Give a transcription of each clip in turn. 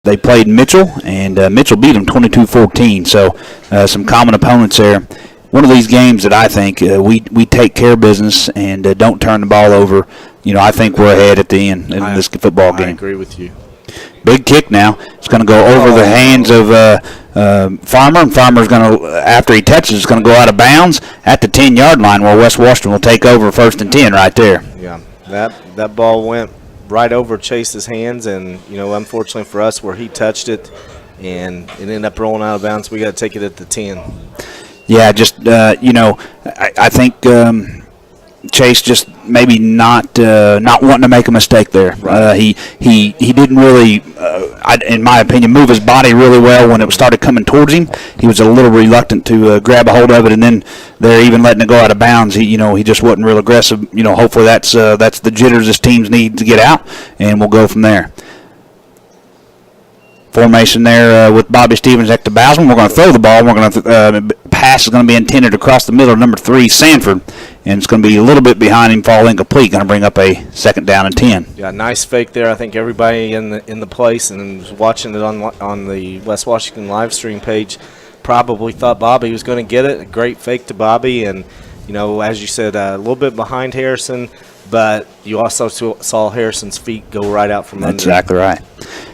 They played Mitchell, and Mitchell beat them 22-14. So some common opponents there. One of these games that I think we take care of business and don't turn the ball over. I think we're ahead at the end in this football game. I agree with you. Big kick now. It's going to go over the hands of Farmer, and Farmer's going to, after he touches, it's going to go out of bounds at the 10-yard line where West Washington will take over 1st and 10 right there. Yeah, that ball went right over Chase's hands, and, unfortunately for us, where he touched it, and it ended up rolling out of bounds, we got to take it at the 10. Yeah, just, I think Chase just maybe not wanting to make a mistake there. Right. He didn't really, in my opinion, move his body really well when it started coming towards him. He was a little reluctant to grab a hold of it, and then they're even letting it go out of bounds. He just wasn't real aggressive. Hopefully that's the jitters this teams need to get out, and we'll go from there. Formation there with Bobby Stevens next to Bowsman. We're going to throw the ball. We're going to pass is going to be intended across the middle of number 3, Sanford, and it's going to be a little bit behind him, fall incomplete. Going to bring up a 2nd down and 10. Yeah, nice fake there. I think everybody in the place and watching it on the West Washington live stream page probably thought Bobby was going to get it. A great fake to Bobby, and as you said, a little bit behind Harrison, but you also saw Harrison's feet go right out from under. That's exactly right.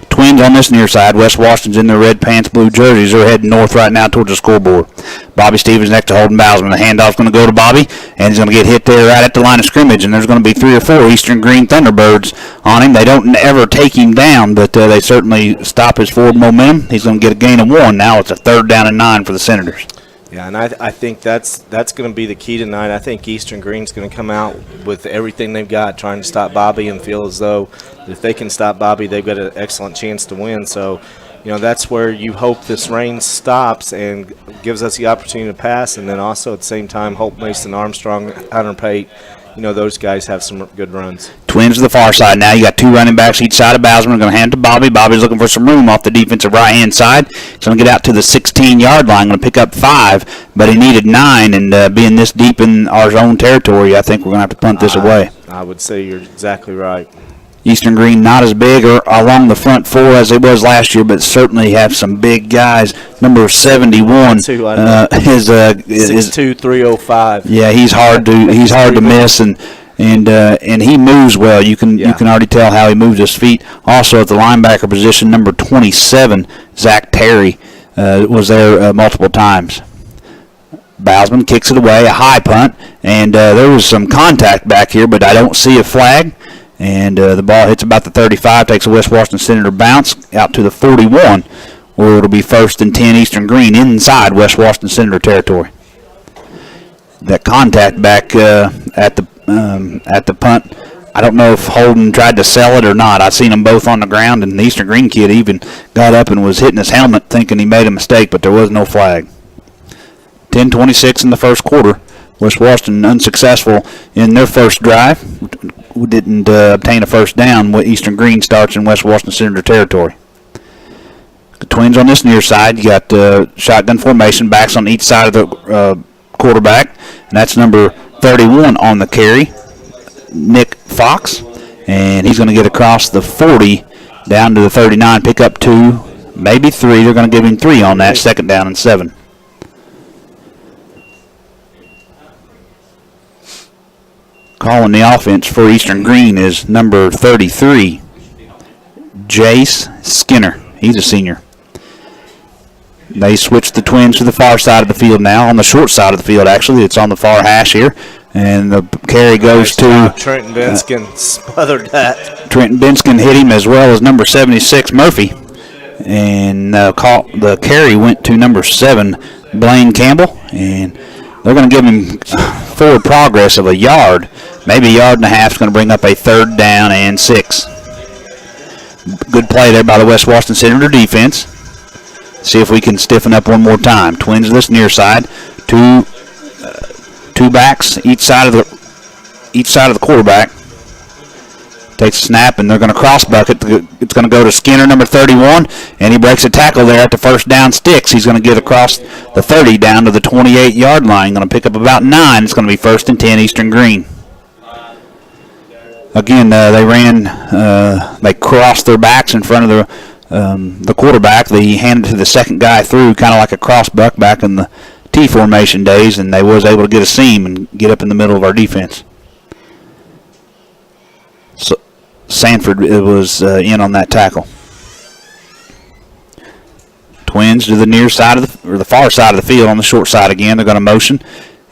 Twins on this near side. West Washington's in their red pants, blue jerseys. They're heading north right now towards the scoreboard. Bobby Stevens next to Holden Bowsman. The handoff's going to go to Bobby, and he's going to get hit there right at the line of scrimmage, and there's going to be 3 or 4 Eastern Green Thunderbirds on him. They don't ever take him down, but they certainly stop his forward momentum. He's going to get a gain of 1. Now it's a 3rd down and 9 for the Senators. Yeah, and I think that's going to be the key tonight. I think Eastern Green's going to come out with everything they've got, trying to stop Bobby, and feel as though if they can stop Bobby, they've got an excellent chance to win. So, that's where you hope this rain stops and gives us the opportunity to pass, and then also at the same time hope Mason Armstrong, Hunter Pate, those guys have some good runs. Twins to the far side now. You got 2 running backs each side of Bowsman. Going to hand it to Bobby. Bobby's looking for some room off the defensive right-hand side. He's going to get out to the 16-yard line. Going to pick up 5, but he needed 9, and being this deep in our own territory, I think we're going to have to punt this away. I would say you're exactly right. Eastern Green not as big or along the front 4 as it was last year, but certainly have some big guys. Number 71 is 6'2", 305. Yeah, he's hard to miss, and he moves well. You can already tell how he moves his feet. Also at the linebacker position, number 27, Zach Terry, was there multiple times. Bowsman kicks it away, a high punt, and there was some contact back here, but I don't see a flag. And the ball hits about the 35, takes a West Washington Senator bounce out to the 41, where it'll be 1st and 10 Eastern Green inside West Washington Senator territory. That contact back at the punt, I don't know if Holden tried to sell it or not. I've seen them both on the ground, and the Eastern Green kid even got up and was hitting his helmet thinking he made a mistake, but there was no flag. 10:26 in the first quarter. West Washington unsuccessful in their first drive. Didn't obtain a 1st down. Eastern Green starts in West Washington Senator territory. The Twins on this near side. You got shotgun formation, backs on each side of the quarterback, and that's number 31 on the carry, Nick Fox, and he's going to get across the 40 down to the 39, pick up 2, maybe 3. They're going to give him 3 on that, 2nd down and 7. Calling the offense for Eastern Green is number 33, Jace Skinner. He's a senior. They switch the Twins to the far side of the field now, on the short side of the field, actually. It's on the far hash here. And the carry goes to Trenton Binskin, smothered that. Trenton Binskin hit him as well as number 76, Murphy. And the carry went to number 7, Blaine Campbell. And they're going to give him forward progress of a yard. Maybe a yard and a half is going to bring up a 3rd down and 6. Good play there by the West Washington Senator defense. See if we can stiffen up one more time. Twins this near side. Two backs each side of the quarterback. Takes a snap, and they're going to cross bucket. It's going to go to Skinner, number 31, and he breaks a tackle there at the 1st down sticks. He's going to get across the 30 down to the 28-yard line. Going to pick up about 9. It's going to be 1st and 10 Eastern Green. Again, they crossed their backs in front of the quarterback. He handed to the second guy through, kind of like a crossbuck back in the T formation days, and they was able to get a seam and get up in the middle of our defense. So Sanford was in on that tackle. Twins to the near side of the far side of the field on the short side again. They're going to motion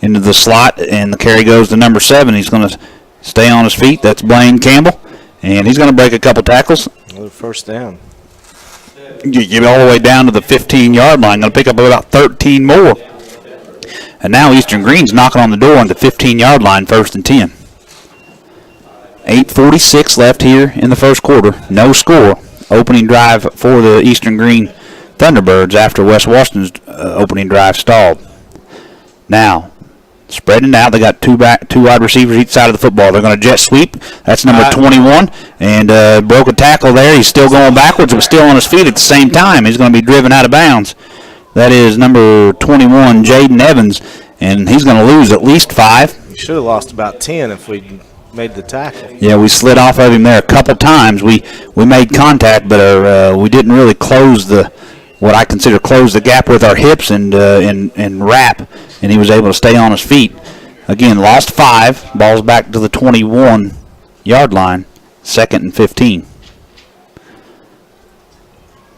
into the slot, and the carry goes to number 7. He's going to stay on his feet. That's Blaine Campbell, and he's going to break a couple tackles. Another first down. You get all the way down to the 15-yard line. Going to pick up about 13 more. And now Eastern Green's knocking on the door on the 15-yard line, 1st and 10. 8:46 left here in the first quarter. No score. Opening drive for the Eastern Green Thunderbirds after West Washington's opening drive stalled. Now, spreading out, they got two wide receivers each side of the football. They're going to jet sweep. That's number 21, and broke a tackle there. He's still going backwards, but still on his feet at the same time. He's going to be driven out of bounds. That is number 21, Jaden Evans, and he's going to lose at least 5. We should have lost about 10 if we made the tackle. Yeah, we slid off of him there a couple times. We made contact, but we didn't really close what I consider close the gap with our hips and wrap, and he was able to stay on his feet. Again, lost 5. Ball's back to the 21-yard line, 2nd and 15.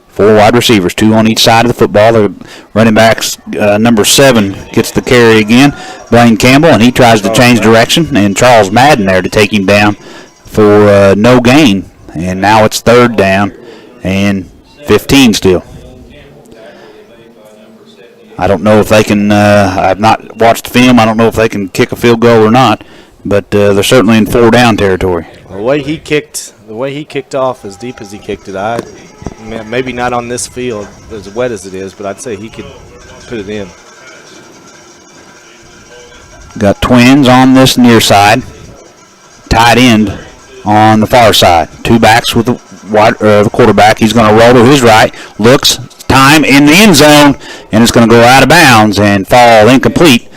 4 wide receivers, 2 on each side of the football. The running backs, number 7 gets the carry again, Blaine Campbell, and he tries to change direction, and Charles Madden there to take him down for no gain. And now it's 3rd down and 15 still. I don't know if they can, I've not watched film, I don't know if they can kick a field goal or not, but they're certainly in 4-down territory. The way he kicked off as deep as he kicked it, maybe not on this field as wet as it is, but I'd say he could put it in. Got Twins on this near side, tight end on the far side. 2 backs with the quarterback. He's going to roll to his right, looks, time in the end zone, and it's going to go out of bounds and fall incomplete.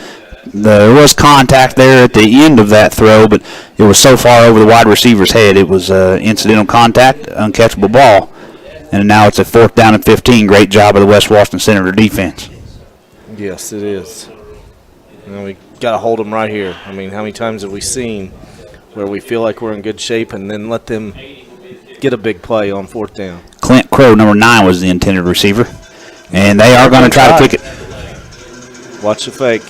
There was contact there at the end of that throw, but it was so far over the wide receiver's head, it was incidental contact, uncatchable ball. And now it's a 4th down and 15. Great job of the West Washington Senator defense. Yes, it is. We got to hold them right here. I mean, how many times have we seen where we feel like we're in good shape and then let them get a big play on 4th down? Clint Crow, number 9, was the intended receiver. And they are going to try to kick it. Watch the fake.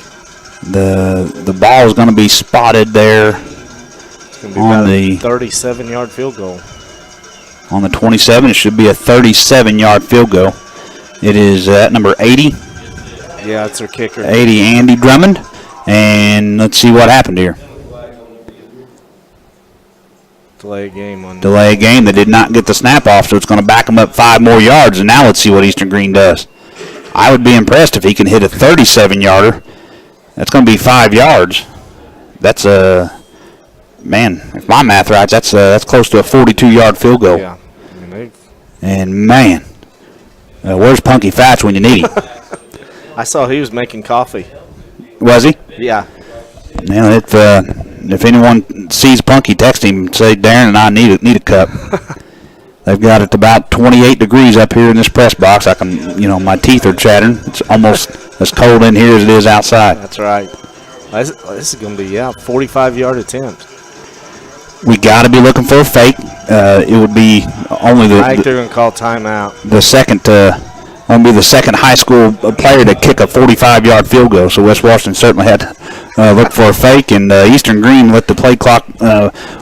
The ball is going to be spotted there. It's going to be about a 37-yard field goal. On the 27, it should be a 37-yard field goal. It is at number 80. Yeah, it's their kicker. 80, Andy Drummond. And let's see what happened here. Delay a game. Delay a game. They did not get the snap off, so it's going to back them up 5 more yards. And now let's see what Eastern Green does. I would be impressed if he can hit a 37-yarder. That's going to be 5 yards. That's man, if my math right, that's close to a 42-yard field goal. Yeah. And man, where's Punky Fats when you need him? I saw he was making coffee. Was he? Yeah. Man, if anyone sees Punky, text him and say Darren and I need a cup. They've got it about 28 degrees up here in this press box. I can, my teeth are chattering. It's almost as cold in here as it is outside. That's right. This is going to be 45-yard attempt. We got to be looking for a fake. It would be only I think they're going to call timeout. The second high school player to kick a 45-yard field goal. So West Washington certainly had to look for a fake, and Eastern Green let the play clock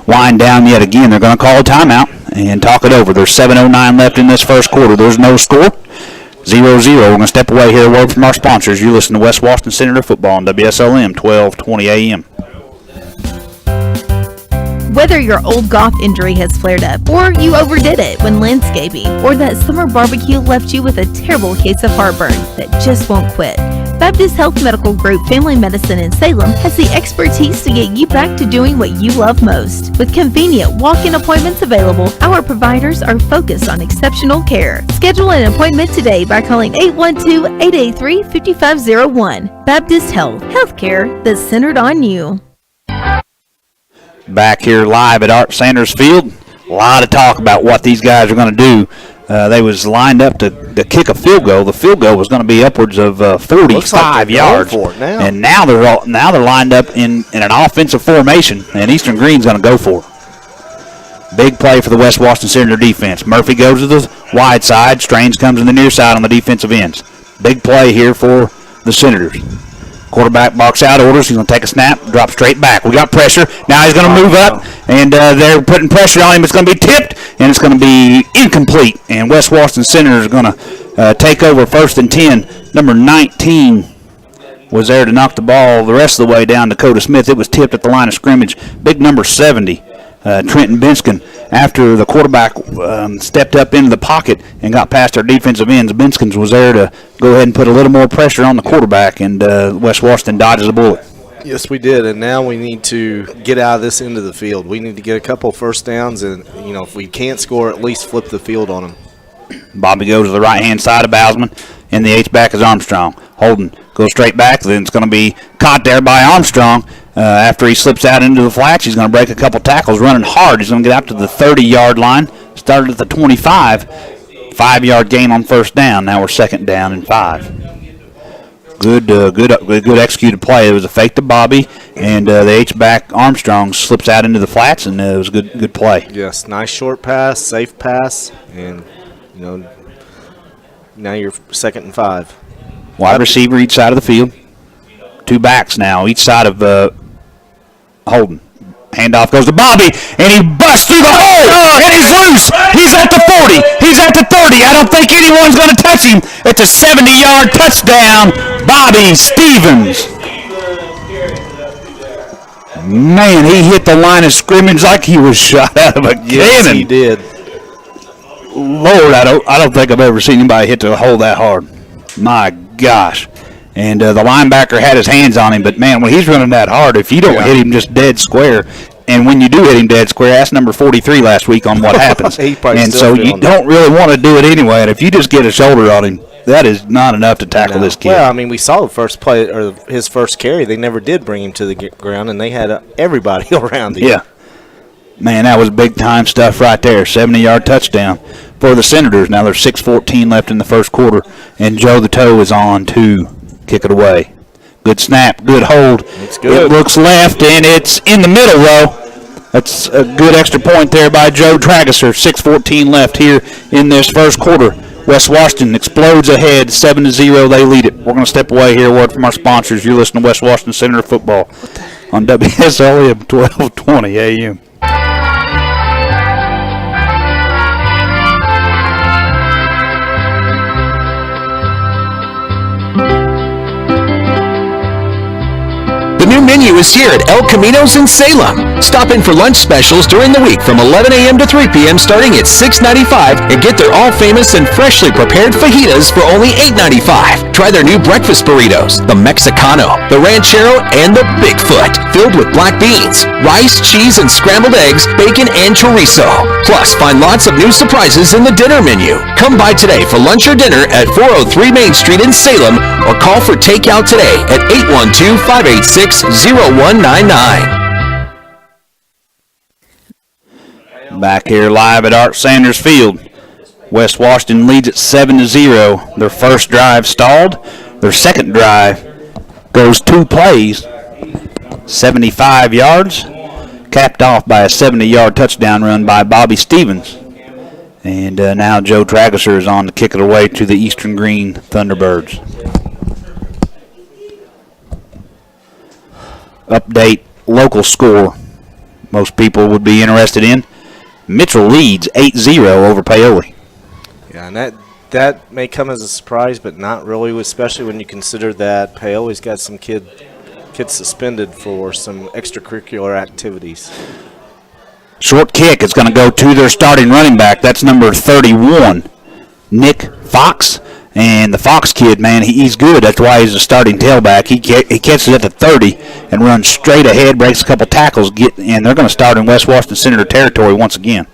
wind down yet again. They're going to call a timeout and talk it over. There's 7:09 left in this first quarter. There's no score. 0-0. We're going to step away here. A word from our sponsors. You listen to West Washington Senator Football on WSLM 1220 AM. Whether your old golf injury has flared up, or you overdid it when landscaping, or that summer barbecue left you with a terrible case of heartburn that just won't quit, Baptist Health Medical Group Family Medicine in Salem has the expertise to get you back to doing what you love most. With convenient walk-in appointments available, our providers are focused on exceptional care. Schedule an appointment today by calling 812-883-5501. Baptist Health, healthcare that's centered on you. Back here live at Art Sanders Field. A lot of talk about what these guys are going to do they was lined up to kick a field goal. The field goal was going to be upwards of 45 Looks like they're yards. going for it now. And now they're lined up in an offensive formation, and Eastern Green's going to go for it. Big play for the West Washington Senator defense. Murphy goes to the wide side. Strange comes in the near side on the defensive ends. Big play here for the Senators. Quarterback box out orders. He's going to take a snap, drop straight back. We got pressure. Now he's going to move up, and they're putting pressure on him. It's going to be tipped, and it's going to be incomplete. And West Washington Senators are going to take over 1st and 10. Number 19 was there to knock the ball the rest of the way down. Dakota Smith. It was tipped at the line of scrimmage. Big number 70. Trenton Binskin, after the quarterback stepped up into the pocket and got past our defensive ends, Binskins was there to go ahead and put a little more pressure on the quarterback, and West Washington dodges a bullet. Yes, we did, and now we need to get out of this end of the field. We need to get a couple first downs, and if we can't score, at least flip the field on them. Bobby goes to the right-hand side of Bousman, and the H-back is Armstrong. Holden goes straight back, then it's going to be caught there by Armstrong. After he slips out into the flats, he's going to break a couple tackles, running hard. He's going to get out to the 30-yard line, started at the 25, 5-yard gain on first down. Now we're 2nd down and 5. Good executed play. It was a fake to Bobby, and the H-back Armstrong slips out into the flats, and it was a good play. Yes, nice short pass, safe pass, and now you're 2nd and 5. Wide receiver each side of the field. 2 backs now, each side of Holden. Handoff goes to Bobby, and he busts through the hole, and he's loose. He's at the 40. He's at the 30. I don't think anyone's going to touch him. It's a 70-yard touchdown, Bobby Stevens. Man, he hit the line of scrimmage like he was shot out of a cannon. Yes, he did. Lord, I don't think I've ever seen anybody hit the hole that hard. My gosh. And the linebacker had his hands on him, but, man, when he's running that hard, if you don't hit him just dead square, and when you do hit him dead square, that's number 43 last week on what happens. And so you don't really want to do it anyway, and if you just get a shoulder on him, that is not enough to tackle this kid. Well, we saw the first play, or his first carry, they never did bring him to the ground, and they had everybody around him. Yeah. Man, that was big-time stuff right there. 70-yard touchdown for the Senators. Now there's 6:14 left in the first quarter, and Joe the Toe is on to kick it away. Good snap, good hold. It's good. It looks left, and it's in the middle row. That's a good extra point there by Joe Trageser. 6:14 left here in this first quarter. West Washington explodes ahead, 7-0. They lead it. We're going to step away here. Word from our sponsors. You're listening to West Washington Senator football on WSLM 1220 AM. The new menu is here at El Camino's in Salem. Stop in for lunch specials during the week from 11 a.m. to 3 p.m. starting at $6.95 and get their all-famous and freshly prepared fajitas for only $8.95. Try their new breakfast burritos, the Mexicano, the Ranchero, and the Bigfoot, filled with black beans, rice, cheese, and scrambled eggs, bacon, and chorizo. Plus, find lots of new surprises in the dinner menu. Come by today for lunch or dinner at 403 Main Street in Salem or call for takeout today at 812-586-0199. Back here live at Art Sanders Field. West Washington leads at 7-0. Their first drive stalled. Their second drive goes 2 plays, 75 yards, capped off by a 70-yard touchdown run by Bobby Stevens. And now Joe Trageser is on to kick it away to the Eastern Green Thunderbirds. Update local score most people would be interested in. Mitchell leads 8-0 over Paoli. Yeah, and that may come as a surprise, but not really, especially when you consider that Paoli's got some kids suspended for some extracurricular activities. Short kick is going to go to their starting running back. That's number 31, Nick Fox. And the Fox kid, man, he's good. That's why he's a starting tailback. He catches it at the 30 and runs straight ahead, breaks a couple tackles, and they're going to start in West Washington Senator territory once again.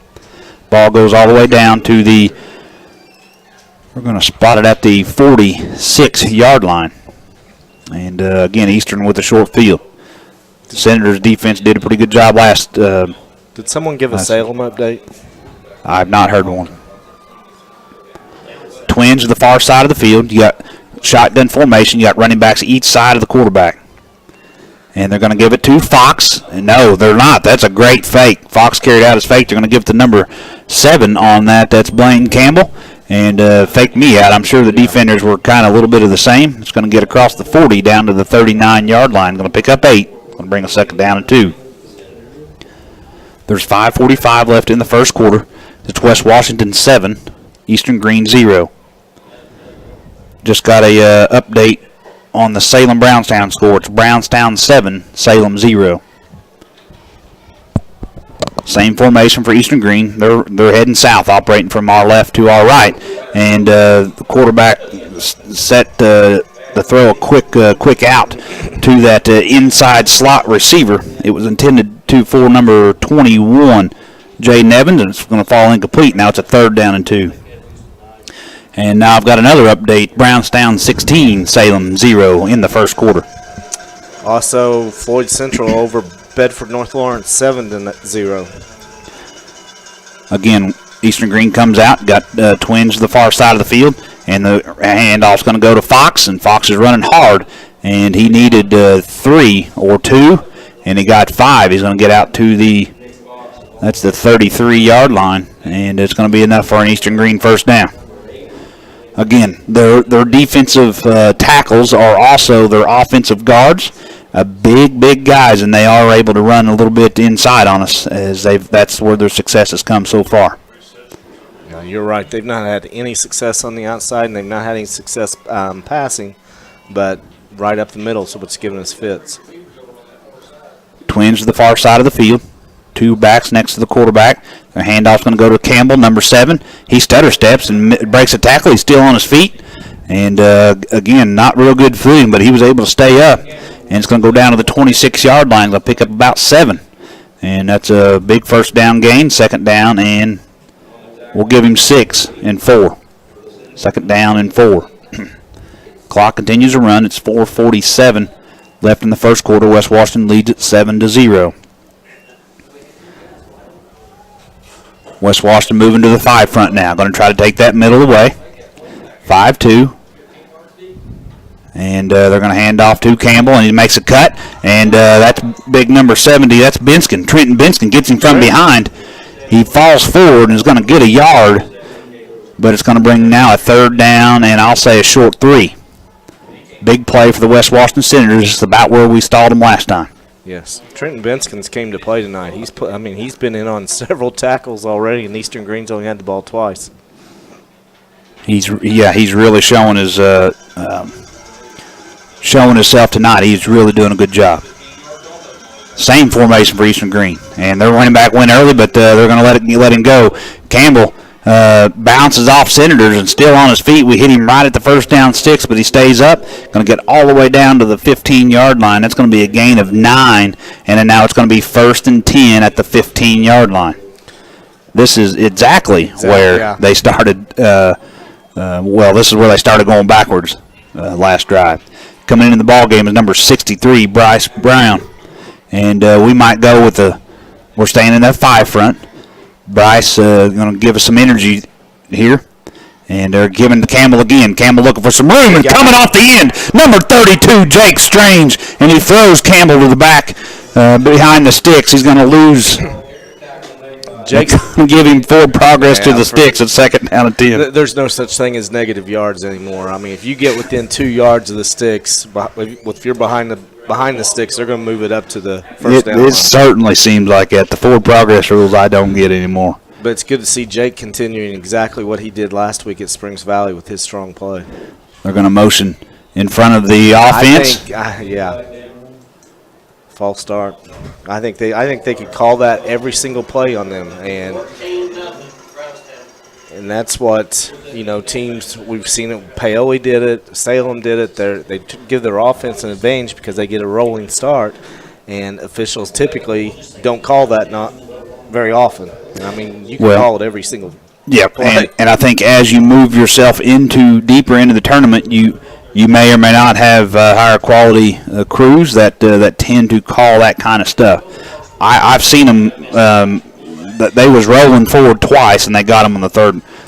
Ball goes all the way down to we're going to spot it at the 46-yard line. And, again, Eastern with a short field. The Senators' defense did a pretty good job last. Did someone give a Salem update? I've not heard one. twins to the far side of the field. You got shotgun formation. You got running backs each side of the quarterback. And they're going to give it to Fox. And no, they're not. That's a great fake. Fox carried out his fake. They're going to give it to number 7 on that. That's Blaine Campbell. And faked me out. I'm sure the defenders were kind of a little bit of the same. It's going to get across the 40 down to the 39-yard line. Going to pick up 8. Going to bring a second down and 2. There's 5:45 left in the first quarter. It's West Washington 7, Eastern Green 0. Just got a update on the Salem-Brownstown score. It's Brownstown 7, Salem 0. Same formation for Eastern Green. They're heading south, operating from our left to our right. And the quarterback set to throw a quick out to that inside slot receiver. It was intended to for number 21, Jay Nevins, and it's going to fall incomplete. Now it's a 3rd down and 2. And now I've got another update. Brownstown 16, Salem 0 in the first quarter. Also, Floyd Central over Bedford North Lawrence 7-0. Again, Eastern Green comes out, got twins to the far side of the field, and the handoff's going to go to Fox, and Fox is running hard, and he needed 3 or 2, and he got 5. He's going to get out to that's the 33-yard line, and it's going to be enough for an Eastern Green first down. Again, their defensive tackles are also their offensive guards, big guys, and they are able to run a little bit inside on us. That's where their success has come so far. Yeah, you're right. They've not had any success on the outside, and they've not had any success passing, but right up the middle is what's giving us fits. Twins to the far side of the field. 2 backs next to the quarterback. The handoff's going to go to Campbell, number 7. He stutter steps and breaks a tackle. He's still on his feet. And, again, not real good footing, but he was able to stay up. And it's going to go down to the 26-yard line. They'll pick up about 7. And that's a big first down gain. Second down, and we'll give him 6 and 4. Second down and 4. Clock continues to run. It's 4:47 left in the first quarter. West Washington leads at 7-0. West Washington moving to the 5 front now. Going to try to take that middle away. 5-2. And they're going to hand off to Campbell, and he makes a cut. And that's big number 70. That's Binskin. Trenton Binskin gets him from behind. He falls forward and is going to get a yard. But it's going to bring now a 3rd down, and I'll say a short 3. Big play for the West Washington Senators. It's about where we stalled them last time. Yes, Trenton Benskins came to play tonight. He's been in on several tackles already, and Eastern Green's only had the ball twice. He's really showing himself tonight. He's really doing a good job. Same formation for Eastern Green, and their running back went early, but they're going to let him go. Campbell bounces off Senators and still on his feet. We hit him right at the first down sticks, but he stays up. Going to get all the way down to the 15-yard line. That's going to be a gain of 9, and then now it's going to be 1st and 10 at the 15-yard line. This is exactly where they started. This is where they started going backwards last drive. Coming into the ball game is number 63, Bryce Brown, and we might go with we're staying in that 5 front. Bryce going to give us some energy here. And they're giving to Campbell again. Campbell looking for some room and coming off the end. Number 32, Jake Strange. And he throws Campbell to the back behind the sticks. He's going to lose. Jake's going to give him forward progress to the sticks at 2nd down and 10. There's no such thing as negative yards anymore. I mean, if you get within 2 yards of the sticks, if you're behind the sticks, they're going to move it up to the first down line. It certainly seems like that. The forward progress rules I don't get anymore. But it's good to see Jake continuing exactly what he did last week at Springs Valley with his strong play. They're going to motion in front of the offense. False start. I think they could call that every single play on them, and that's what teams we've seen it. Paoli did it. Salem did it. They give their offense an advantage because they get a rolling start, and officials typically don't call that not very often. I mean, you can call it every single. Yeah, and I think as you move yourself deeper into the tournament, you may or may not have higher quality crews that tend to call that kind of stuff. I've seen them that they was rolling forward twice and they got them on the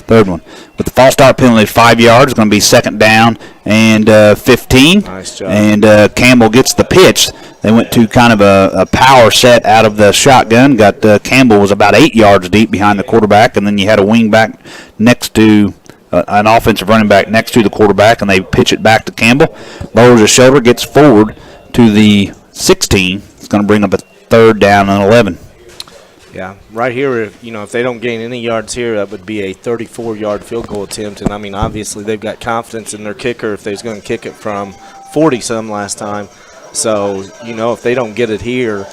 Third one. With the false start penalty, 5 yards. It's going to be second down and 15. Nice job. And Campbell gets the pitch. They went to kind of a power set out of the shotgun. Campbell was about 8 yards deep behind the quarterback, and then you had a wing back next to an offensive running back next to the quarterback, and they pitch it back to Campbell. Lowers his shoulder, gets forward to the 16. It's going to bring up a third down and 11. Yeah, right here, if they don't gain any yards here, that would be a 34-yard field goal attempt. And, I mean, obviously they've got confidence in their kicker if they're going to kick it from 40-some last time. So, if they don't get it here,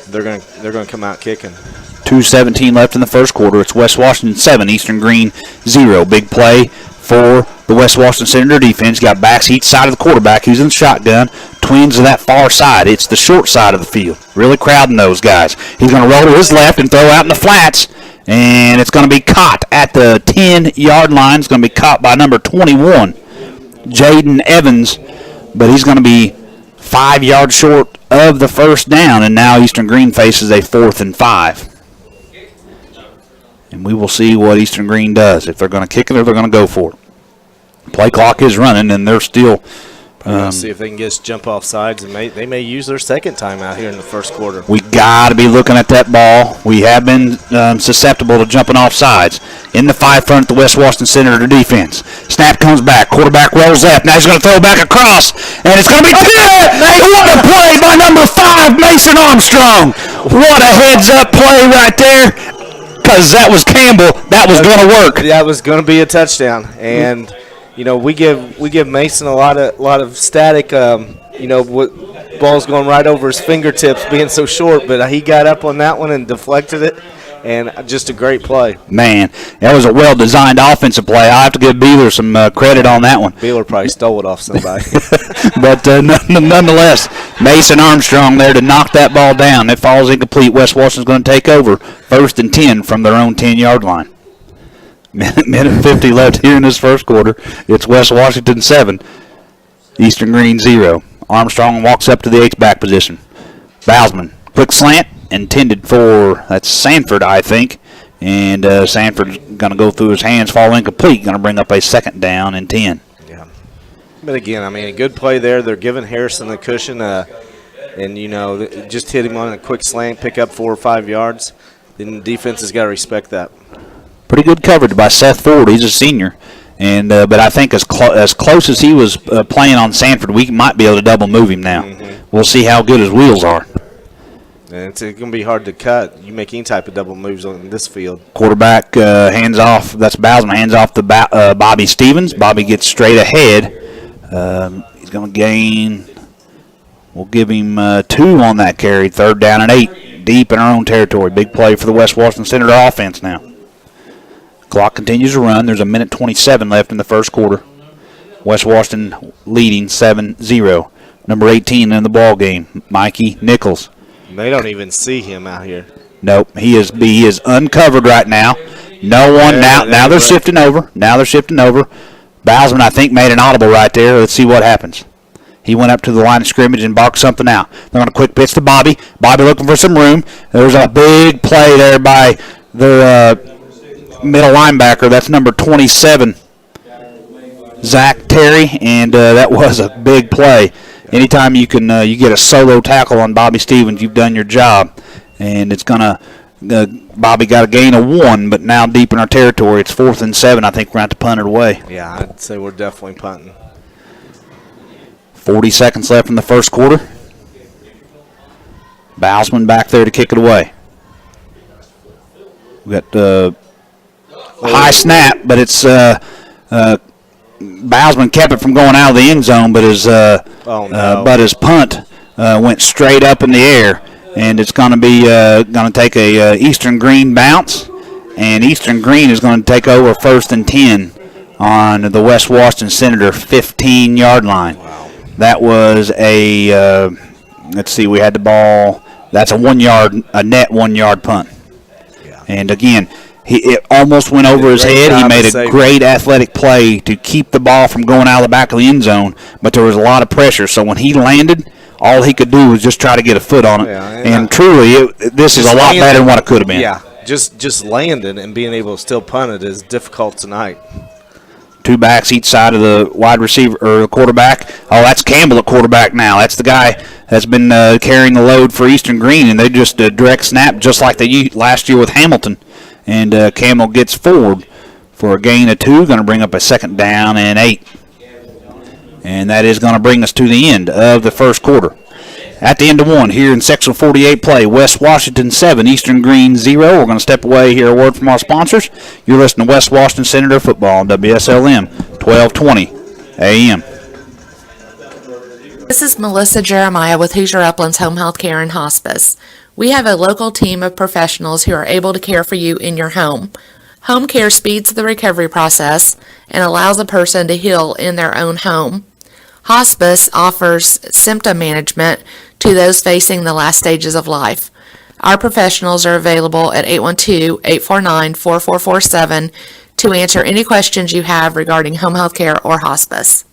they're going to come out kicking. 2:17 left in the first quarter. It's West Washington 7, Eastern Green 0. Big play for the West Washington Senator defense. Got backs each side of the quarterback. He's in the shotgun. Twins to that far side. It's the short side of the field. Really crowding those guys. He's going to roll to his left and throw out in the flats. And it's going to be caught at the 10-yard line. It's going to be caught by number 21, Jaden Evans. But he's going to be 5 yards short of the first down. And now Eastern Green faces a 4th and 5. And we will see what Eastern Green does. If they're going to kick it or they're going to go for it. Play clock is running, and they're still... see if they can just jump off sides, and they may use their second time out here in the first quarter. We got to be looking at that ball. We have been susceptible to jumping off sides. In the 5 front, the West Washington Senator defense. Snap comes back. Quarterback rolls left. Now he's going to throw back across, and it's going to be tipped! What a play by number 5, Mason Armstrong. What a heads-up play right there. Because that was Campbell. That was going to work. That was going to be a touchdown. And, we give Mason a lot of static, what ball's going right over his fingertips being so short. But he got up on that one and deflected it. And just a great play. Man, that was a well-designed offensive play. I have to give Beeler some credit on that one. Beeler probably stole it off somebody. But nonetheless, Mason Armstrong there to knock that ball down. It falls incomplete. West Washington's going to take over 1st and 10 from their own 10-yard line. Minute 50 left here in this first quarter. It's West Washington 7, Eastern Green 0. Armstrong walks up to the H-back position. Bousman, quick slant. Intended for, that's Sanford, I think. And Sanford's going to go through his hands, fall incomplete. Going to bring up a 2nd down and 10. Yeah. But again, I mean, a good play there. They're giving Harrison the cushion. Just hit him on a quick slant, pick up 4 or 5 yards. Then the defense has got to respect that. Pretty good coverage by Seth Ford. He's a senior. And but I think as close as he was playing on Sanford, we might be able to double move him now. Mm-hmm. We'll see how good his wheels are. And it's going to be hard to cut. You make any type of double moves on this field. Quarterback hands off. That's Bousman. Hands off to Bobby Stevens. Bobby gets straight ahead. He's going to gain. We'll give him 2 on that carry. 3rd down and 8. Deep in our own territory. Big play for the West Washington Senator offense now. Clock continues to run. There's a minute 27 left in the first quarter. West Washington leading 7-0. Number 18 in the ball game, Mikey Nichols. They don't even see him out here. Nope, he is uncovered right now. No one now they're shifting over. Bousman, I think, made an audible right there. Let's see what happens. He went up to the line of scrimmage and barked something out. They're going to quick pitch to Bobby. Bobby looking for some room. There's a big play there by the middle linebacker. That's number 27, Zach Terry, and that was a big play. Anytime you can you get a solo tackle on Bobby Stevens, you've done your job. And it's going to Bobby got a gain of 1, but now deep in our territory. It's 4th and 7. I think we're going to have to punt it away. Yeah, I'd say we're definitely punting. 40 seconds left in the first quarter. Bousman back there to kick it away. We got a high snap, but it's Bousman kept it from going out of the end zone, but his punt went straight up in the air, and it's going to be going to take a Eastern Green bounce, and Eastern Green is going to take over 1st and 10 on the West Washington Senator 15-yard line. Wow. That was a let's see, we had the ball. That's a net 1-yard punt, yeah. And again. It almost went over his head. He made a great athletic play to keep the ball from going out of the back of the end zone, but there was a lot of pressure. So when he landed, all he could do was just try to get a foot on it. Yeah, and truly, this is a lot better than what it could have been. Yeah, just landing and being able to still punt it is difficult tonight. Two backs each side of the wide receiver or the quarterback. Oh, that's Campbell at quarterback now. That's the guy that's been carrying the load for Eastern Green, and they just direct snap just like they used last year with Hamilton. And Campbell gets forward for a gain of 2, going to bring up a 2nd down and 8. And that is going to bring us to the end of the first quarter. At the end of 1 here in Section 48 play, West Washington 7, Eastern Green 0. We're going to step away, hear a word from our sponsors. You're listening to West Washington Senator Football on WSLM 1220 AM. This is Melissa Jeremiah with Hoosier Uplands Home Health Care and Hospice. We have a local team of professionals who are able to care for you in your home. Home care speeds the recovery process and allows a person to heal in their own home. Hospice offers symptom management to those facing the last stages of life. Our professionals are available at 812-849-4447 to answer any questions you have regarding home health care or hospice.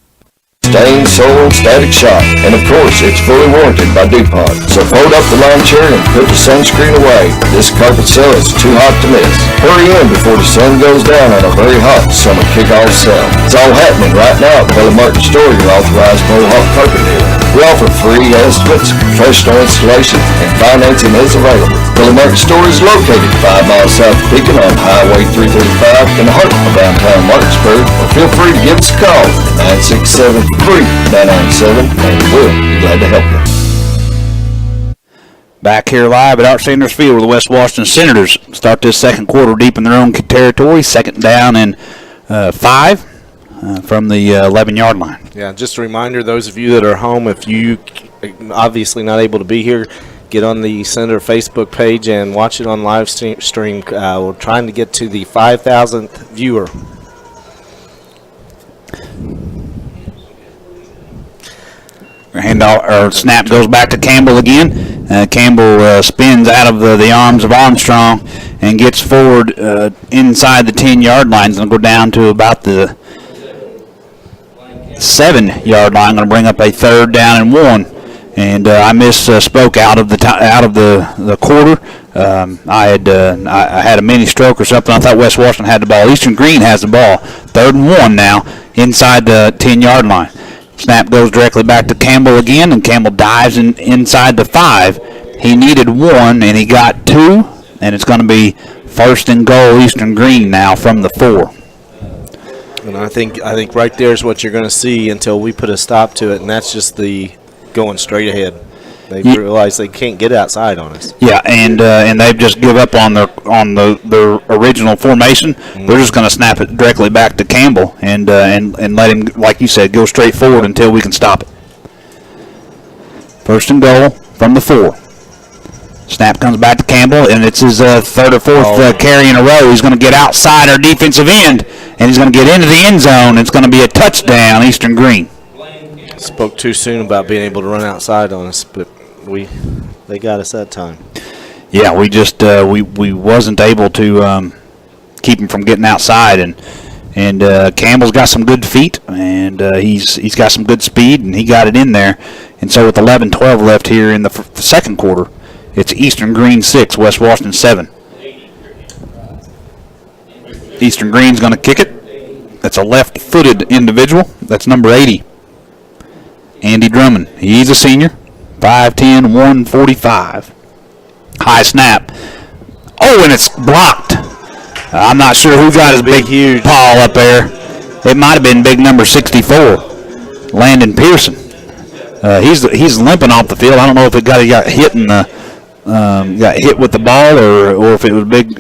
Stain, soil, and static shock. And of course, it's fully warranted by DuPont. So fold up the lawn chair and put the sunscreen away. This carpet sale is too hot to miss. Hurry in before the sun goes down on a very hot summer kickoff sale. It's all happening right now at Billy Martin Store, your authorized Mohawk carpet dealer. We offer free estimates, professional installation, and financing is available. Billy Martin Store is located 5 miles south of Beacon on Highway 335 in the heart of downtown Martinsburg. Or feel free to give us a call at 967-3997, and we'll be glad to help you. Back here live at Art Sanders Field where the West Washington Senators start this second quarter deep in their own territory. 2nd down and 5 from the 11-yard line. Yeah, just a reminder, those of you that are home, if you obviously not able to be here, get on the Senator Facebook page and watch it on live stream. We're trying to get to the 5,000th viewer. Handoff or snap goes back to Campbell again. Campbell spins out of the arms of Armstrong and gets forward inside the 10-yard line. He's going to go down to about the 7-yard line. Going to bring up a 3rd down and 1. And I misspoke out of the quarter. I had a mini stroke or something. I thought West Washington had the ball. Eastern Green has the ball. 3rd and 1 now inside the 10-yard line. Snap goes directly back to Campbell again, and Campbell dives inside the 5. He needed 1, and he got 2, and it's going to be 1st and goal Eastern Green now from the 4. And I think right there is what you're going to see until we put a stop to it, and that's just the going straight ahead. They realize they can't get outside on us. Yeah, and they've just give up on their original formation. They're just going to snap it directly back to Campbell and let him, like you said, go straight forward until we can stop it. 1st and goal from the 4. Snap comes back to Campbell, and it's his 3rd or 4th carry in a row. He's going to get outside our defensive end, and he's going to get into the end zone. It's going to be a touchdown, Eastern Green. Spoke too soon about being able to run outside on us, but they got us that time. Yeah, we just we wasn't able to keep him from getting outside, and Campbell's got some good feet, and he's got some good speed, and he got it in there. And so with 11-12 left here in the second quarter, it's Eastern Green 6, West Washington 7. Eastern Green's going to kick it. That's a left-footed individual. That's number 80, Andy Drummond. He's a senior, 5'10", 145. High snap. Oh, and it's blocked. I'm not sure who got his big, huge paw up there. It might have been big number 64, Landon Pearson. He's limping off the field. I don't know if it got hit in the got hit with the ball or if it was big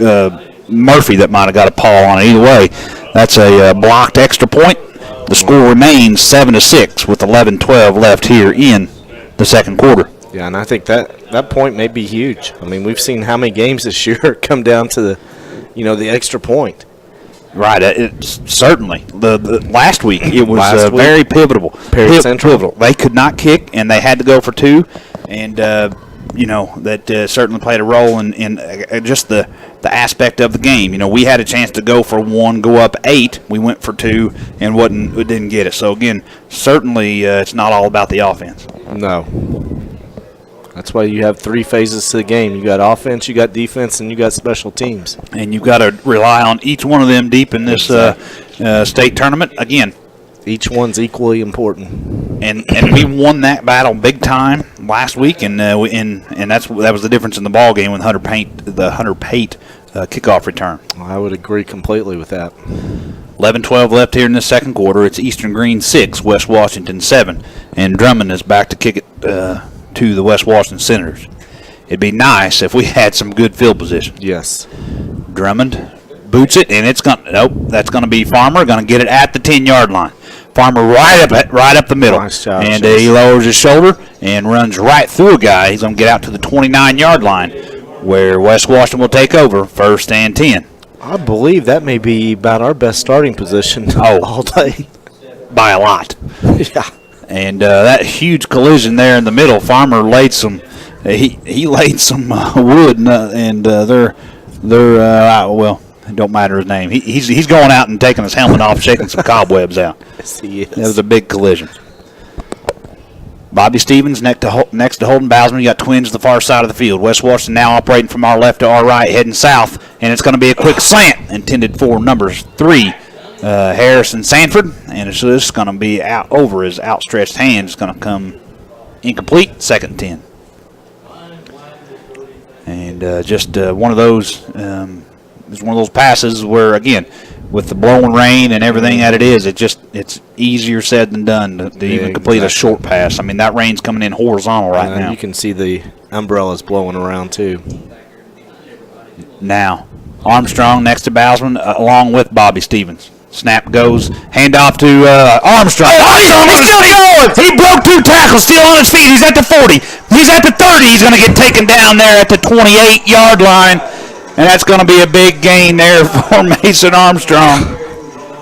Murphy that might have got a paw on it. Either way, that's a blocked extra point. The score remains 7-6 with 11-12 left here in the second quarter. Yeah, and I think that point may be huge. I mean, we've seen how many games this year come down to the extra point. Right, it's certainly. The last week it was very pivotal. Pivotal. They could not kick, and they had to go for 2, and that certainly played a role in just the aspect of the game. We had a chance to go for 1, go up 8. We went for 2, and didn't get it. So again, certainly it's not all about the offense. No. That's why you have 3 phases to the game. You got offense, you got defense, and you got special teams. And you've got to rely on each one of them deep in this state tournament. Again, each one's equally important. and we won that battle big time last week, and that was the difference in the ball game with Hunter Pate kickoff return. I would agree completely with that. 11-12 left here in the second quarter. It's Eastern Green 6, West Washington 7, and Drummond is back to kick it to the West Washington Senators. It'd be nice if we had some good field position. Yes. Drummond boots it, and that's going to be Farmer, going to get it at the 10-yard line. Farmer right up the middle. Nice job, and Chase. he lowers his shoulder and runs right through a guy. He's going to get out to the 29-yard line where West Washington will take over, 1st and 10. I believe that may be about our best starting position all day. By a lot. Yeah. And that huge collision there in the middle, Farmer laid some. He laid some wood, and they're well, it don't matter his name. He's going out and taking his helmet off, shaking some cobwebs out. Yes, he is. That was a big collision. Bobby Stevens next to Holden Bousman. You got Twins to the far side of the field. West Washington now operating from our left to our right, heading south, and it's going to be a quick slant intended for numbers 3, Harrison Sanford, and it's just going to be out over his outstretched hand. It's going to come incomplete, 2nd and 10. And just one of those. It's one of those passes where, again, with the blowing rain and everything that it is, it's easier said than done to even complete a short pass. I mean, that rain's coming in horizontal right now. You can see the umbrellas blowing around, too. Now, Armstrong next to Bousman, along with Bobby Stevens. Snap goes, handoff to Armstrong. He's still going! He broke 2 tackles, still on his feet. He's at the 40. He's at the 30. He's going to get taken down there at the 28-yard line. And that's going to be a big gain there for Mason Armstrong.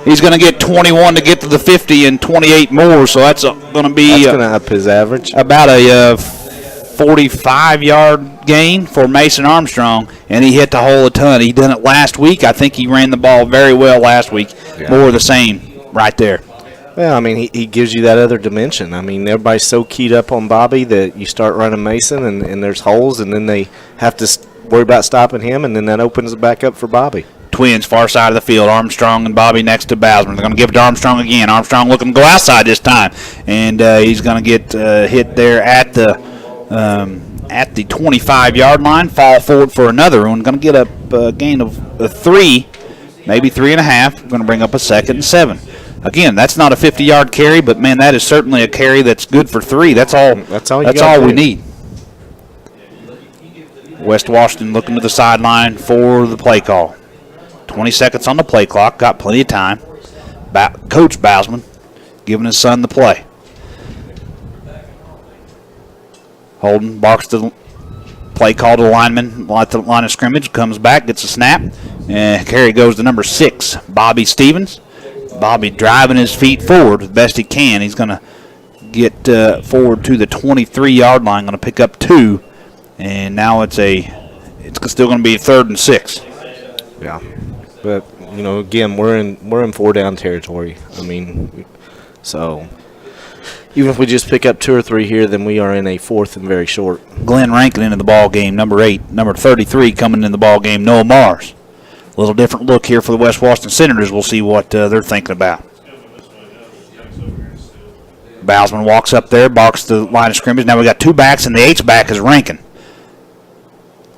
He's going to get 21 to get to the 50 and 28 more, so that's going to be going to up his average. About a 45-yard gain for Mason Armstrong, and he hit the hole a ton. He done it last week. I think he ran the ball very well last week. Yeah. More of the same right there. Well, I mean, he gives you that other dimension. I mean, everybody's so keyed up on Bobby that you start running Mason, and there's holes, and then they have to worry about stopping him, and then that opens it back up for Bobby. Twins, far side of the field. Armstrong and Bobby next to Bousman. They're going to give it to Armstrong again. Armstrong looking to go outside this time, and he's going to get hit there at the 25-yard line. Fall forward for another one. Going to get a gain of 3, maybe 3.5. Going to bring up a 2nd and 7. Again, that's not a 50-yard carry, but man, that is certainly a carry that's good for 3. That's all. That's all we need. West Washington looking to the sideline for the play call. 20 seconds on the play clock. Got plenty of time. Coach Bousman giving his son the play. Holden barks the play call to the lineman at the line of scrimmage. Comes back, gets a snap. And carry goes to number 6, Bobby Stevens. Bobby driving his feet forward as best he can. He's going to get forward to the 23-yard line. Going to pick up 2. And now it's still going to be 3rd and 6. Yeah, but again, we're in 4-down territory. I mean, so even if we just pick up 2 or 3 here, then we are in a 4th and very short. Glenn Rankin into the ball game, number 8, number 33 coming in the ball game, Noah Mars. A little different look here for the West Washington Senators. We'll see what they're thinking about. Bousman walks up there, barks the line of scrimmage. Now we got 2 backs, and the H-back is Rankin.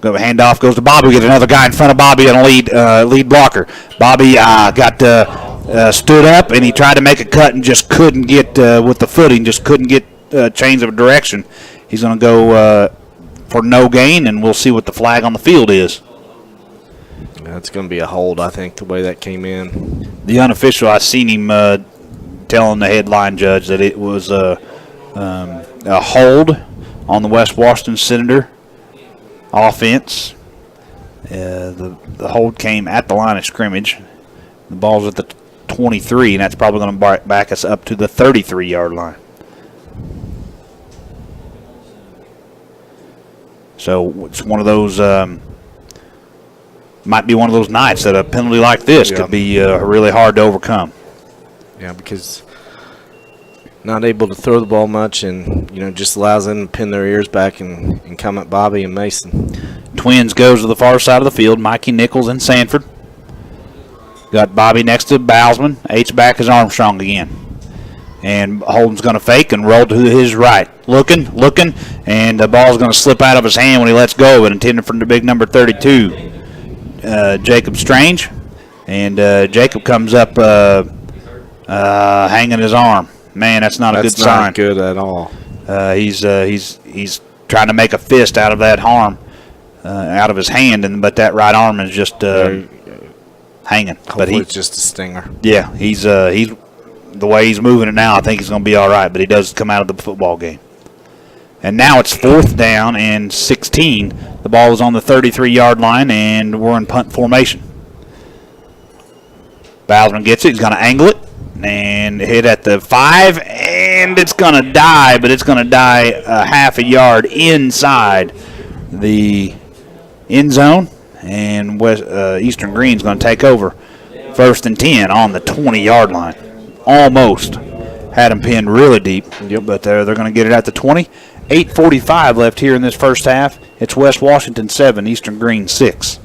Handoff goes to Bobby. We get another guy in front of Bobby on a lead blocker. Bobby got stood up, and he tried to make a cut and just couldn't get with the footing, just couldn't get change of direction. He's going to go for no gain, and we'll see what the flag on the field is. That's going to be a hold, I think, the way that came in. The unofficial, I seen him telling the headline judge that it was a hold on the West Washington Senator offense. The hold came at the line of scrimmage. The ball's at the 23, and that's probably going to back us up to the 33-yard line. So it's one of those, might be one of those nights that a penalty like this could be really hard to overcome. Yeah, because not able to throw the ball much, and just allows them to pin their ears back and come at Bobby and Mason. Twins goes to the far side of the field. Mikey Nichols and Sanford. Got Bobby next to Bowsman. H-back is Armstrong again. And Holden's going to fake and roll to his right. Looking, and the ball's going to slip out of his hand when he lets go of it, intended for the big number 32, Jacob Strange. And Jacob comes up hanging his arm. Man, that's not a good sign. That's not good at all. He's trying to make a fist out of that arm, out of his hand, but that right arm is just hanging. Hopefully it's just a stinger. Yeah, he's the way he's moving it now, I think he's going to be all right, but he does come out of the football game. And now it's 4th down and 16. The ball is on the 33-yard line, and we're in punt formation. Bowsman gets it. He's going to angle it and hit at the 5, and it's going to die, but it's going to die a half a yard inside the end zone, and Eastern Green's going to take over 1st and 10 on the 20-yard line. Almost had him pinned really deep, but they're going to get it at the 20. 8:45 left here in this first half. It's West Washington 7, Eastern Green 6.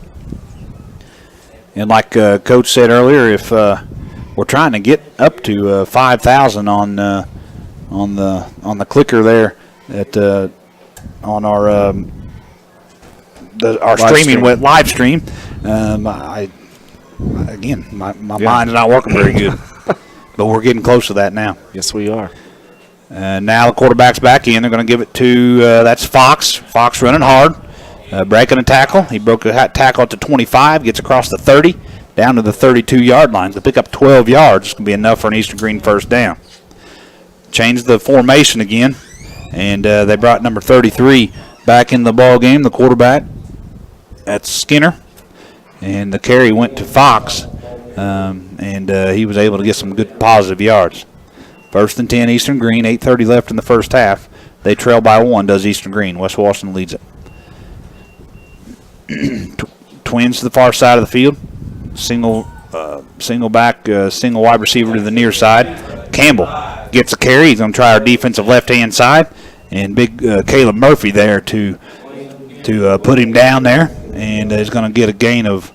And like Coach said earlier, if we're trying to get up to 5,000 on the clicker there on our streaming with live stream, my mind is not working very good. But we're getting close to that now. Yes, we are. Now the quarterback's back in. They're going to give it to, that's Fox. Fox running hard, breaking a tackle. He broke a tackle at the 25, gets across the 30, down to the 32-yard line. To pick up 12 yards, it's going to be enough for an Eastern Green first down. Changed the formation again, and they brought number 33 back in the ball game, the quarterback. That's Skinner. And the carry went to Fox. And he was able to get some good positive yards. 1st and 10, Eastern Green, 8:30 left in the first half. They trail by 1, does Eastern Green. West Washington leads it. Twins to the far side of the field. Single back, single wide receiver to the near side. Campbell gets a carry. He's going to try our defensive left-hand side. And big Caleb Murphy there to put him down there. And is going to get a gain of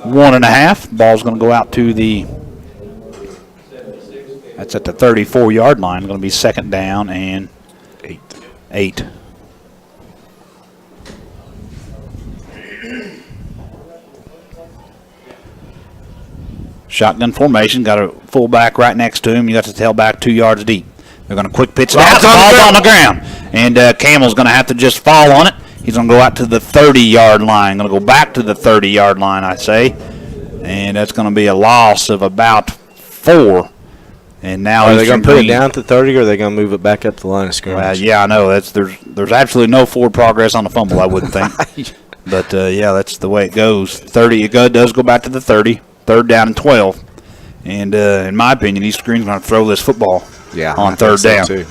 1.5. Ball's going to go out to that's at the 34-yard line. Going to be 2nd down and 8. Shotgun formation. Got a fullback right next to him. You got the tailback 2 yards deep. They're going to quick pitch it out. The ball's on the ground. And Campbell's going to have to just fall on it. He's going to go out to the 30-yard line. Going to go back to the 30-yard line, I say. And that's going to be a loss of about 4. And now are they going to put it down at the 30, or are they going to move it back up the line of scrimmage? Yeah, I know. There's absolutely no forward progress on the fumble, I wouldn't think. But, that's the way it goes. 30, it does go back to the 30. 3rd down and 12. And in my opinion, Eastern Green's going to throw this football on 3rd down. Too.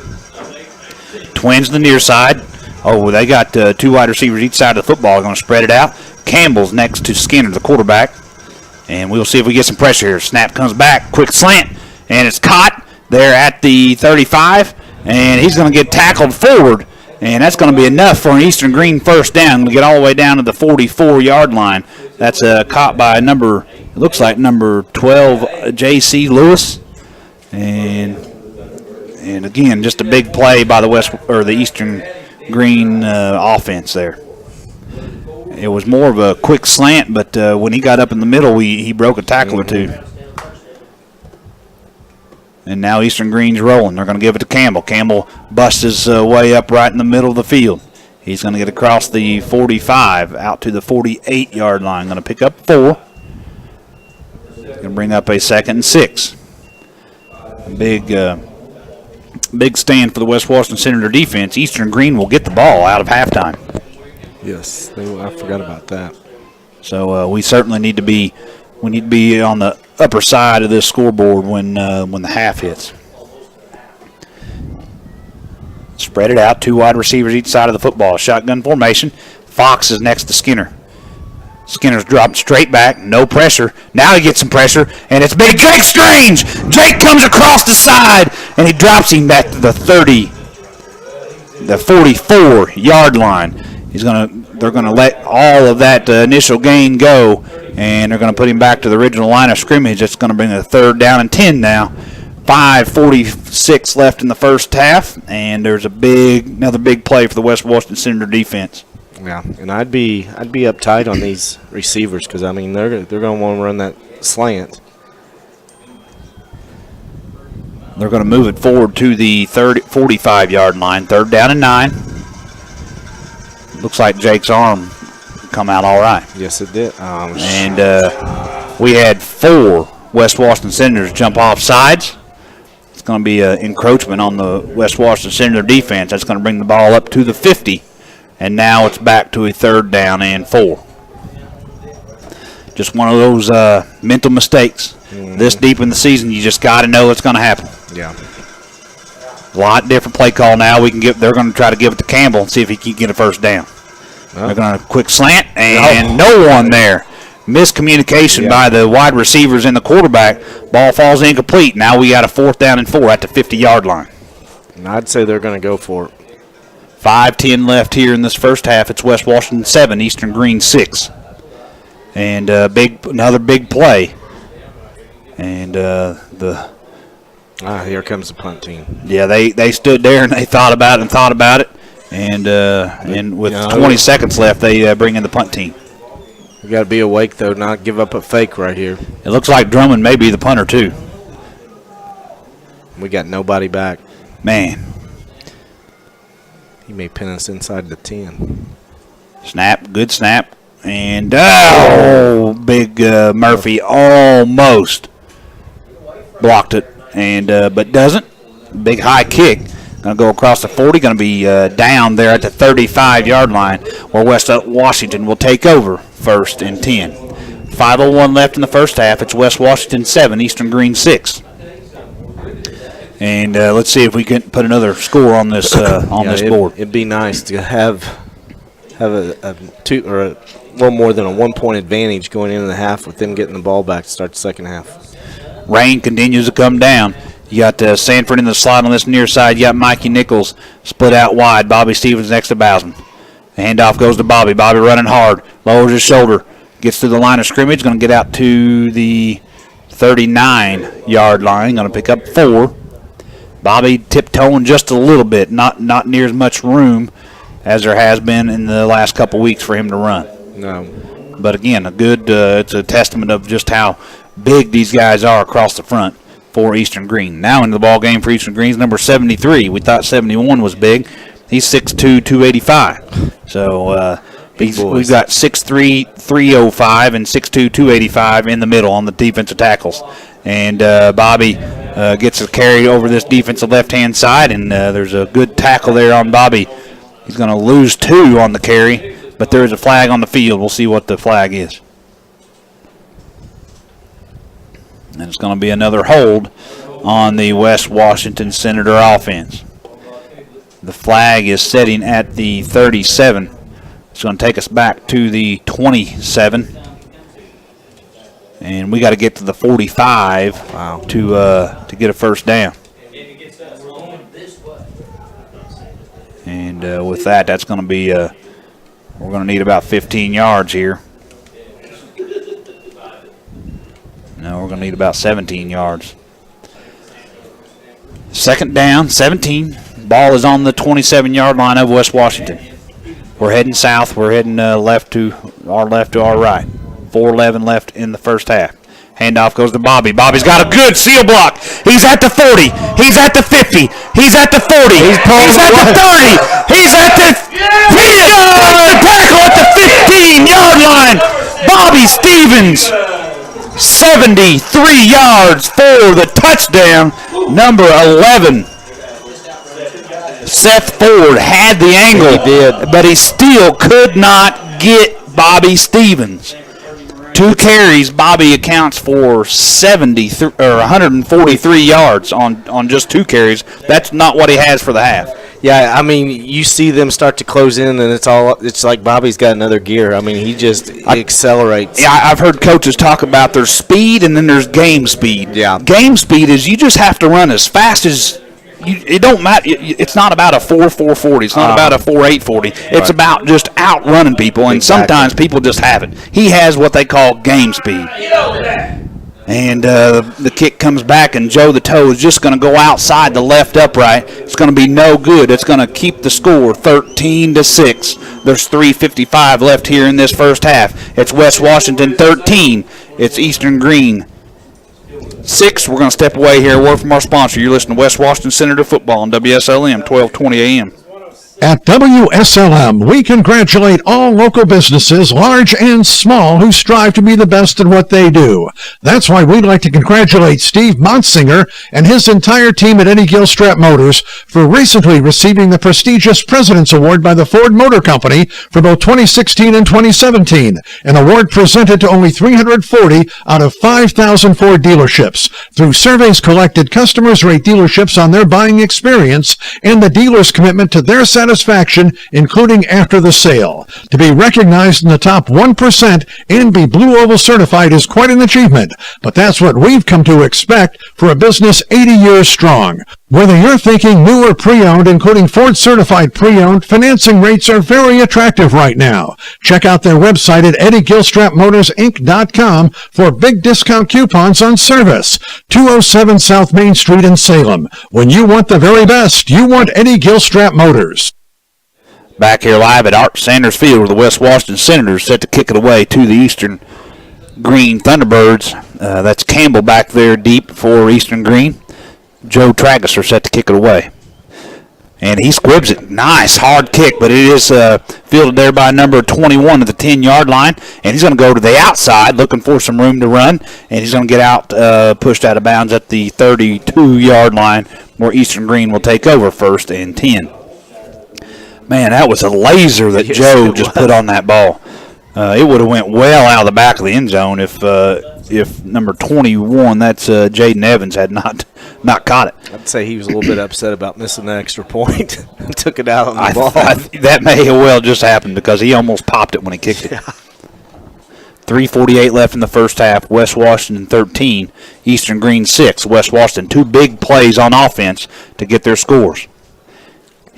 Twins to the near side. Oh, they got 2 wide receivers each side of the football. They're going to spread it out. Campbell's next to Skinner, the quarterback. And we'll see if we get some pressure here. Snap comes back. Quick slant. And it's caught there at the 35. And he's going to get tackled forward. And that's going to be enough for an Eastern Green first down. We'll get all the way down to the 44-yard line. That's caught by number 12, J.C. Lewis. And again, just a big play by the Eastern Green offense there. It was more of a quick slant, but when he got up in the middle, he broke a tackle or two. And now Eastern Green's rolling. They're going to give it to Campbell. Campbell busts his way up right in the middle of the field. He's going to get across the 45 out to the 48-yard line. Going to pick up 4. Going to bring up a 2nd and 6. Big stand for the West Washington Senator defense. Eastern Green will get the ball out of halftime. Yes, I forgot about that. So we certainly need to be on the upper side of this scoreboard when the half hits. Spread it out. 2 wide receivers each side of the football. Shotgun formation. Fox is next to Skinner. Skinner's dropped straight back, no pressure. Now he gets some pressure, and it's big Jake Strange. Jake comes across the side, and he drops him back to the 44-yard line. They're gonna let all of that initial gain go, and they're gonna put him back to the original line of scrimmage. That's gonna bring a 3rd down and 10 now. 5:46 left in the first half, and there's another big play for the West Washington Senator defense. Yeah, and I'd be uptight on these receivers because I mean they're going to want to run that slant. They're going to move it forward to the 45-yard line. 3rd down and 9. Looks like Jake's arm come out all right. Yes, it did. And we had 4 West Washington Senators jump off sides. It's going to be an encroachment on the West Washington Senator defense. That's going to bring the ball up to the 50. And now it's back to a 3rd down and 4. Just one of those mental mistakes. This deep in the season, you just got to know it's going to happen. Yeah. A lot different play call now. They're going to try to give it to Campbell and see if he can get a 1st down. They're going to quick slant, and no one there. Miscommunication by the wide receivers and the quarterback. Ball falls incomplete. Now we got a 4th down and 4 at the 50-yard line. And I'd say they're going to go for it. 5:10 left here in this first half. It's West Washington 7, Eastern Green 6. And another big play. And here comes the punt team. Yeah, they stood there and they thought about it. And with 20 seconds left, they bring in the punt team. We got to be awake, though, not give up a fake right here. It looks like Drummond may be the punter, too. We got nobody back. Man. He may pin us inside the 10. Snap, good snap. And, big Murphy almost blocked it, and but doesn't. Big high kick. Going to go across the 40, going to be down there at the 35-yard line where West Washington will take over 1st and 10. 5:01 left in the first half. It's West Washington 7, Eastern Green 6. And let's see if we can put another score on this board. It'd be nice to have a little more than a 1-point advantage going into the half with them getting the ball back to start the second half. Rain continues to come down. You got Sanford in the slot on this near side. You got Mikey Nichols split out wide. Bobby Stevens next to Bowsen. The handoff goes to Bobby. Bobby running hard. Lowers his shoulder. Gets to the line of scrimmage. Going to get out to the 39-yard line. Going to pick up 4. Bobby tiptoeing just a little bit. Not near as much room as there has been in the last couple weeks for him to run. No. But again, it's a testament of just how big these guys are across the front for Eastern Green. Now into the ball game for Eastern Green is number 73. We thought 71 was big. He's 6'2", 285. So we've got 6'3", 305 and 6'2", 285 in the middle on the defensive tackles. And Bobby gets a carry over this defensive left-hand side, and there's a good tackle there on Bobby. He's going to lose 2 on the carry, but there is a flag on the field. We'll see what the flag is. And it's going to be another hold on the West Washington Senator offense. The flag is setting at the 37. It's going to take us back to the 27. And we got to get to the 45 to get a 1st down. And with that, that's going to be we're going to need about 15 yards here. No, we're going to need about 17 yards. 2nd down, 17. Ball is on the 27-yard line of West Washington. We're heading south. We're heading left to our right. 4:11 left in the first half. Handoff goes to Bobby. Bobby's got a good seal block. He's at the 40. He's at the 50. He's at the 40. He's at the 30. He's at the... He breaks the tackle at the 15-yard line. Bobby Stevens, 73 yards for the touchdown. Number 11. Seth Ford had the angle, but he still could not get Bobby Stevens. 2 carries, Bobby accounts for 143 yards on just 2 carries. That's not what he has for the half. Yeah, I mean, you see them start to close in, and it's like Bobby's got another gear. I mean, he just accelerates. Yeah, I've heard coaches talk about there's speed and then there's game speed. Yeah. Game speed is you just have to run as fast as it don't matter. It's not about a 4.40. It's not about a 4.840. It's about just outrunning people, and sometimes people just have it. He has what they call game speed. And the kick comes back, and Joe the Toe is just going to go outside the left upright. It's going to be no good. It's going to keep the score 13-6. There's 3:55 left here in this first half. It's West Washington 13. It's Eastern Green 6. We're going to step away here. A word from our sponsor. You're listening to West Washington Senator Football on WSLM 1220 AM. At WSLM, we congratulate all local businesses, large and small, who strive to be the best at what they do. That's why we'd like to congratulate Steve Montsinger and his entire team at Eddie Gilstrap Motors for recently receiving the prestigious President's Award by the Ford Motor Company for both 2016 and 2017, an award presented to only 340 out of 5,000 Ford dealerships. Through surveys collected, customers rate dealerships on their buying experience and the dealer's commitment to their satisfaction, including after the sale. To be recognized in the top 1% and be Blue Oval certified is quite an achievement, but that's what we've come to expect for a business 80 years strong. Whether you're thinking new or pre-owned, including Ford certified pre-owned, financing rates are very attractive right now. Check out their website at EddieGilstrapMotorsInc.com for big discount coupons on service. 207 South Main Street in Salem. When you want the very best, you want Eddie Gilstrap Motors. Back here live at Art Sanders Field where the West Washington Senators set to kick it away to the Eastern Green Thunderbirds. That's Campbell back there deep for Eastern Green. Joe Tragus are set to kick it away. And he squibs it. Nice, hard kick, but it is fielded there by number 21 at the 10-yard line. And he's going to go to the outside looking for some room to run. And he's going to get out, pushed out of bounds at the 32-yard line where Eastern Green will take over 1st and 10. Man, that was a laser that Joe just put on that ball. It would have went well out of the back of the end zone if number 21, that's Jaden Evans, had not caught it. I'd say he was a little bit upset about missing that extra point and took it out on the ball. That may have well just happened because he almost popped it when he kicked it. Yeah. 3:48 left in the first half. West Washington 13, Eastern Green 6. West Washington 2 big plays on offense to get their scores.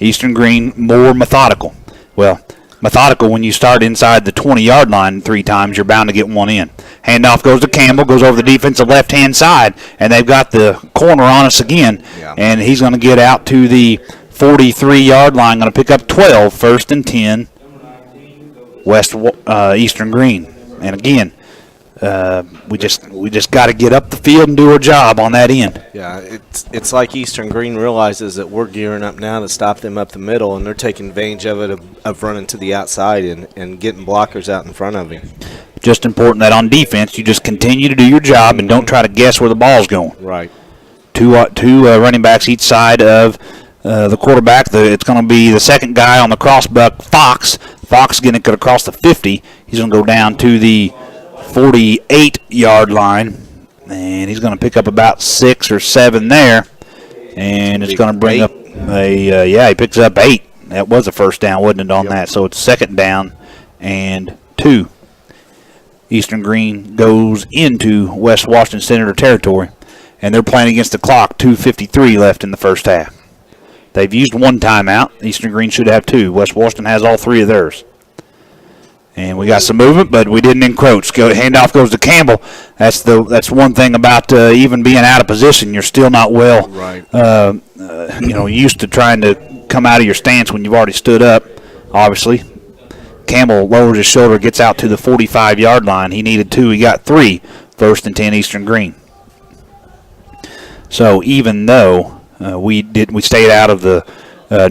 Eastern Green more methodical. Well, methodical when you start inside the 20-yard line 3 times, you're bound to get one in. Handoff goes to Campbell, goes over the defensive left-hand side, and they've got the corner on us again. Yeah. And he's going to get out to the 43-yard line, going to pick up 12, 1st and 10, West Eastern Green. And again, we just got to get up the field and do our job on that end. Yeah, it's like Eastern Green realizes that we're gearing up now to stop them up the middle, and they're taking advantage of it of running to the outside and getting blockers out in front of him. Just important that on defense you just continue to do your job and don't try to guess where the ball's going. Right. Two running backs each side of the quarterback. It's going to be the second guy on the crossbuck, Fox. Fox getting it across the 50. He's going to go down to the 48-yard line, and he's going to pick up about 6 or 7 there, and it's going to bring up he picks up 8. That was a first down, wasn't it, on that? So it's 2nd down and 2. Eastern Green goes into West Washington Senator territory, and they're playing against the clock. 2:53 left in the first half. They've used 1 timeout. Eastern Green should have 2. West Washington has all 3 of theirs. And we got some movement, but we didn't encroach. Handoff goes to Campbell. That's one thing about even being out of position. You're still not well, used to trying to come out of your stance when you've already stood up. Obviously, Campbell lowers his shoulder, gets out to the 45-yard line. He needed 2. He got 3. 1st and 10 Eastern Green. So even though we stayed out of the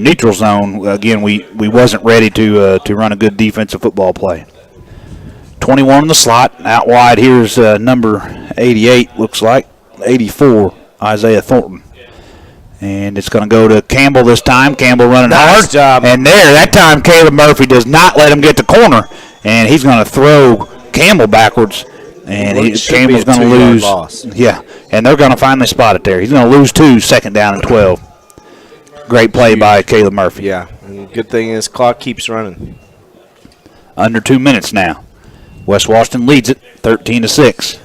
neutral zone, again, we wasn't ready to run a good defensive football play. 21 in the slot. Out wide, here's number 88, looks like. 84, Isaiah Thornton. And it's going to go to Campbell this time. Campbell running hard. Job. And that time Caleb Murphy does not let him get the corner. And he's going to throw Campbell backwards. And Campbell's going to lose. Loss. Yeah, and they're going to finally spot it there. He's going to lose 2, 2nd down and 12. Great play by Caleb Murphy. Yeah, and good thing is clock keeps running. Under 2 minutes now. West Washington leads it 13-6.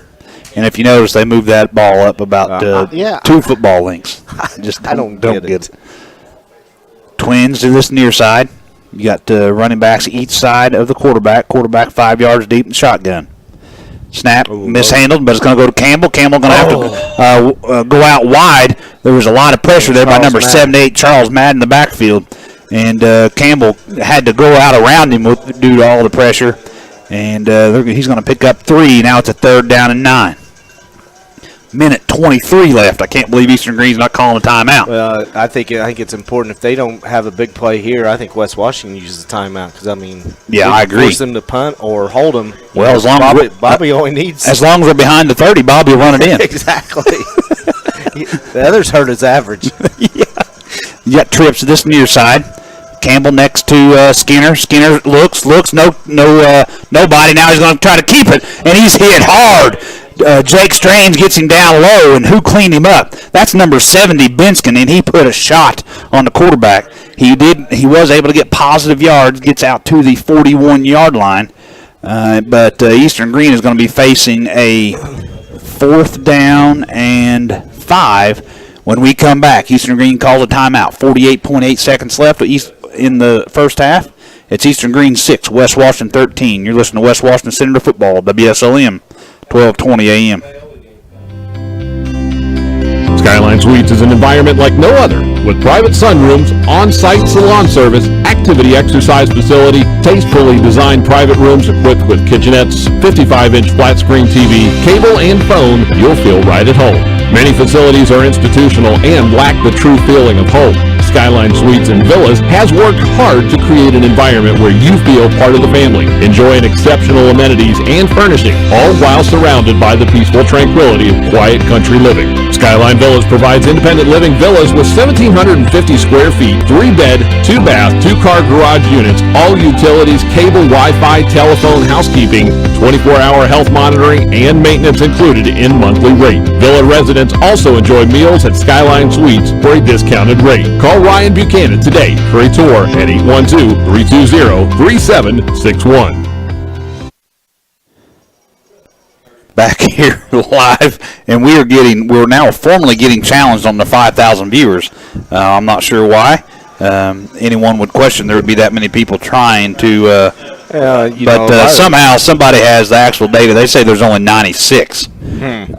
And if you notice, they moved that ball up about 2 football lengths. Just I don't get it. Twins to this near side. You got running backs each side of the quarterback. Quarterback 5 yards deep in shotgun. Snap, mishandled, but it's going to go to Campbell. Campbell going to have to go out wide. There was a lot of pressure there by number 78, Charles Madden, in the backfield. And Campbell had to go out around him due to all the pressure. And he's going to pick up 3. Now it's a 3rd down and 9. Minute 23 left. I can't believe Eastern Green's not calling a timeout. Well, I think it's important if they don't have a big play here. I think West Washington uses the timeout because I agree. Force them to punt or hold them. Well, as long Bobby only needs. As long as we're behind the 30, Bobby will run it in. Exactly. The others hurt his average. Yeah. You got trips to this near side. Campbell next to Skinner. Skinner looks. Nobody. Now he's going to try to keep it, and he's hit hard. Jake Strange gets him down low, and who cleaned him up? That's number 70, Benskin, and he put a shot on the quarterback. He was able to get positive yards, gets out to the 41-yard line, but Eastern Green is going to be facing a 4th down and 5 when we come back. Eastern Green calls a timeout. 48.8 seconds left in the first half. It's Eastern Green 6, West Washington 13. You're listening to West Washington Senator Football, WSLM. 12:20 a.m. Skyline Suites is an environment like no other, with private sunrooms, on-site salon service, activity exercise facility, tastefully designed private rooms equipped with kitchenettes, 55-inch flat-screen TV, cable and phone. You'll feel right at home. Many facilities are institutional and lack the true feeling of home. Skyline Suites and Villas has worked hard to create an environment where you feel part of the family, enjoying exceptional amenities and furnishing, all while surrounded by the peaceful tranquility of quiet country living. Skyline Villas provides independent living villas with 1,750 square feet, 3-bed, 2-bath, 2-car garage units, all utilities, cable, Wi-Fi, telephone, housekeeping, 24-hour health monitoring, and maintenance included in monthly rate. Villa residents also enjoy meals at Skyline Suites for a discounted rate. Call Ryan Buchanan today for a tour at 812-320-3761. Back here live, and we're now formally getting challenged on the 5,000 viewers. I'm not sure why. Anyone would question there would be that many people trying to, somehow somebody has the actual data. They say there's only 96.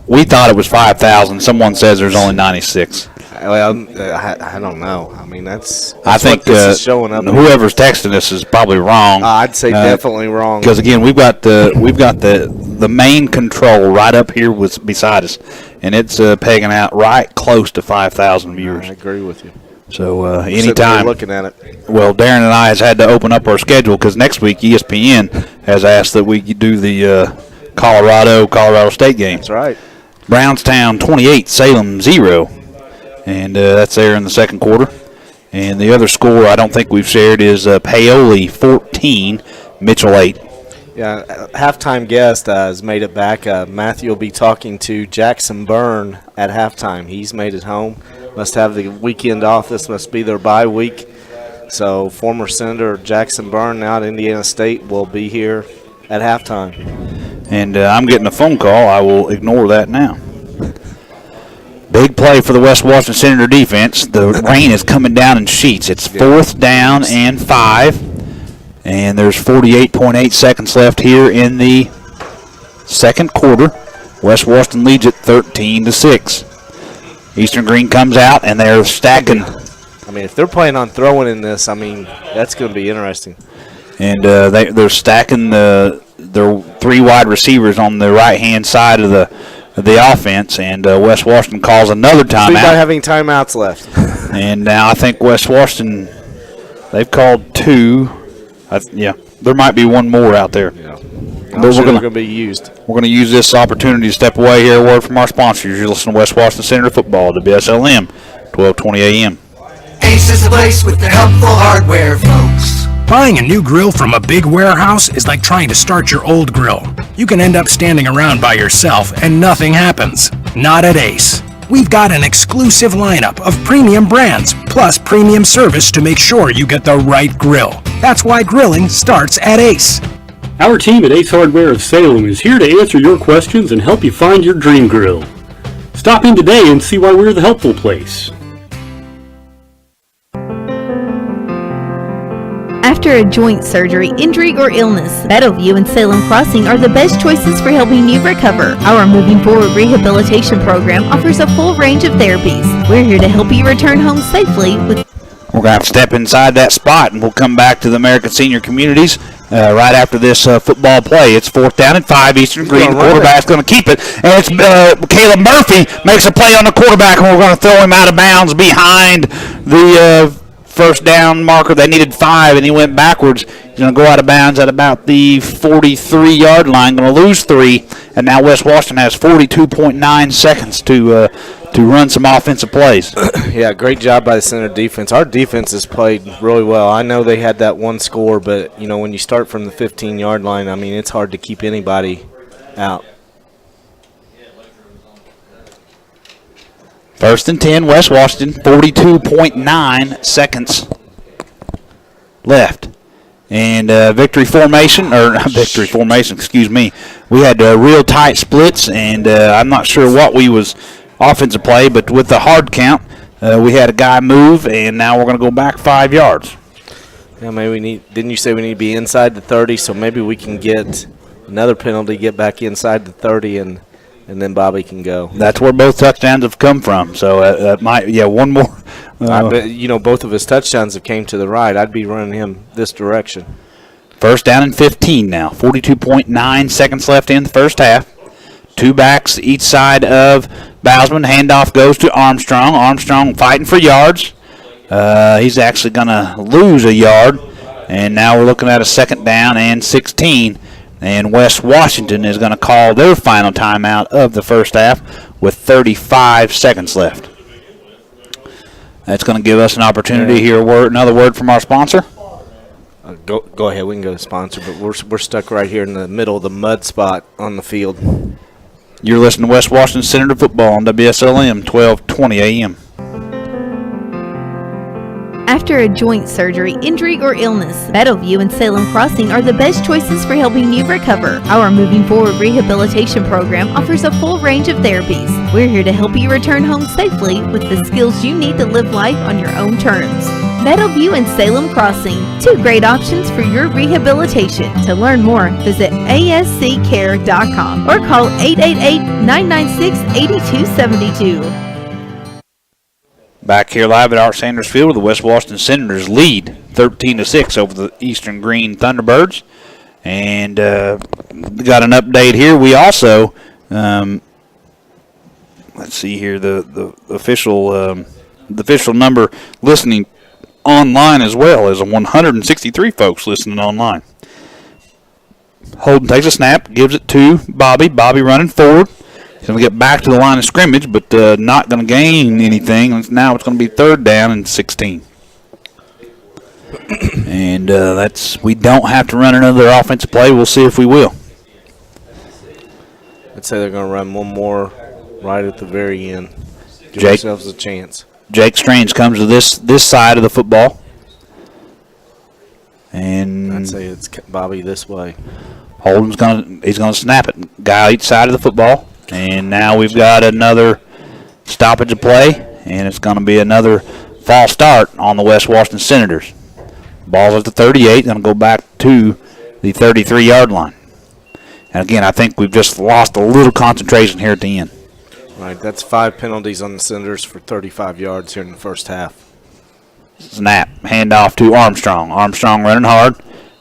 We thought it was 5,000. Someone says there's only 96. Well, I don't know. I mean, that's I think this is showing up. Whoever's texting us is probably wrong. I'd say definitely wrong. Because again, we've got the main control right up here beside us, and it's pegging out right close to 5,000 viewers. I agree with you. So anytime looking at it. Well, Darren and I has had to open up our schedule because next week ESPN has asked that we do the Colorado State game. That's right. Brownstown 28, Salem 0. And that's there in the second quarter. And the other score I don't think we've shared is Paoli 14, Mitchell 8. Yeah, halftime guest has made it back. Matthew will be talking to Jackson Byrne at halftime. He's made it home. Must have the weekend off. This must be their bye week. So former Senator Jackson Byrne out at Indiana State will be here at halftime. And I'm getting a phone call. I will ignore that now. Big play for the West Washington Senator defense. The rain is coming down in sheets. It's 4th down and 5. And there's 48.8 seconds left here in the second quarter. West Washington leads it 13-6. Eastern Green comes out, and they're stacking. I mean, if they're planning on throwing in this, I mean, that's going to be interesting. And they're stacking their 3 wide receivers on the right-hand side of the offense, and West Washington calls another timeout. We're not having timeouts left. And now I think West Washington, they've called 2. There might be one more out there. Yeah. But We're going to be used. We're going to use this opportunity to step away here. A word from our sponsors. You're listening to West Washington Senator Football, WSLM, 12:20 a.m. Ace is the place with the helpful hardware, folks. Buying a new grill from a big warehouse is like trying to start your old grill. You can end up standing around by yourself and nothing happens. Not at Ace. We've got an exclusive lineup of premium brands, plus premium service to make sure you get the right grill. That's why grilling starts at Ace. Our team at Ace Hardware of Salem is here to answer your questions and help you find your dream grill. Stop in today and see why we're the helpful place. After a joint surgery, injury, or illness, Meadowview and Salem Crossing are the best choices for helping you recover. Our Moving Forward rehabilitation program offers a full range of therapies. We're here to help you return home safely with We're going to have to step inside that spot, and we'll come back to the American Senior Communities right after this football play. It's 4th down and 5, Eastern Green. The quarterback's going to keep it, and it's Caleb Murphy makes a play on the quarterback, and we're going to throw him out of bounds behind the first down marker. They needed 5, and he went backwards. He's going to go out of bounds at about the 43-yard line, going to lose 3, and now West Washington has 42.9 seconds to run some offensive plays. Yeah, great job by the center defense. Our defense has played really well. I know they had that one score, but, you know, when you start from the 15-yard line, I mean, it's hard to keep anybody out. 1st and 10, West Washington, 42.9 seconds left. And victory formation, excuse me. We had real tight splits, and I'm not sure what we was offensive play, but with the hard count, we had a guy move, and now we're going to go back 5 yards. Yeah, maybe didn't you say we need to be inside the 30, so maybe we can get another penalty, get back inside the 30, and then Bobby can go. That's where both touchdowns have come from. So one more. Both of his touchdowns have came to the right. I'd be running him this direction. 1st down and 15 now. 42.9 seconds left in the first half. 2 backs each side of Bousman. Handoff goes to Armstrong. Armstrong fighting for yards. He's actually going to lose a yard. And now we're looking at a 2nd down and 16. And West Washington is going to call their final timeout of the first half with 35 seconds left. That's going to give us an opportunity to hear another word from our sponsor. Go ahead. We can go to sponsor, but we're stuck right here in the middle of the mud spot on the field. You're listening to West Washington Senator Football on WSLM 1220 AM. After a joint surgery, injury, or illness, Meadowview and Salem Crossing are the best choices for helping you recover. Our Moving Forward rehabilitation program offers a full range of therapies. We're here to help you return home safely with the skills you need to live life on your own terms. Meadowview and Salem Crossing, 2 great options for your rehabilitation. To learn more, visit asccare.com or call 888-996-8272. Back here live at Art Sanders Field, where the West Washington Senators lead 13-6 over the Eastern Green Thunderbirds. And we got an update here. We also, let's see here, the official number listening online as well is 163 folks listening online. Holden takes a snap, gives it to Bobby. Bobby running forward. He's going to get back to the line of scrimmage, but not going to gain anything. Now it's going to be 3rd down and 16. And we don't have to run another offensive play. We'll see if we will. I'd say they're going to run one more right at the very end. Give ourselves a chance. Jake Strange comes to this side of the football. And I'd say it's Bobby this way. Holden's going to snap it. Guy each side of the football. And now we've got another stoppage of play, and it's going to be another false start on the West Washington Senators. Ball's at the 38, going to go back to the 33-yard line. And again, I think we've just lost a little concentration here at the end. Right, that's 5 penalties on the Senators for 35 yards here in the first half. Snap, handoff to Armstrong. Armstrong running hard.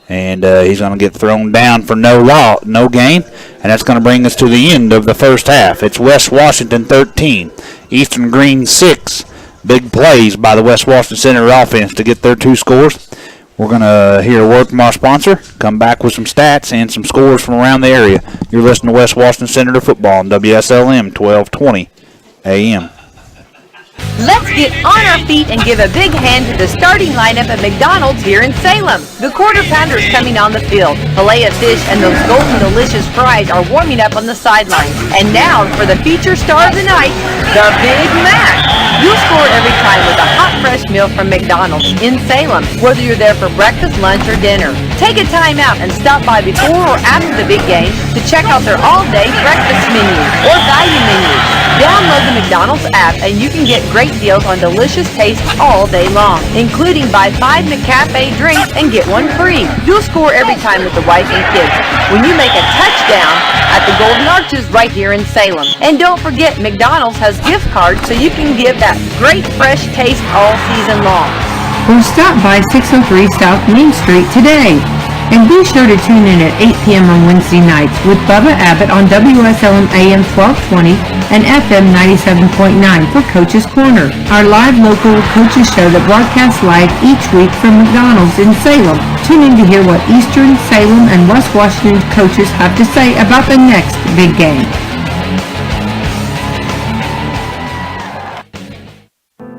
And he's going to get thrown down for no gain. And that's going to bring us to the end of the first half. It's West Washington 13, Eastern Green 6. Big plays by the West Washington Senator offense to get their 2 scores. We're going to hear a word from our sponsor, come back with some stats and some scores from around the area. You're listening to West Washington Senator Football on WSLM 1220 AM. Let's get on our feet and give a big hand to the starting lineup at McDonald's here in Salem. The Quarter Pounder is coming on the field. Filet of fish and those golden delicious fries are warming up on the sidelines. And now for the feature star of the night, The Big Mac. You'll score every time with a hot, fresh meal from McDonald's in Salem, whether you're there for breakfast, lunch, or dinner. Take a time out and stop by before or after the big game to check out their all-day breakfast menu or value menu. Download the McDonald's app and you can get great deals on delicious tastes all day long, including buy 5 McCafe drinks and get 1 free. You'll score every time with the wife and kids when you make a touchdown at the Golden Arches right here in Salem. And don't forget, McDonald's has gift cards so you can give that great fresh taste all season long. Or stop by 603 South Main Street today. And be sure to tune in at 8 p.m. on Wednesday nights with Bubba Abbott on WSLM AM 1220 and FM 97.9 for Coach's Corner, our live local coaches show that broadcasts live each week from McDonald's in Salem. Tune in to hear what Eastern, Salem, and West Washington coaches have to say about the next big game.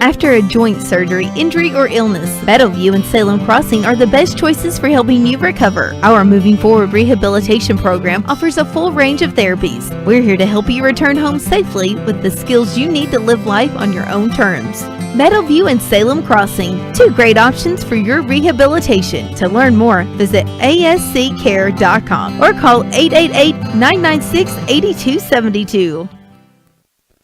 After a joint surgery, injury, or illness, Meadowview and Salem Crossing are the best choices for helping you recover. Our Moving Forward Rehabilitation Program offers a full range of therapies. We're here to help you return home safely with the skills you need to live life on your own terms. Meadowview and Salem Crossing, 2 great options for your rehabilitation. To learn more, visit asccare.com or call 888-996-8272.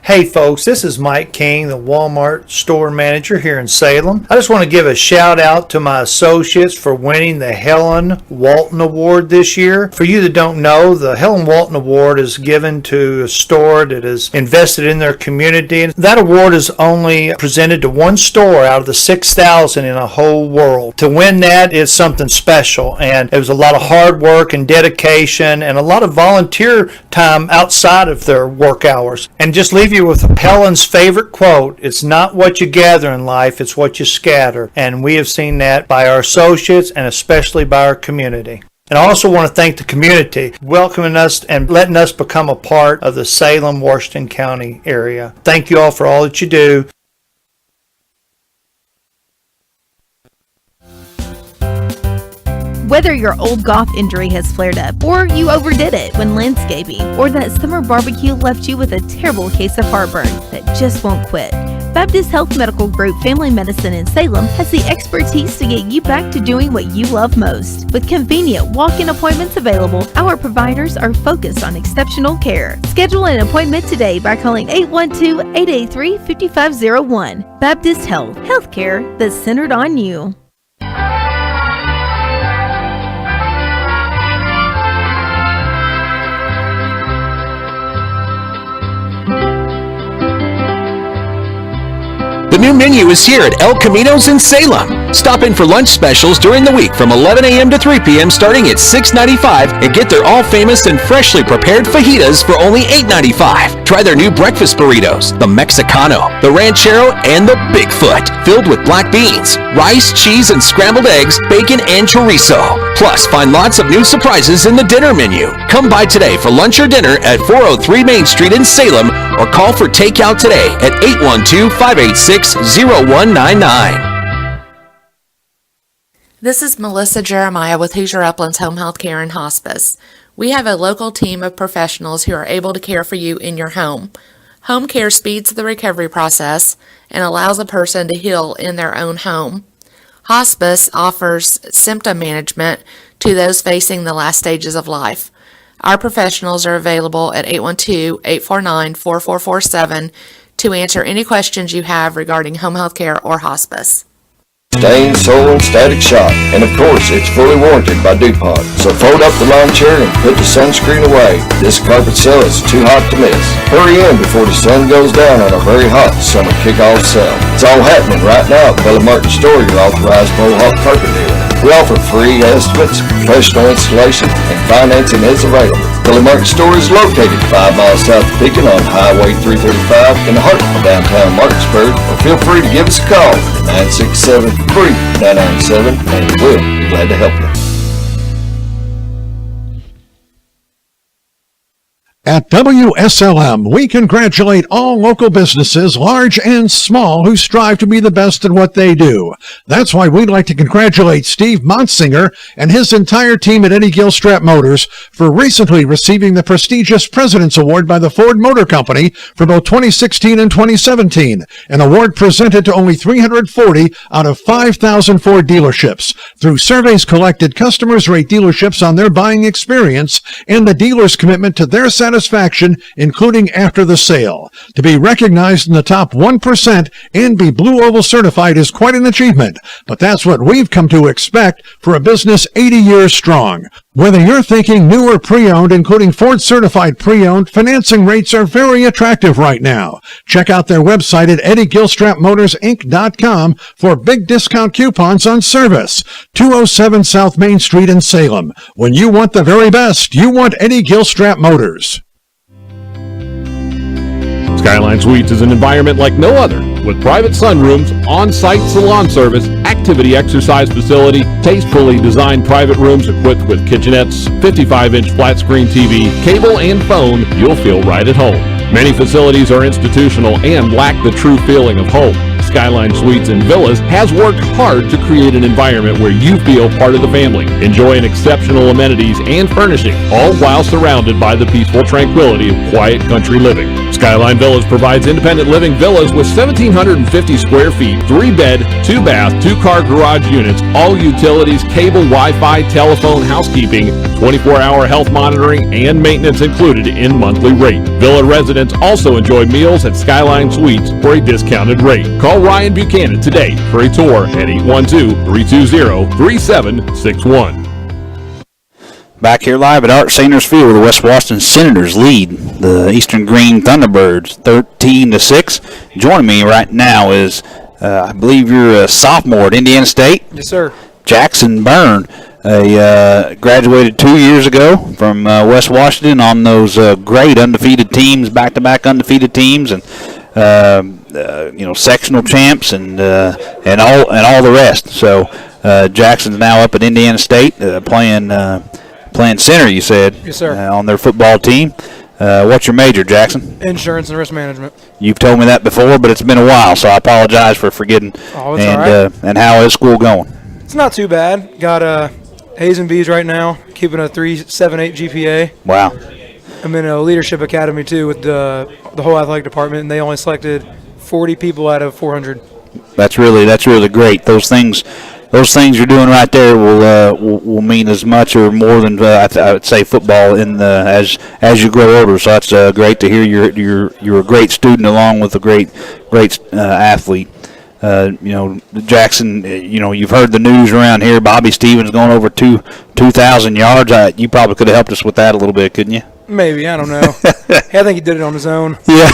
Hey folks, this is Mike King, the Walmart store manager here in Salem. I just want to give a shout out to my associates for winning the Helen Walton Award this year. For you that don't know, the Helen Walton Award is given to a store that is invested in their community. And that award is only presented to one store out of the 6,000 in a whole world. To win that is something special, and it was a lot of hard work and dedication and a lot of volunteer time outside of their work hours. And just leave you with Helen's favorite quote: "It's not what you gather in life, it's what you scatter." And we have seen that by our associates and especially by our community. And I also want to thank the community welcoming us and letting us become a part of the Salem, Washington County area. Thank you all for all that you do. Whether your old golf injury has flared up, or you overdid it when landscaping, or that summer barbecue left you with a terrible case of heartburn that just won't quit, Baptist Health Medical Group Family Medicine in Salem has the expertise to get you back to doing what you love most. With convenient walk-in appointments available, our providers are focused on exceptional care. Schedule an appointment today by calling 812-883-5501. Baptist Health, healthcare that's centered on you. The new menu is here at El Camino's in Salem. Stop in for lunch specials during the week from 11 a.m. to 3 p.m. starting at $6.95 and get their all-famous and freshly prepared fajitas for only $8.95. Try their new breakfast burritos, the Mexicano, the Ranchero, and the Bigfoot, filled with black beans, rice, cheese, and scrambled eggs, bacon, and chorizo. Plus, find lots of new surprises in the dinner menu. Come by today for lunch or dinner at 403 Main Street in Salem or call for takeout today at 812-586-0199. This is Melissa Jeremiah with Hoosier Uplands Home Health Care and Hospice. We have a local team of professionals who are able to care for you in your home. Home care speeds the recovery process and allows a person to heal in their own home. Hospice offers symptom management to those facing the last stages of life. Our professionals are available at 812-849-4447 to answer any questions you have regarding home health care or hospice. Stain, sole, and static shock. And of course, it's fully warranted by DuPont. So fold up the lawn chair and put the sunscreen away. This carpet sale is too hot to miss. Hurry in before the sun goes down on a very hot summer kickoff sale. It's all happening right now at Billy Martin Store, your authorized Mohawk carpet dealer. We offer free estimates, professional installation, and financing is available. Billy Martin Store is located 5 miles south of Beacon on Highway 335 in the heart of downtown Martinsburg. Or feel free to give us a call at 967-3997 and we'll be glad to help you. At WSLM, we congratulate all local businesses, large and small, who strive to be the best at what they do. That's why we'd like to congratulate Steve Montsinger and his entire team at Eddie Gilstrap Motors for recently receiving the prestigious President's Award by the Ford Motor Company for both 2016 and 2017, an award presented to only 340 out of 5,000 Ford dealerships. Through surveys collected, customers rate dealerships on their buying experience and the dealer's commitment to their satisfaction, including after the sale. To be recognized in the top 1% and be Blue Oval certified is quite an achievement, but that's what we've come to expect for a business 80 years strong. Whether you're thinking new or pre-owned, including Ford certified pre-owned, financing rates are very attractive right now. Check out their website at EddieGilstrapMotorsInc.com for big discount coupons on service. 207 South Main Street in Salem. When you want the very best, you want Eddie Gilstrap Motors. Skyline Suites is an environment like no other, with private sunrooms, on-site salon service, activity exercise facility, tastefully designed private rooms equipped with kitchenettes, 55-inch flat-screen TV, cable and phone. You'll feel right at home. Many facilities are institutional and lack the true feeling of home. Skyline Suites and Villas has worked hard to create an environment where you feel part of the family, enjoying exceptional amenities and furnishing, all while surrounded by the peaceful tranquility of quiet country living. Skyline Villas provides independent living villas with 1,750 square feet, 3-bed, 2-bath, 2-car garage units, all utilities, cable, Wi-Fi, telephone, housekeeping, 24-hour health monitoring, and maintenance included in monthly rate. Villa residents also enjoy meals at Skyline Suites for a discounted rate. Call Ryan Buchanan today for a tour at 812-320-3761. Back here live at Art Sanders Field, where the West Washington Senators lead the Eastern Green Thunderbirds 13-6. Joining me right now is, I believe you're a sophomore at Indiana State. Yes, sir. Jackson Byrne, graduated 2 years ago from West Washington on those great undefeated teams, back-to-back undefeated teams, and sectional champs and all the rest. So Jackson's now up at Indiana State playing center, you said. Yes, sir. On their football team. What's your major, Jackson? Insurance and risk management. You've told me that before, but it's been a while, so I apologize for forgetting. Oh, it's all right. And how is school going? It's not too bad. Got A's and B's right now, keeping a 3.78 GPA. Wow. I'm in a leadership academy, too, with the whole athletic department, and they only selected 40 people out of 400. That's really great. Those things you're doing right there will mean as much or more than I would say football as you grow older. So that's great to hear. You're a great student along with a great athlete. Jackson. You've heard the news around here. Bobby Stevens going over 2,000 yards. You probably could have helped us with that a little bit, couldn't you? Maybe, I don't know. I think he did it on his own. Yeah.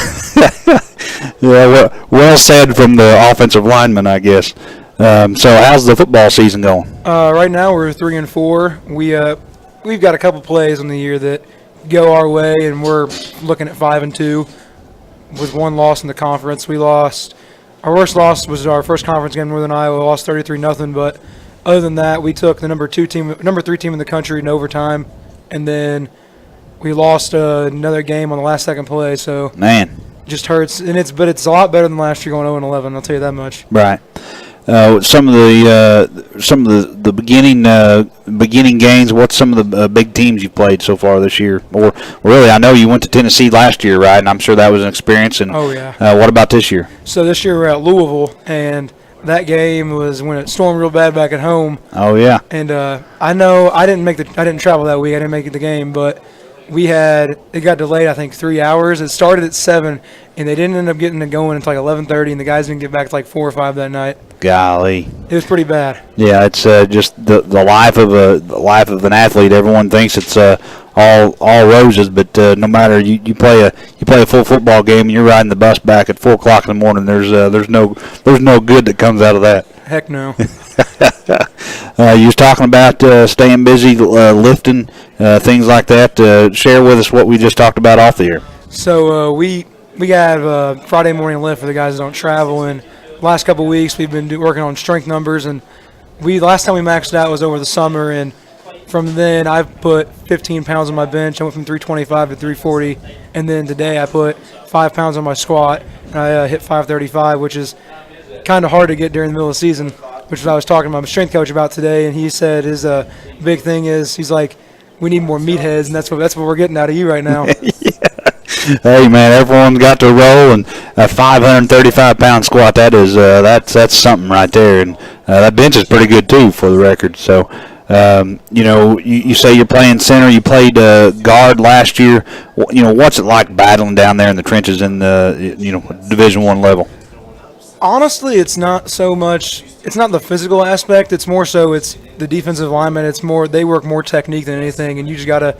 Yeah. Well said from the offensive lineman, I guess. So how's the football season going? Right now we're 3-4. We've got a couple plays in the year that go our way, and we're looking at 5-2 with one loss in the conference. We lost. Our worst loss was our first conference game, Northern Iowa. We lost 33-0. But other than that, we took the number 3 team in the country in overtime, and then we lost another game on the last second play. So man, just hurts, but it's a lot better than last year going 0-11. I'll tell you that much. Right. Some of the beginning games. What's some of the big teams you've played so far this year? Or really, I know you went to Tennessee last year, right? And I'm sure that was an experience. And oh yeah. What about this year? So this year we're at Louisville, and that game was when it stormed real bad back at home. Oh yeah. And I know I didn't travel that week. I didn't make it the game, but it got delayed, I think, 3 hours. It started at 7, and they didn't end up getting it going until like 11:30, and the guys didn't get back till like 4 or 5 that night. Golly. It was pretty bad. Yeah, it's just the life of an athlete. Everyone thinks it's all roses, but no matter you play a full football game and you're riding the bus back at 4 o'clock in the morning, there's no good that comes out of that. Heck no. You was talking about staying busy, lifting, things like that. Share with us what we just talked about off the air. So we got a Friday morning lift for the guys that don't travel, and the last couple of weeks we've been working on strength numbers, and last time we maxed out was over the summer, and From then, I've put 15 pounds on my bench. I went from 325 to 340. And then today, I put 5 pounds on my squat. And I hit 535, which is kind of hard to get during the middle of the season, which is what I was talking to my strength coach about today. And he said his big thing is, he's like, we need more meatheads, and that's what we're getting out of you right now. Hey man, everyone's got to roll, and a 535-pound squat, that's something right there, and that bench is pretty good too, for the record. So, you say you're playing center, you played guard last year. What's it like battling down there in the trenches in the Division I level? Honestly, it's not so much. It's not the physical aspect. It's more so it's the defensive linemen. It's more they work more technique than anything, and you just gotta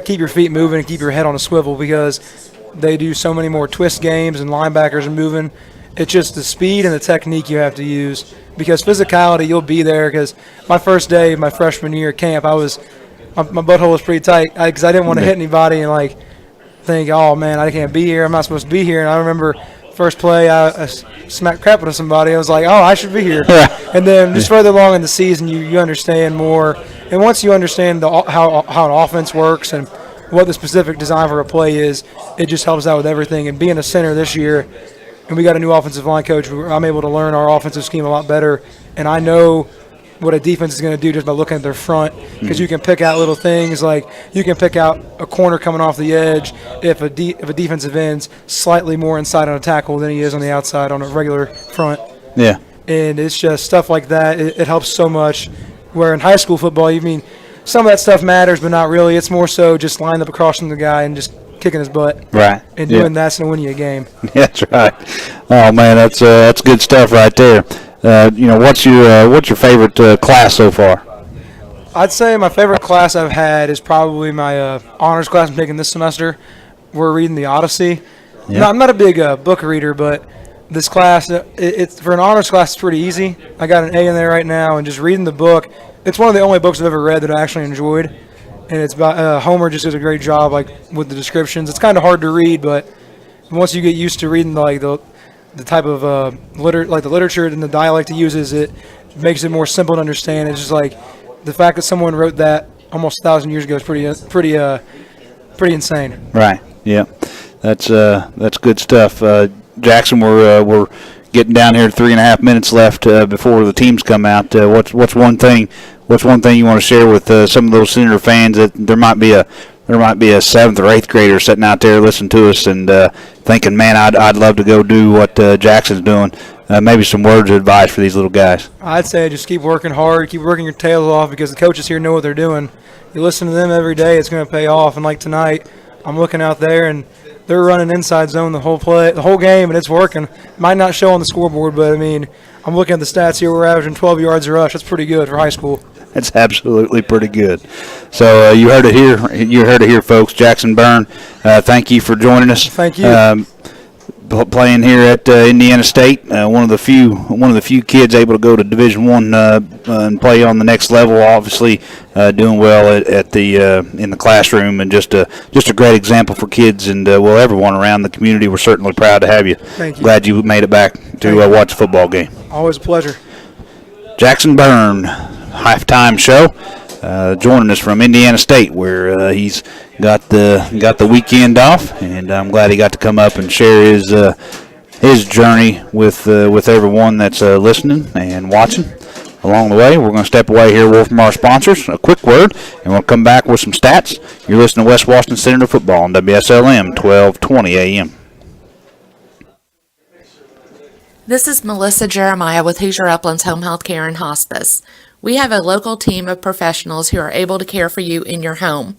keep your feet moving and keep your head on a swivel because they do so many more twist games and linebackers are moving. It's just the speed and the technique you have to use because physicality, you'll be there. Because my first day, my freshman year at camp, my butthole was pretty tight because I didn't want to hit anybody and think, oh man, I can't be here. I'm not supposed to be here. And I remember first play, I smacked crap out of somebody. I was like, oh, I should be here. And then just further along in the season, you understand more. And once you understand how an offense works and what the specific design for a play is, it just helps out with everything. And being a center this year, and we got a new offensive line coach, I'm able to learn our offensive scheme a lot better. And I know what a defense is going to do just by looking at their front because you can pick out little things like you can pick out a corner coming off the edge if a defensive end's slightly more inside on a tackle than he is on the outside on a regular front. Yeah. And it's just stuff like that. It helps so much. Where in high school football, some of that stuff matters, but not really. It's more so just lined up across from the guy and just kicking his butt. Right. And doing that's going to win you a game. That's right. Oh man, that's good stuff right there. What's your favorite class so far? I'd say my favorite class I've had is probably my honors class I'm taking this semester. We're reading the Odyssey. Yeah. No, I'm not a big book reader, but this class, it's for an honors class, it's pretty easy. I got an A in there right now, and just reading the book, it's one of the only books I've ever read that I actually enjoyed. And it's about Homer just does a great job with the descriptions. It's kind of hard to read, but once you get used to reading the type of the literature and the dialect he uses, it makes it more simple to understand. It's just the fact that someone wrote that almost 1,000 years ago is pretty insane. Right. Yeah. That's good stuff. Jackson, we're getting down here. 3.5 minutes left before the teams come out. What's one thing you want to share with some of those Senator fans that there might be a 7th or 8th grader sitting out there listening to us and thinking, man, I'd love to go do what Jackson's doing. Maybe some words of advice for these little guys. I'd say just keep working hard, keep working your tails off because the coaches here know what they're doing. You listen to them every day, it's going to pay off. And like tonight, I'm looking out there and they're running inside zone the whole game, and it's working. Might not show on the scoreboard, but I'm looking at the stats here. We're averaging 12 yards a rush. That's pretty good for high school. That's absolutely pretty good. So you heard it here. You heard it here, folks. Jackson Byrne, thank you for joining us. Thank you. Playing here at Indiana State, one of the few kids able to go to Division I and play on the next level. Obviously, doing well at the in the classroom, and just a great example for kids and everyone around the community. We're certainly proud to have you. Thank you. Glad you made it back to watch a football game. Always a pleasure. Jackson Byrne, halftime show. Joining us from Indiana State, where he's got the weekend off, and I'm glad he got to come up and share his journey with everyone that's listening and watching. Along the way, we're going to step away here from our sponsors, a quick word, and we'll come back with some stats. You're listening to West Washington Senator Football on WSLM 1220 AM. This is Melissa Jeremiah with Hoosier Uplands Home Health Care and Hospice. We have a local team of professionals who are able to care for you in your home.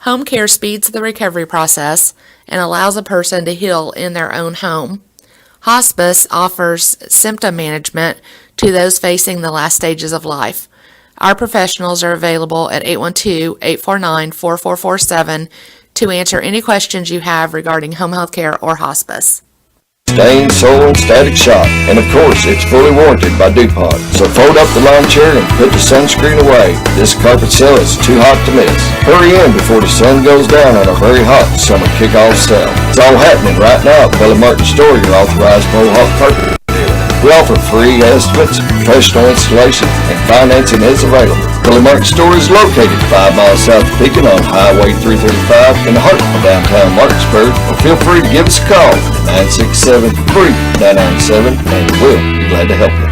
Home care speeds the recovery process and allows a person to heal in their own home. Hospice offers symptom management to those facing the last stages of life. Our professionals are available at 812-849-4447 to answer any questions you have regarding home health care or hospice. Stain, sole, and static shock. And of course, it's fully warranted by DuPont. So fold up the lawn chair and put the sunscreen away. This carpet sale is too hot to miss. Hurry in before the sun goes down on a very hot summer kickoff sale. It's all happening right now at Bella Martin Store, your authorized Mohawk carpet dealer. We offer free estimates, professional installation, and financing is available. Billy Martin Store is located 5 miles south of Beacon on Highway 335 in the heart of downtown Martinsburg. Or feel free to give us a call at 967-3997 and we'll be glad to help you.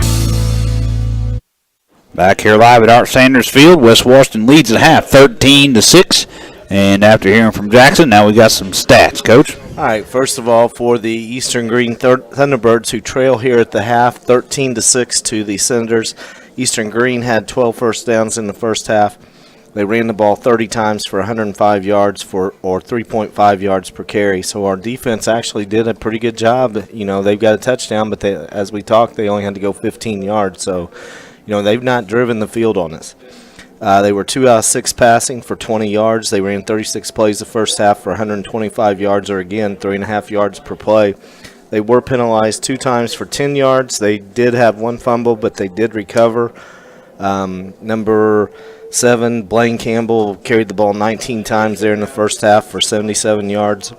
Back here live at Art Sanders Field, West Washington leads at half, 13-6. And after hearing from Jackson, now we got some stats, Coach. All right, first of all, for the Eastern Green Thunderbirds, who trail here at the half, 13-6 to the Senators. Eastern Green had 12 first downs in the first half. They ran the ball 30 times for 105 yards or 3.5 yards per carry. So our defense actually did a pretty good job. You know, they've got a touchdown, but as we talked, they only had to go 15 yards. So, you know, they've not driven the field on us. They were 2 out of 6 passing for 20 yards. They ran 36 plays the first half for 125 yards, or again, 3.5 yards per play. They were penalized 2 times for 10 yards. They did have 1 fumble, but they did recover. Number 7, Blaine Campbell carried the ball 19 times there in the first half for 77 yards.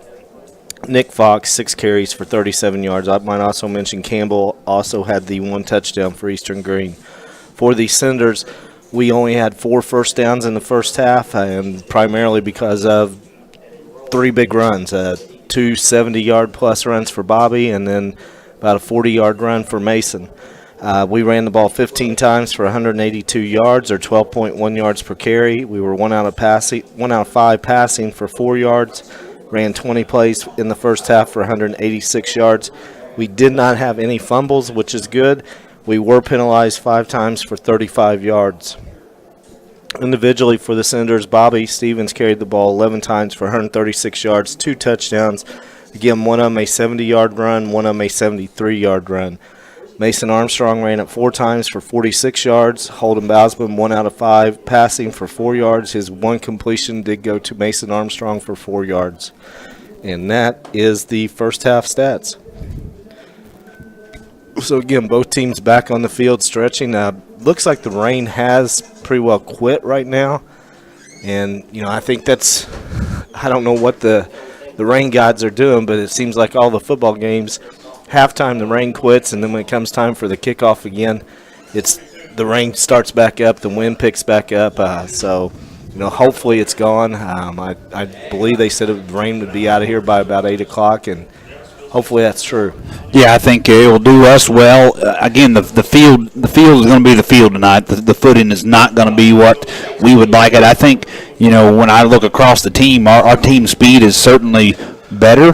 Nick Fox, 6 carries for 37 yards. I might also mention Campbell also had the 1 touchdown for Eastern Green. For the Senators, we only had 4 first downs in the first half, and primarily because of 3 big runs, 2 70-yard-plus runs for Bobby, and then about a 40-yard run for Mason. We ran the ball 15 times for 182 yards, or 12.1 yards per carry. We were 1 out of 5 passing for 4 yards. Ran 20 plays in the first half for 186 yards. We did not have any fumbles, which is good. We were penalized 5 times for 35 yards. Individually for the Senators, Bobby Stevens carried the ball 11 times for 136 yards, 2 touchdowns. Again, one of them a 70-yard run, one of them a 73-yard run. Mason Armstrong ran it 4 times for 46 yards. Holden Bausman, 1 out of 5, passing for 4 yards. His 1 completion did go to Mason Armstrong for 4 yards. And that is the first half stats. So, again, both teams back on the field stretching. Looks like the rain has pretty well quit right now. And, you know, I think that's – I don't know what the rain gods are doing, but it seems like all the football games, halftime the rain quits, and then when it comes time for the kickoff again, the rain starts back up, the wind picks back up. So, you know, hopefully it's gone. I believe they said the rain would be out of here by about 8 o'clock, and hopefully that's true. Yeah, I think it will do us well. Again, the field is going to be the field tonight. The footing is not going to be what we would like it. I think, you know, when I look across the team, our team speed is certainly better,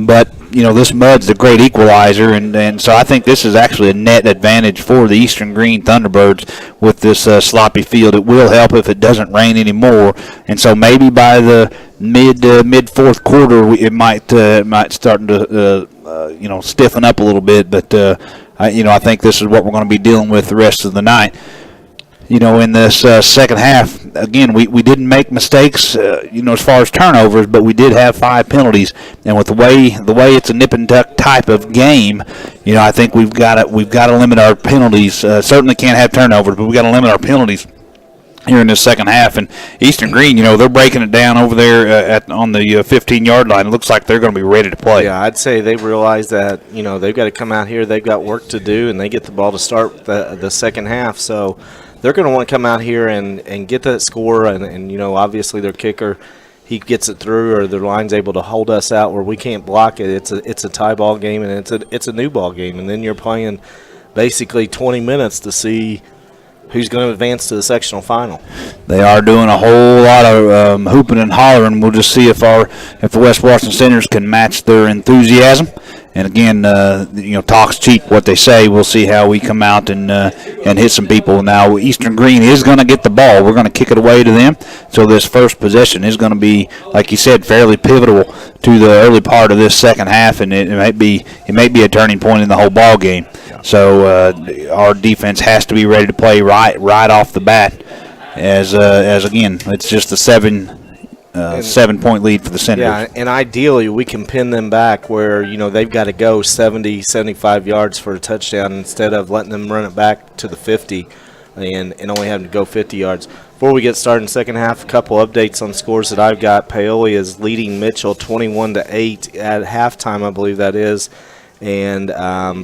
but you know, this mud's a great equalizer, and so I think this is actually a net advantage for the Eastern Green Thunderbirds with this sloppy field. It will help if it doesn't rain anymore, and so maybe by the mid fourth quarter it might start to you know, stiffen up a little bit. But you know, I think this is what we're going to be dealing with the rest of the night. You know, in this second half, again, we didn't make mistakes, you know, as far as turnovers, but we did have 5 penalties. And with the way it's a nip and tuck type of game, you know, I think we've got to limit our penalties. Certainly can't have turnovers, but we got to limit our penalties here in this second half. And Eastern Green, you know, they're breaking it down over there on the 15-yard line. It looks like they're going to be ready to play. Yeah, I'd say they realize that, you know, they've got to come out here. They've got work to do, and they get the ball to start the second half. So they're going to want to come out here and get that score, and, you know, obviously their kicker, he gets it through, or their line's able to hold us out where we can't block it. It's a tie ball game, and it's a new ball game, and then you're playing basically 20 minutes to see who's going to advance to the sectional final. They are doing a whole lot of hooping and hollering. We'll just see if the West Washington Senators can match their enthusiasm. And again, you know, talk's cheap, what they say. We'll see how we come out and hit some people. Now, Eastern Green is going to get the ball. We're going to kick it away to them. So this first possession is going to be, like you said, fairly pivotal to the early part of this second half, and it may be a turning point in the whole ball game. Yeah. So our defense has to be ready to play right off the bat. As again, it's just a 7-point lead for the Senators. Yeah, and ideally we can pin them back where, you know, they've got to go 70, 75 yards for a touchdown instead of letting them run it back to the 50 and only having to go 50 yards. Before we get started in the second half, a couple updates on scores that I've got. Paoli is leading Mitchell 21-8 at halftime, I believe that is. and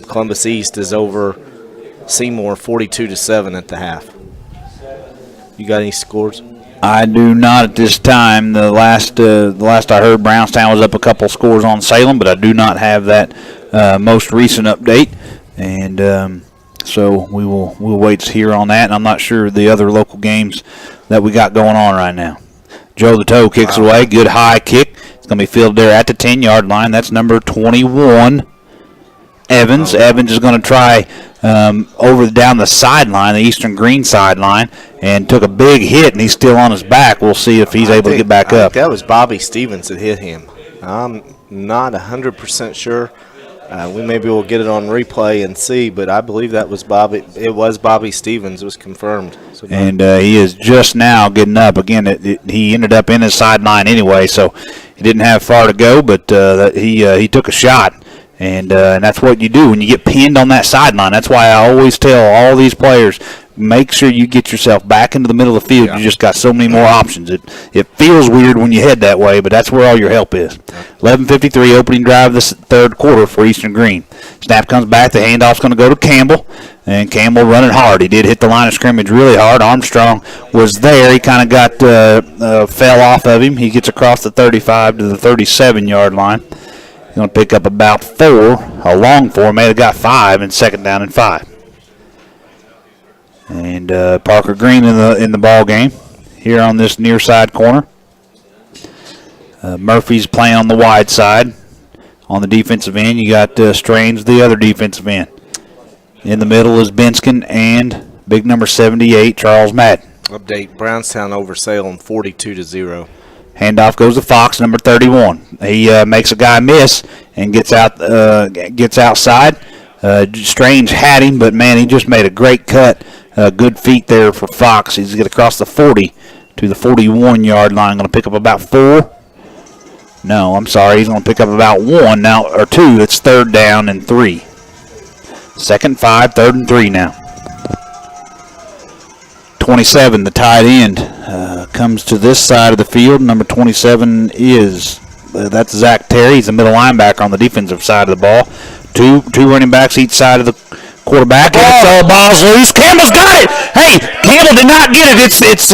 Columbus East is over Seymour 42-7 at the half. You got any scores? I do not at this time. The last I heard, Brownstown was up a couple scores on Salem, but I do not have that most recent update, and so we'll wait to hear on that. And I'm not sure the other local games that we got going on right now. Joe the Toe kicks away, good high kick. It's going to be fielded there at the 10-yard line. That's number 21, Evans. Evans is going to try down the sideline, the Eastern Green sideline, and took a big hit, and he's still on his back. We'll see if he's able to get back up. That was Bobby Stevens that hit him. I'm not 100% sure. We maybe will get it on replay and see, but I believe that was Bobby. It was Bobby Stevens. It was confirmed. So and he is just now getting up. Again, he ended up in his sideline anyway, so he didn't have far to go, but he took a shot. And that's what you do when you get pinned on that sideline. That's why I always tell all these players, make sure you get yourself back into the middle of the field. Yeah. You just got so many more options. It feels weird when you head that way, but that's where all your help is. 11:53 opening drive this third quarter for Eastern Green. Snap comes back. The handoff's going to go to Campbell, and Campbell running hard. He did hit the line of scrimmage really hard. Armstrong was there. He kind of got fell off of him. He gets across the 35 to the 37-yard line. He's going to pick up about 4, a long 4. May have got 5, and second down and 5. And Parker Green in the ball game here on this near side corner. Murphy's playing on the wide side. On the defensive end, you got Strange, the other defensive end. In the middle is Binskin and big number 78, Charles Madden. Update: Brownstown over Salem 42-0. Handoff goes to Fox, number 31. He makes a guy miss and gets outside. Strange had him, but, man, he just made a great cut. Good feet there for Fox. He's going to cross the 40 to the 41-yard line. Going to pick up about 4. No, I'm sorry. He's going to pick up about 1 now, or 2. It's third down and 3. Second 5, third and 3 now. 27, the tight end, comes to this side of the field. Number 27 is that's Zach Terry. He's the middle linebacker on the defensive side of the ball. Two running backs each side of the quarterback. Ball's loose. Campbell's got it. Hey, Campbell did not get it. It's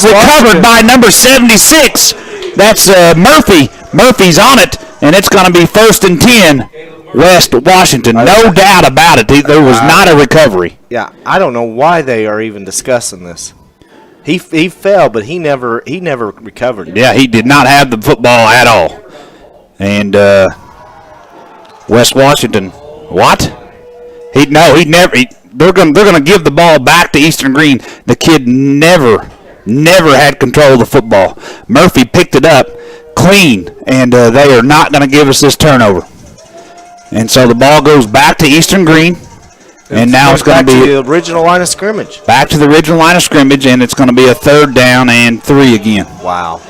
recovered by number 76. That's Murphy. Murphy's on it, and it's going to be first and 10. West Washington, no doubt about it. There was not a recovery. Yeah, I don't know why they are even discussing this. He fell, but he never recovered. Yeah, he did not have the football at all. And West Washington, what? They're going to give the ball back to Eastern Green. The kid never had control of the football. Murphy picked it up clean, and they are not going to give us this turnover. And so the ball goes back to Eastern Green, and now it's going to be the original line of scrimmage. Back to the original line of scrimmage, and it's going to be a third down and 3 again. Wow.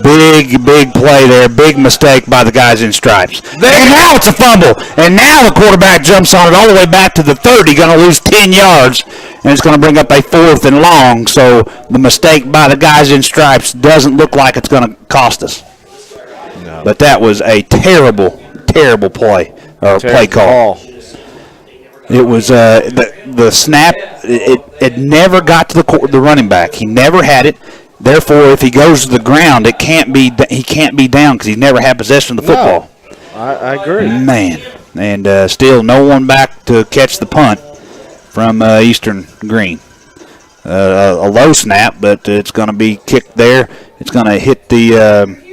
Big play there. Big mistake by the guys in stripes. And now it's a fumble. And now the quarterback jumps on it all the way back to the 30. Going to lose 10 yards, and it's going to bring up a 4th and long. So the mistake by the guys in stripes doesn't look like it's going to cost us. No. But that was a terrible play. Or play call. It was the snap. It never got to the running back. He never had it. Therefore, if he goes to the ground, he can't be down because he's never had possession of the football. No, I agree. Man, and still no one back to catch the punt from Eastern Green. A low snap, but it's going to be kicked there. It's going to hit the.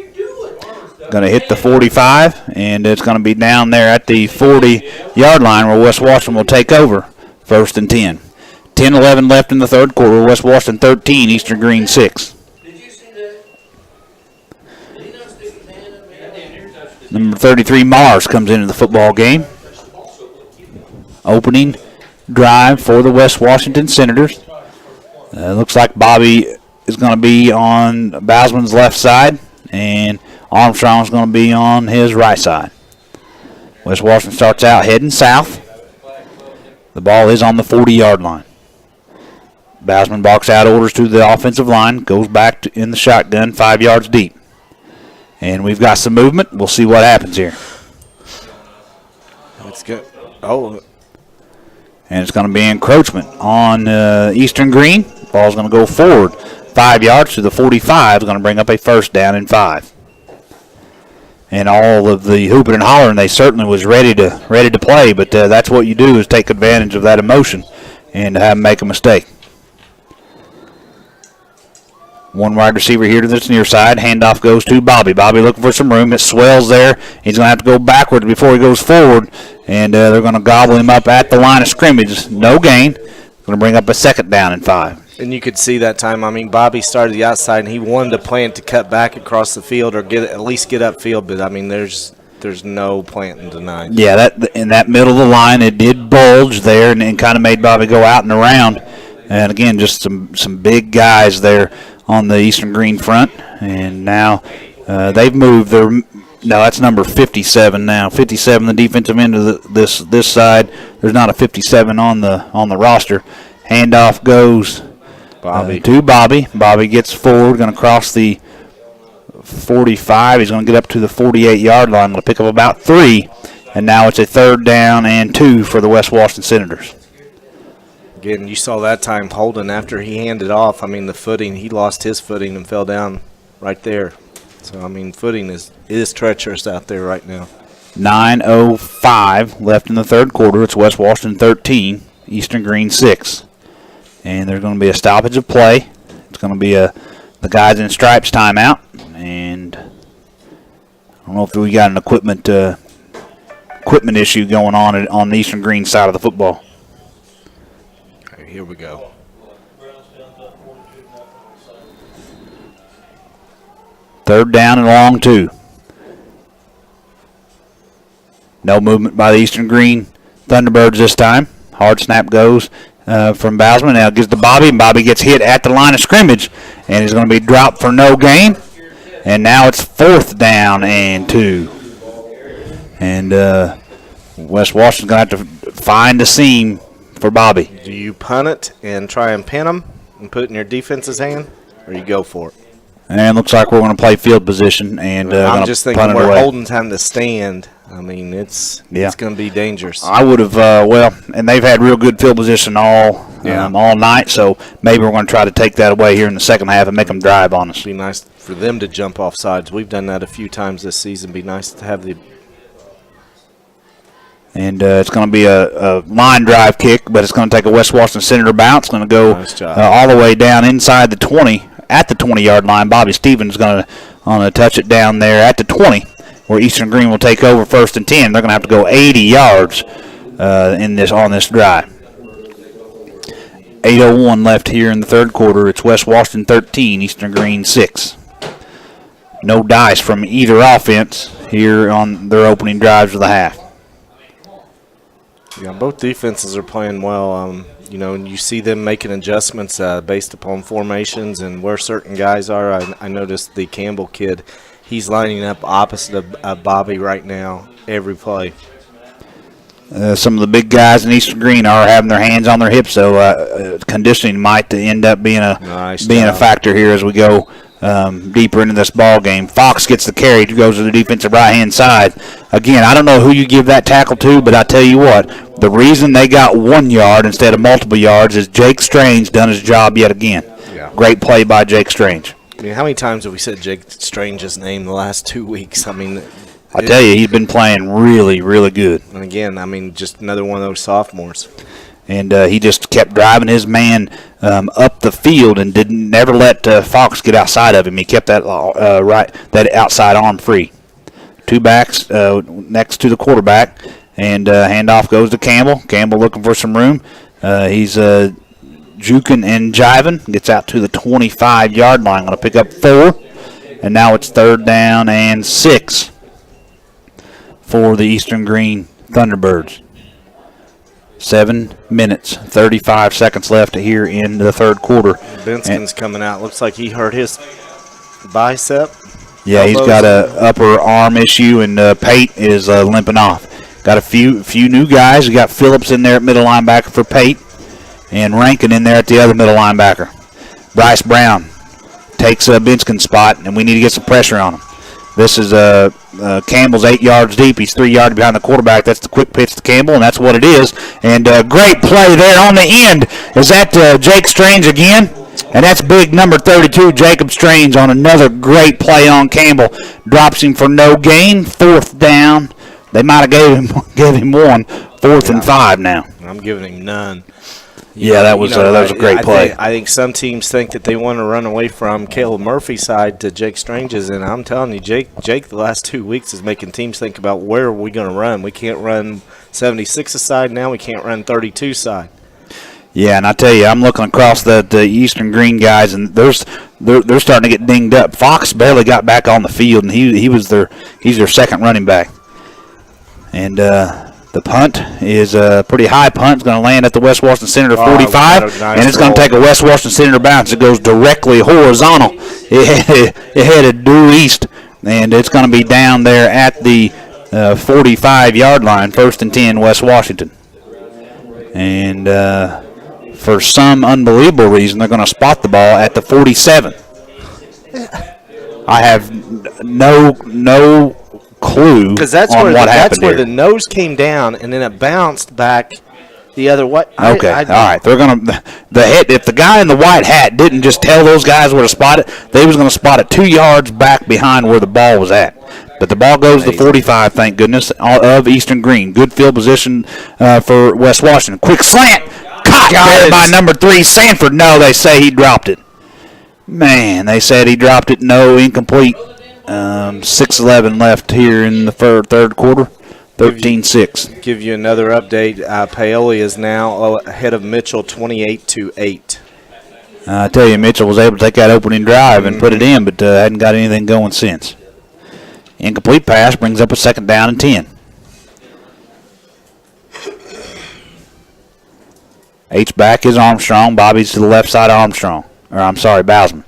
Going to hit the 45, and it's going to be down there at the 40-yard line where West Washington will take over, first and 10. 10-11 left in the third quarter. West Washington 13, Eastern Green 6. Number 33, Mars, comes into the football game. Opening drive for the West Washington Senators. Looks like Bobby is going to be on Bowsman's left side, and Armstrong's going to be on his right side. West Washington starts out heading south. The ball is on the 40-yard line. Bowsman barks out orders to the offensive line, goes back in the shotgun 5 yards deep. And we've got some movement. We'll see what happens here. It's good. Oh. And it's going to be encroachment on Eastern Green. Ball's going to go forward 5 yards to the 45. Is going to bring up a first down and 5. And all of the hooping and hollering, they certainly was ready to play, but that's what you do is take advantage of that emotion and have them make a mistake. One wide receiver here to this near side. Handoff goes to Bobby. Bobby looking for some room. It swells there. He's going to have to go backwards before he goes forward. And they're going to gobble him up at the line of scrimmage. No gain. Going to bring up a second down and 5. And you could see that time. I mean, Bobby started the outside, and he wanted to plant to cut back across the field or at least get upfield. But, I mean, there's no planting tonight. Yeah, that in that middle of the line, it did bulge there and kind of made Bobby go out and around. And, again, just some big guys there on the Eastern Green front, and now they've moved their. No, that's number 57 now. 57, the defensive end of this side. There's not a 57 on the roster. Handoff goes to Bobby. Bobby gets forward, going to cross the 45. He's going to get up to the 48-yard line. Going to pick up about 3, and now it's a 3rd down and 2 for the West Washington Senators. Again, you saw that time Holden after he handed off. I mean, the footing, he lost his footing and fell down right there. So, I mean, footing is treacherous out there right now. 9:05 left in the third quarter. It's West Washington 13, Eastern Green 6. And there's going to be a stoppage of play. It's going to be the guys in stripes timeout. And I don't know if we got an equipment issue going on the Eastern Green side of the football. Here we go. Third down and long 2. No movement by the Eastern Green Thunderbirds this time. Hard snap goes from Bousman. Now gives to Bobby, and Bobby gets hit at the line of scrimmage, and he's going to be dropped for no gain. And now it's 4th down and 2. And West Washington's going to have to find a seam for Bobby. Do you punt it and try and pin them and put it in your defense's hand, or you go for it? And looks like we're going to play field position, and I'm just thinking punt it we're away. holding time to stand. I mean, it's going to be dangerous. I would have and they've had real good field position all night, so maybe we're going to try to take that away here in the second half and make them drive on us. It'd be nice for them to jump off sides. We've done that a few times this season. It'd be nice to have the. And it's going to be a line drive kick, but it's going to take a West Washington Senator bounce. Going to go all the way down inside the 20, at the 20-yard line. Bobby Stevens is going to touch it down there at the 20, where Eastern Green will take over 1st and 10. They're going to have to go 80 yards on this drive. 8:01 left here in the third quarter. It's West Washington 13, Eastern Green 6. No dice from either offense here on their opening drives of the half. Yeah, both defenses are playing well. And you see them making adjustments based upon formations and where certain guys are. I noticed the Campbell kid, he's lining up opposite of Bobby right now every play. Some of the big guys in Eastern Green are having their hands on their hips, so conditioning might end up being a factor here as we go deeper into this ball game. Fox gets the carry, goes to the defensive right-hand side. Again, I don't know who you give that tackle to, but I tell you what, the reason they got 1 yard instead of multiple yards is Jake Strange done his job yet again. Yeah. Great play by Jake Strange. I mean, how many times have we said Jake Strange's name the last 2 weeks? I mean, I tell you, he's been playing really, really good. And again, I mean, just another one of those sophomores. And he just kept driving his man up the field and never let Fox get outside of him. He kept that that outside arm free. 2 backs next to the quarterback, and handoff goes to Campbell. Campbell looking for some room. He's juking and jiving. Gets out to the 25-yard line. Going to pick up 4, and now it's 3rd down and 6 for the Eastern Green Thunderbirds. 7 minutes, 35 seconds left here in the third quarter. Benson's coming out. Looks like he hurt his bicep. Yeah, he's got a upper arm issue, and Pate is limping off. Got a few new guys. We got Phillips in there at middle linebacker for Pate, and Rankin in there at the other middle linebacker. Bryce Brown takes Benson's spot, and we need to get some pressure on him. This is Campbell's 8 yards deep. He's 3 yards behind the quarterback. That's the quick pitch to Campbell, and that's what it is. And great play there on the end. Is that Jake Strange again? And that's big number 32, Jacob Strange, on another great play on Campbell. Drops him for no gain. 4th down. They might have gave him one. 4th and 5 now. I'm giving him none. Yeah, that was a great play. I think some teams think that they want to run away from Caleb Murphy's side to Jake Strange's, and I'm telling you, Jake the last 2 weeks is making teams think about where are we going to run. We can't run 76 side now. We can't run 32 side. Yeah, and I tell you, I'm looking across the Eastern Green guys, and they're starting to get dinged up. Fox barely got back on the field, and he's their second running back. And the punt is a pretty high punt. It's going to land at the West Washington Senator 45, and it's going to take a West Washington Senator bounce. It goes directly horizontal. It headed due east, and it's going to be down there at the 45-yard line, 1st and 10, West Washington. And for some unbelievable reason, they're going to spot the ball at the 47. I have no clue because that's where the nose came down and then it bounced back the other way. Okay, all right. They're gonna if the guy in the white hat didn't just tell those guys where to spot it, they was gonna spot it 2 yards back behind where the ball was at. But the ball goes to 45, thank goodness, of Eastern Green. Good field position for West Washington. Quick slant, caught there by number 3 Sanford. No, they say he dropped it. Man, they said he dropped it. No, incomplete. 6:11 left here in the third quarter. 13-6. Give you another update. Paoli is now ahead of Mitchell 28-8. I tell you, Mitchell was able to take that opening drive and put it in, but hadn't got anything going since. Incomplete pass brings up a 2nd down and 10. H-back is Armstrong. Bobby's to the left side of Armstrong. Bowsman.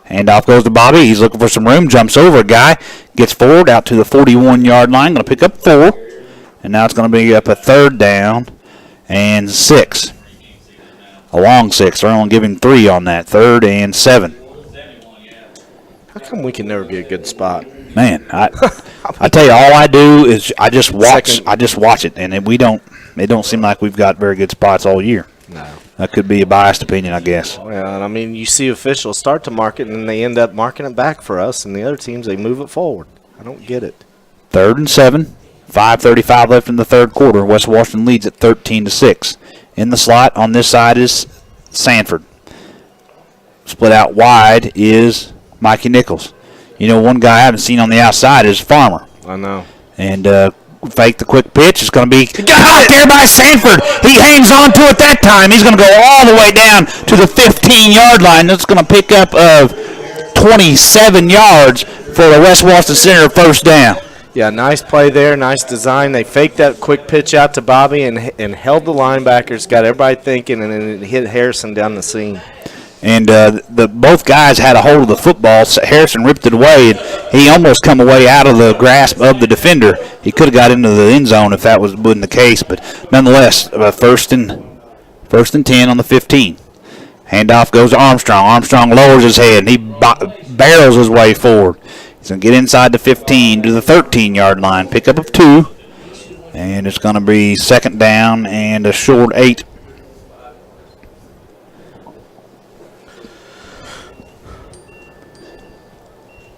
Handoff goes to Bobby. He's looking for some room. Jumps over a guy. Gets forward out to the 41-yard line. Going to pick up 4. And now it's going to be up a 3rd down and 6. A long 6. They're only giving 3 on that. 3rd and 7. How come we can never get a good spot? Man, I tell you, all I do is I just watch it, and it don't seem like we've got very good spots all year. No. That could be a biased opinion, I guess. Well, I mean, you see officials start to mark it, and then they end up marking it back for us, and the other teams, they move it forward. I don't get it. 3rd and 7. 5:35 left in the third quarter. West Washington leads at 13-6. In the slot on this side is Sanford. Split out wide is Mikey Nichols. You know, one guy I haven't seen on the outside is Farmer. I know. And fake the quick pitch. It's going to be got there by Sanford. He hangs on to it that time. He's going to go all the way down to the 15-yard line. That's going to pick up 27 yards for the West Washington Senator 1st down. Yeah, nice play there, nice design. They faked that quick pitch out to Bobby and held the linebackers, got everybody thinking, and then it hit Harrison down the seam. And both guys had a hold of the football. So Harrison ripped it away, and he almost come away out of the grasp of the defender. He could have got into the end zone if that wasn't the case, but nonetheless, 1st and 10 on the 15. Handoff goes to Armstrong. Armstrong lowers his head, and he barrels his way forward. He's going to get inside the 15 to the 13-yard line. Pickup of 2, and it's going to be 2nd down and a short 8.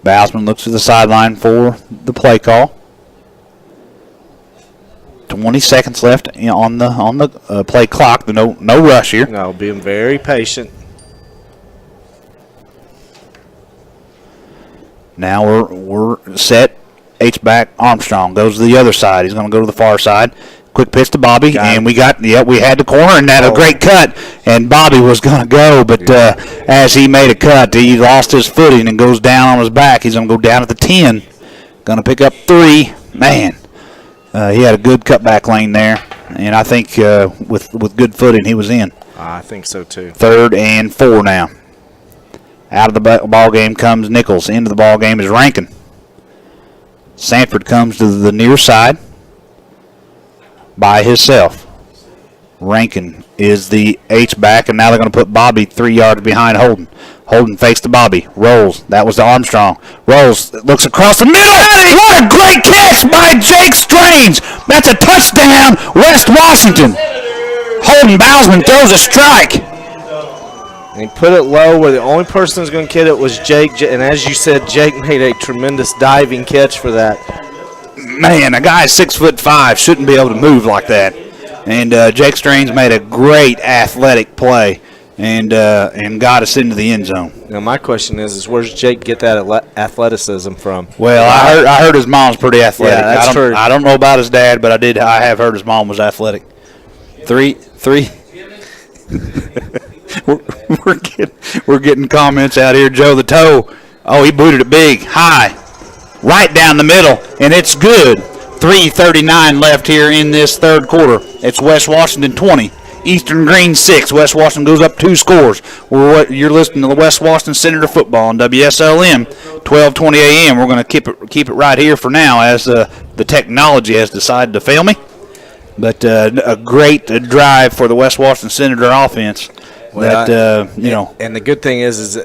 Bowsman looks to the sideline for the play call. 20 seconds left on the play clock. No rush here. No, being very patient. Now we're set. H-back Armstrong goes to the other side. He's going to go to the far side. Quick pitch to Bobby, and we had the corner, and that a great cut, and Bobby was going to go, but as he made a cut, he lost his footing and goes down on his back. He's going to go down at the 10, going to pick up 3. Man, he had a good cutback lane there, and I think with good footing he was in. I think so too. 3rd and 4 now. Out of the ball game comes Nichols. Into the ball game is Rankin. Sanford comes to the near side by himself. Rankin is the H-back, and now they're going to put Bobby 3 yards behind Holden. Holden fakes to Bobby. Rolls. That was to Armstrong. Rolls. Looks across the middle. What a great catch by Jake Strange. That's a touchdown, West Washington. Holden Bousman throws a strike. And he put it low where the only person who's going to get it was Jake. And as you said, Jake made a tremendous diving catch for that. Man, a guy 6'5" shouldn't be able to move like that. And Jake Strange made a great athletic play and got us into the end zone. Now my question is where's Jake get that athleticism from? Well, I heard his mom's pretty athletic. Yeah, that's true. I don't know about his dad, but I have heard his mom was athletic. Three. we're getting comments out here. Joe the Toe. Oh, he booted it big, high, right down the middle, and it's good. 3:39 left here in this third quarter. It's West Washington 20, Eastern Green 6. West Washington goes up 2 scores. You're listening to the West Washington Senator football on WSLM, 12:20 a.m. We're going to keep it right here for now as the technology has decided to fail me. But a great drive for the West Washington Senator offense. Well, and the good thing is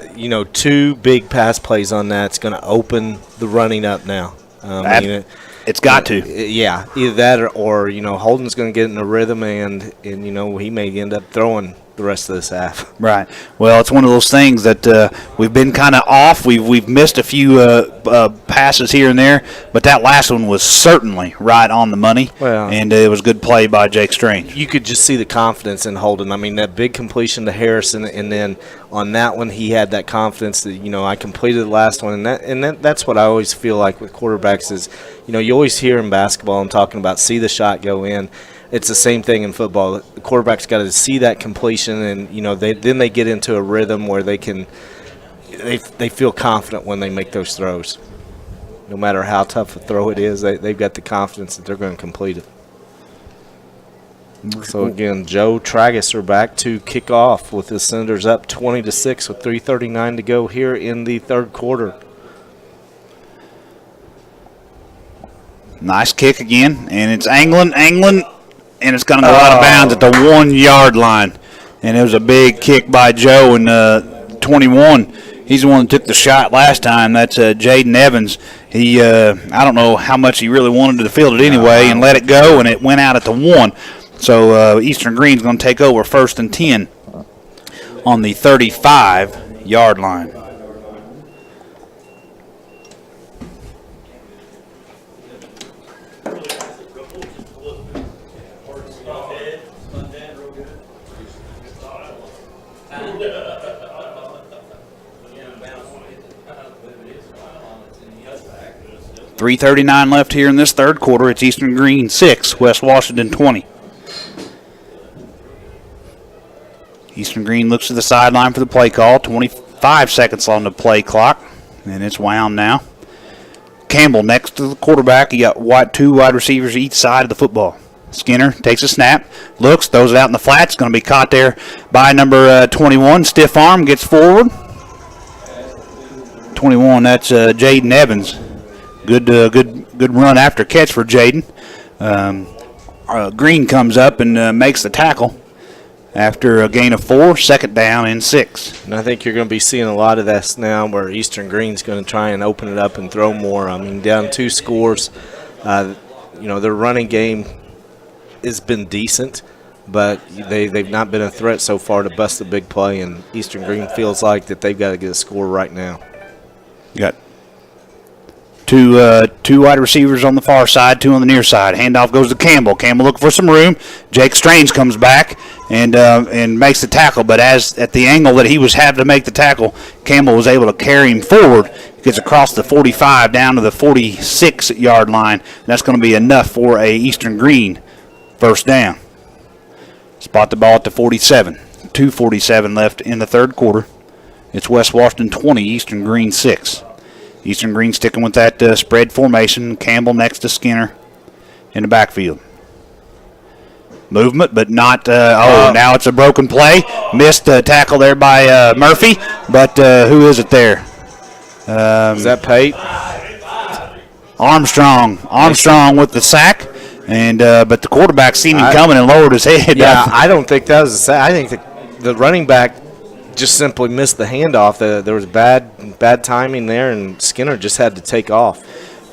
2 big pass plays on that's going to open the running up now. It's got to. Yeah, either that or Holden's going to get in the rhythm and he may end up throwing the rest of this half. Right. Well, it's one of those things that we've been kind of off. We've missed a few passes here and there, but that last one was certainly right on the money. Well, and it was a good play by Jake Strange. You could just see the confidence in Holden. I mean, that big completion to Harrison, and then on that one he had that confidence that I completed the last one, and that's what I always feel like with quarterbacks is you always hear in basketball I'm talking about see the shot go in. It's the same thing in football. The quarterback's got to see that completion, and then they get into a rhythm where they feel confident when they make those throws. No matter how tough a throw it is, they've got the confidence that they're going to complete it. So again, Joe Tragus back to kick off with the Senators up 20-6 with 3:39 to go here in the third quarter. Nice kick again, and it's angling, and it's going to go out of bounds at the 1 yard line. And it was a big kick by Joe in 21. He's the one that took the shot last time. That's Jaden Evans. He I don't know how much he really wanted to field it anyway and let it go, and it went out at the 1. So Eastern Green's going to take over 1st and 10 on the 35-yard line. .339 left here in this third quarter. It's Eastern Green 6, West Washington 20. Eastern Green looks to the sideline for the play call. 25 seconds on the play clock, and it's wound now. Campbell next to the quarterback. You got 2 wide receivers each side of the football. Skinner takes a snap, looks, throws it out in the flat. It's going to be caught there by number 21. Stiff arm, gets forward. 21, that's Jaden Evans. Good run after catch for Jaden. Green comes up and makes the tackle after a gain of 4, 2nd down and 6. And I think you're going to be seeing a lot of this now where Eastern Green's going to try and open it up and throw more. I mean, down 2 scores. Their running game has been decent, but they've not been a threat so far to bust a big play, and Eastern Green feels like that they've got to get a score right now. You got two wide receivers on the far side, 2 on the near side. Handoff goes to Campbell. Campbell looking for some room. Jake Strange comes back and makes the tackle, but as at the angle that he was having to make the tackle, Campbell was able to carry him forward. Gets across the 45 down to the 46-yard line. That's going to be enough for a Eastern Green 1st down. Spot the ball at the 47. 2:47 left in the third quarter. It's West Washington 20, Eastern Green 6. Eastern Green sticking with that spread formation. Campbell next to Skinner in the backfield. Movement, but not. Now it's a broken play. Missed tackle there by Murphy, but who is it there? Is that Pate? Armstrong with the sack. And but the quarterback seen him coming and lowered his head. Yeah, I don't think that was a sack. I think the running back just simply missed the handoff. There was bad timing there, and Skinner just had to take off.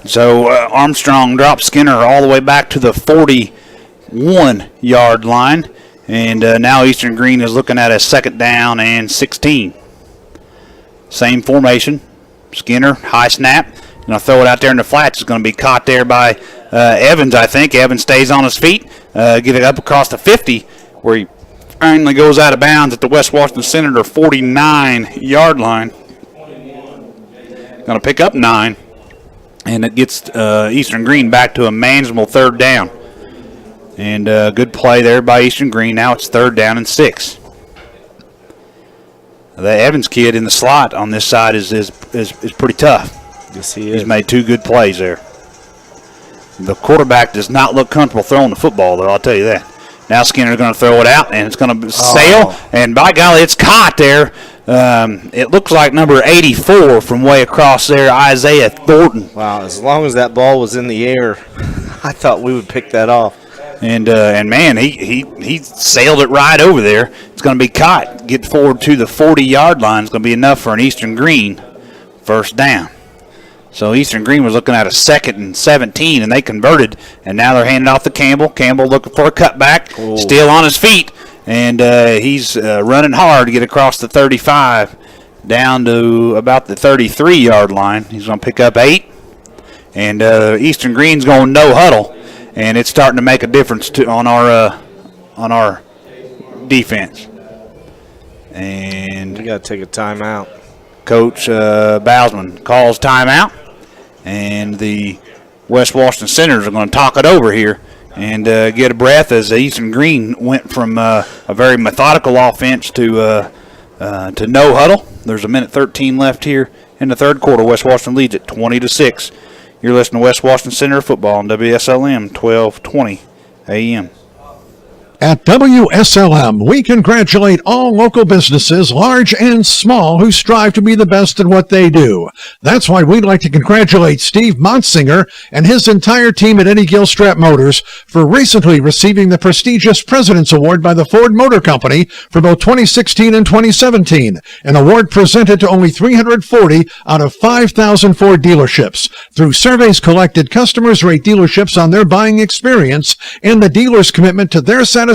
So Armstrong dropped Skinner all the way back to the 41-yard line, and now Eastern Green is looking at a 2nd down and 16. Same formation. Skinner, high snap. Going to throw it out there in the flats. It's going to be caught there by Evans, I think. Evans stays on his feet. Get it up across the 50, where he finally goes out of bounds at the West Washington Senator 49-yard line. Going to pick up 9. And it gets Eastern Green back to a manageable 3rd down. And good play there by Eastern Green. Now it's 3rd down and 6. The Evans kid in the slot on this side is pretty tough. Yes, he is. He's made 2 good plays there. The quarterback does not look comfortable throwing the football, though, I'll tell you that. Now Skinner's going to throw it out, and it's going to sail. And by golly, it's caught there. It looks like number 84 from way across there, Isaiah Thornton. Wow, as long as that ball was in the air, I thought we would pick that off. And man, he sailed it right over there. It's going to be caught. Get forward to the 40-yard line. It's going to be enough for an Eastern Green 1st down. So Eastern Green was looking at a 2nd and 17, and they converted. And now they're handing off to Campbell. Campbell looking for a cutback. Ooh. Still on his feet. And he's running hard to get across the 35 down to about the 33-yard line. He's going to pick up 8. And Eastern Green's going no huddle. And it's starting to make a difference on our defense. And we got to take a timeout. Coach Bousman calls timeout. And the West Washington Senators are going to talk it over here and get a breath as Eastern Green went from a very methodical offense to no huddle. There's 1:13 left here in the 3rd quarter. West Washington leads at 20-6. You're listening to West Washington Center Football on WSLM 1220 AM. At WSLM, we congratulate all local businesses, large and small, who strive to be the best at what they do. That's why we'd like to congratulate Steve Montsinger and his entire team at Eddie Gilstrap Motors for recently receiving the prestigious President's Award by the Ford Motor Company for both 2016 and 2017, an award presented to only 340 out of 5,000 Ford dealerships. Through surveys collected, customers rate dealerships on their buying experience and the dealer's commitment to their satisfaction,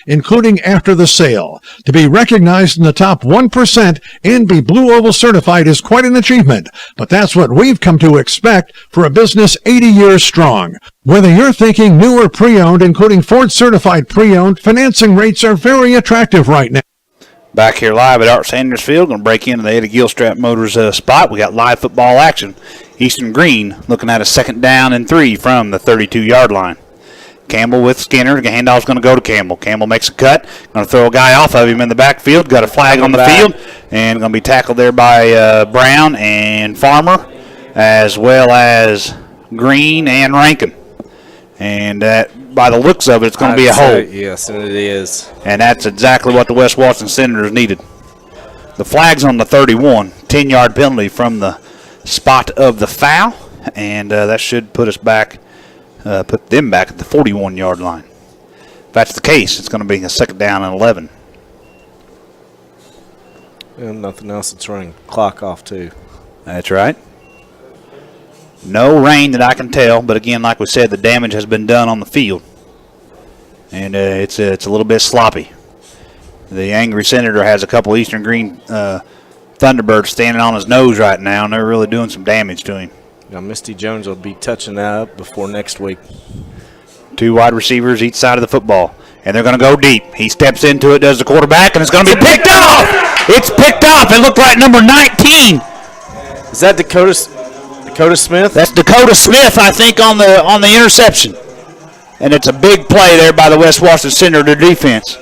including after the sale. To be recognized in the top 1% and be Blue Oval certified is quite an achievement, but that's what we've come to expect for a business 80 years strong. Whether you're thinking new or pre-owned, including Ford certified pre-owned, financing rates are very attractive right now. Back here live at Art Sanders Field, going to break into the Eddie Gilstrap Motors spot. We got live football action. Eastern Green looking at a 2nd down and 3 from the 32-yard line. Campbell with Skinner. The handoff's going to go to Campbell. Campbell makes a cut. Going to throw a guy off of him in the backfield. Got a flag on the field. And going to be tackled there by Brown and Farmer, as well as Green and Rankin. And by the looks of it, it's going to be a hold. Yes, and it is. And that's exactly what the West Washington Senators needed. The flag's on the 31. 10-yard penalty from the spot of the foul. And that should put us back. Put them back at the 41-yard line. If that's the case, it's going to be a 2nd down and 11. And nothing else to turn clock off to. That's right. No rain that I can tell, but again, like we said, the damage has been done on the field. And it's a little bit sloppy. The angry Senator has a couple Eastern Green Thunderbirds standing on his nose right now, and they're really doing some damage to him. Now, Misty Jones will be touching that up before next week. 2 wide receivers each side of the football. And they're going to go deep. He steps into it, does the quarterback, and it's going to be picked off! It's picked off. It looked like number 19. Is that Dakota Smith? That's Dakota Smith, I think, on the interception. And it's a big play there by the West Washington Senator defense.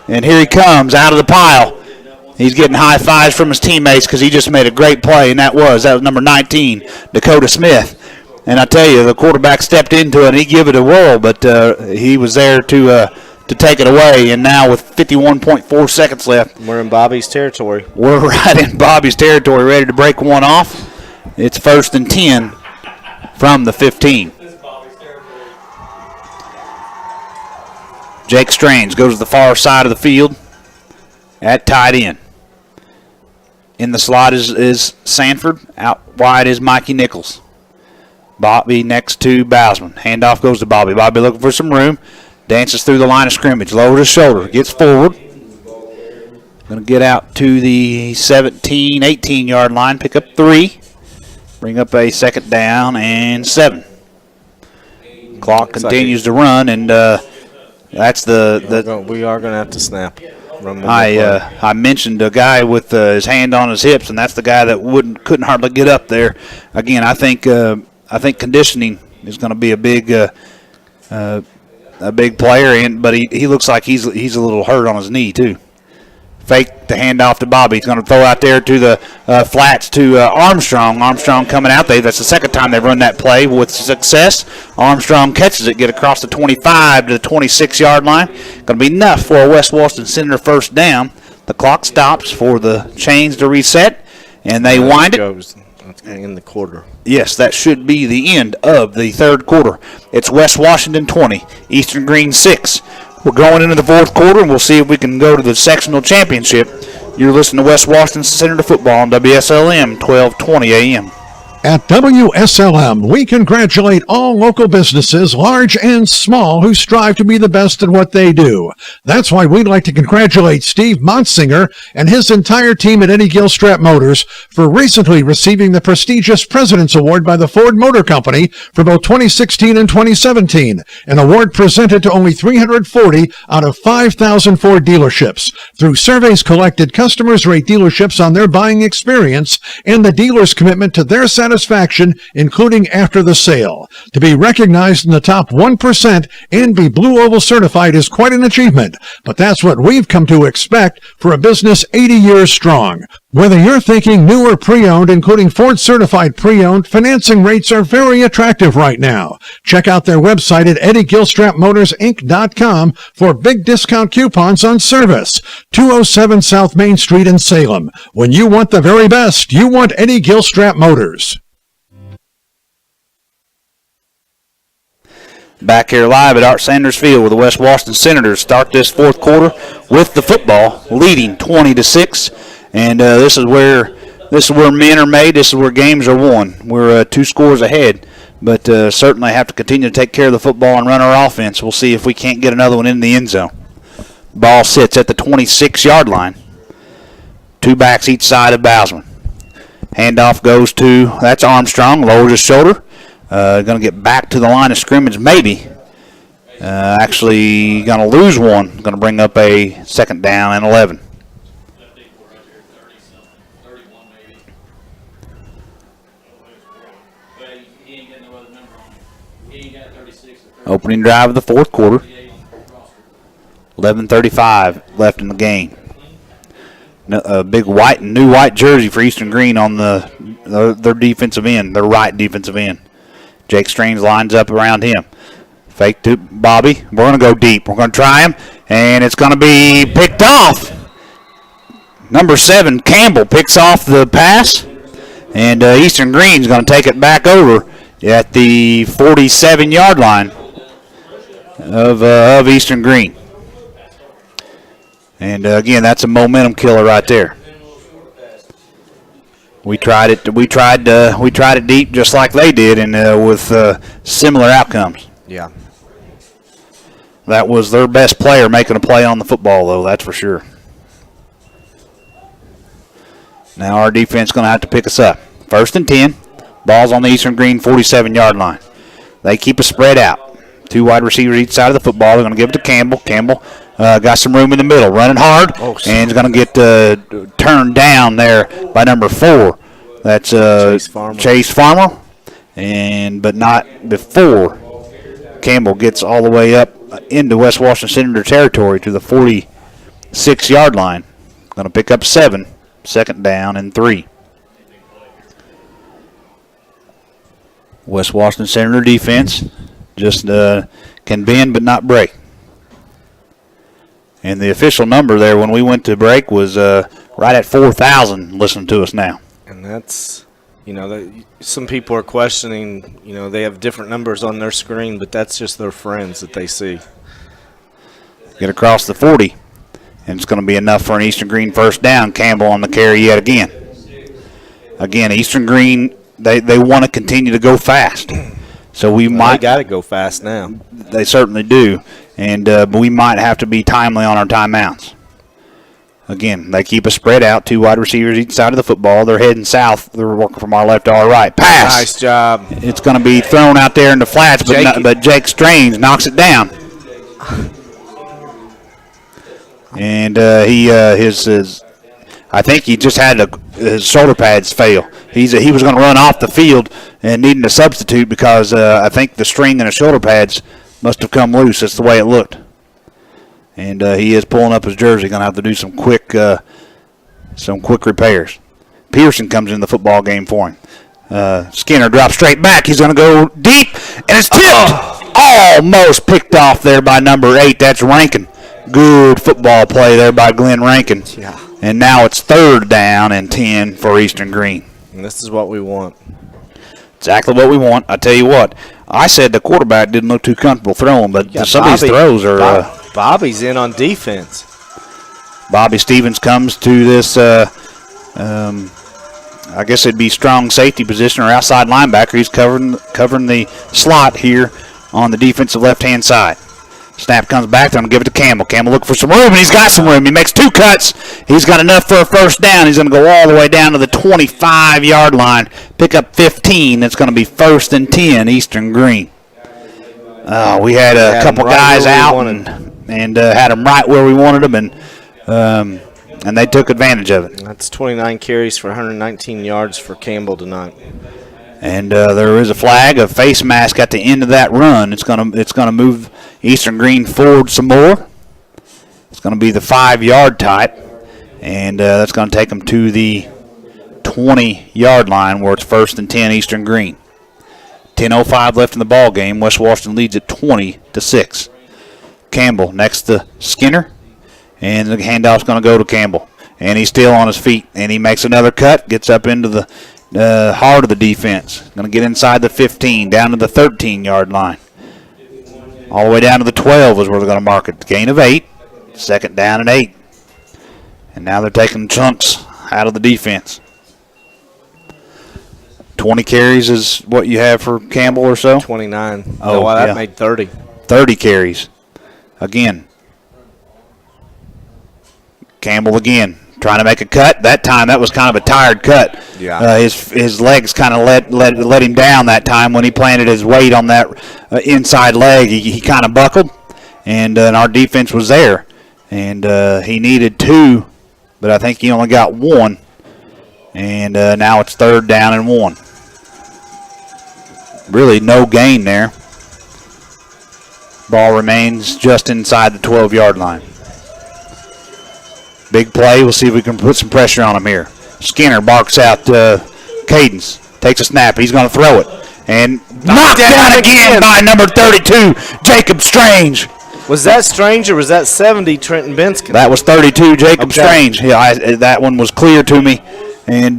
And here he comes out of the pile. He's getting high fives from his teammates because he just made a great play, and that was number 19, Dakota Smith. And I tell you, the quarterback stepped into it, and he gave it a whirl, but he was there to take it away. And now with 51.4 seconds left, we're in Bobby's territory. We're right in Bobby's territory, ready to break one off. It's 1st and 10 from the 15. Jake Strange goes to the far side of the field at tight end. In the slot is Sanford. Out wide is Mikey Nichols. Bobby next to Bousman. Handoff goes to Bobby. Bobby looking for some room. Dances through the line of scrimmage. Lowers his shoulder. Gets forward. Going to get out to the 17, 18-yard line. Pick up 3. Bring up a second down and 7. Clock continues to run, and that's the we are going to have to snap. I mentioned a guy with his hand on his hips, and that's the guy that couldn't hardly get up there. Again, I think conditioning is going to be a big player, but he looks like he's a little hurt on his knee too. Fake the handoff to Bobby. He's going to throw out there to the flats to Armstrong. Armstrong coming out there. That's the second time they've run that play with success. Armstrong catches it, get across the 25 to the 26-yard line. Going to be enough for a West Washington Senator first down. The clock stops for the chains to reset, and they wind it. That's in the quarter. Yes, that should be the end of the third quarter. It's West Washington 20, Eastern Green 6. We're going into the fourth quarter, and we'll see if we can go to the sectional championship. You're listening to West Washington Senator Football on WSLM 1220 AM. At WSLM, we congratulate all local businesses, large and small, who strive to be the best at what they do. That's why we'd like to congratulate Steve Montsinger and his entire team at Eddie Gilstrap Motors for recently receiving the prestigious President's Award by the Ford Motor Company for both 2016 and 2017, an award presented to only 340 out of 5,000 Ford dealerships. Through surveys collected, customers rate dealerships on their buying experience and the dealer's commitment to their satisfaction, including after the sale. To be recognized in the top 1% and be Blue Oval certified is quite an achievement, but that's what we've come to expect for a business 80 years strong. Whether you're thinking new or pre-owned, including Ford certified pre-owned, financing rates are very attractive right now. Check out their website at EddieGilstrapMotorsInc.com for big discount coupons on service. 207 South Main Street in Salem. When you want the very best, you want Eddie Gilstrap Motors. Back here live at Art Sanders Field with the West Washington Senators start this fourth quarter with the football leading 20-6, and this is where men are made. This is where games are won. We're 2 scores ahead, but certainly have to continue to take care of the football and run our offense. We'll see if we can't get another one in the end zone. Ball sits at the 26-yard line. 2 backs each side of Bousman. Handoff goes to that's Armstrong. Lowers his shoulder. Going to get back to the line of scrimmage, maybe. Actually going to lose one. Going to bring up a second down and 11. Opening drive of the fourth quarter. 11:35 left in the game. A big new white jersey for Eastern Green on their defensive end, their right defensive end. Jake Strange lines up around him. Fake to Bobby. We're going to go deep. We're going to try him, and it's going to be picked off. Number 7, Campbell, picks off the pass, and Eastern Green's going to take it back over at the 47-yard line of Eastern Green. And again, that's a momentum killer right there. We tried it deep just like they did, and with similar outcomes. Yeah. That was their best player making a play on the football, though. That's for sure. Now our defense is going to have to pick us up. 1st and 10. Ball's on the Eastern Green 47-yard line. They keep it spread out. 2 wide receivers each side of the football. They're going to give it to Campbell. Campbell got some room in the middle, running hard, and is going to get turned down there by number 4. That's Chase Farmer, but not before Campbell gets all the way up into West Washington Senator territory to the 46-yard line. Going to pick up 7, second down and 3. West Washington Senator defense just can bend but not break. And the official number there when we went to break was right at 4,000 listening to us now. And that's, some people are questioning, they have different numbers on their screen, but that's just their friends that they see. get across the 40, and it's going to be enough for an Eastern Green first down. Campbell on the carry yet again. Again, Eastern Green, they want to continue to go fast. So we might got to go fast now. They certainly do, and but we might have to be timely on our timeouts. Again, they keep us spread out, 2 wide receivers each side of the football. They're heading south. They're working from our left to our right. Pass. Nice job. It's going to be thrown out there in the flats, but Jake Strange knocks it down. And I think he just had his shoulder pads fail. He was going to run off the field and needing a substitute because I think the string in the shoulder pads must have come loose. That's the way it looked. And he is pulling up his jersey. Going to have to do some quick repairs. Pearson comes in the football game for him. Skinner drops straight back. He's going to go deep, and it's tipped. Almost picked off there by number 8. That's Rankin. Good football play there by Glenn Rankin. Yeah. And now it's 3rd down and 10 for Eastern Green. And this is what we want. Exactly what we want. I tell you what, I said the quarterback didn't look too comfortable throwing, but some of these throws are... Bobby's in on defense. Bobby Stevens comes to this, I guess it'd be strong safety position or outside linebacker. He's covering the slot here on the defensive left-hand side. Snap comes back. They're going to give it to Campbell. Campbell looking for some room, and he's got some room. He makes 2 cuts. He's got enough for a first down. He's going to go all the way down to the 25-yard line, pick up 15. It's going to be 1st and 10, Eastern Green. We had a couple guys out and had them right where we wanted them, and they took advantage of it. That's 29 carries for 119 yards for Campbell tonight. And there is a flag, a face mask at the end of that run. It's gonna move Eastern Green forward some more. It's gonna be the 5-yard type, and that's gonna take them to the 20-yard line where it's 1st and 10 Eastern Green. 10:05 left in the ball game. West Washington leads at 20-6. Campbell next to Skinner, and the handoff's going to go to Campbell, and he's still on his feet, and he makes another cut, gets up into the heart of the defense. Going to get inside the 15, down to the 13-yard line. All the way down to the 12 is where they're going to mark it. Gain of 8, 2nd down and 8. And now they're taking chunks out of the defense. 20 carries is what you have for Campbell or so? 29. Oh, wow, that yeah. made 30. 30 carries. Again. Campbell again. Trying to make a cut. That time, that was kind of a tired cut. Yeah. His legs kind of let him down that time when he planted his weight on that inside leg. He kind of buckled, and our defense was there. And he needed 2, but I think he only got 1. And now it's 3rd down and 1. Really no gain there. Ball remains just inside the 12-yard line. Big play. We'll see if we can put some pressure on him here. Skinner barks out Cadence. Takes a snap. He's going to throw it. And knocked down again by number 32, Jacob Strange. Was that Strange or was that 70, Trenton Benskin? That was 32, Jacob Strange. Yeah, that one was clear to me. And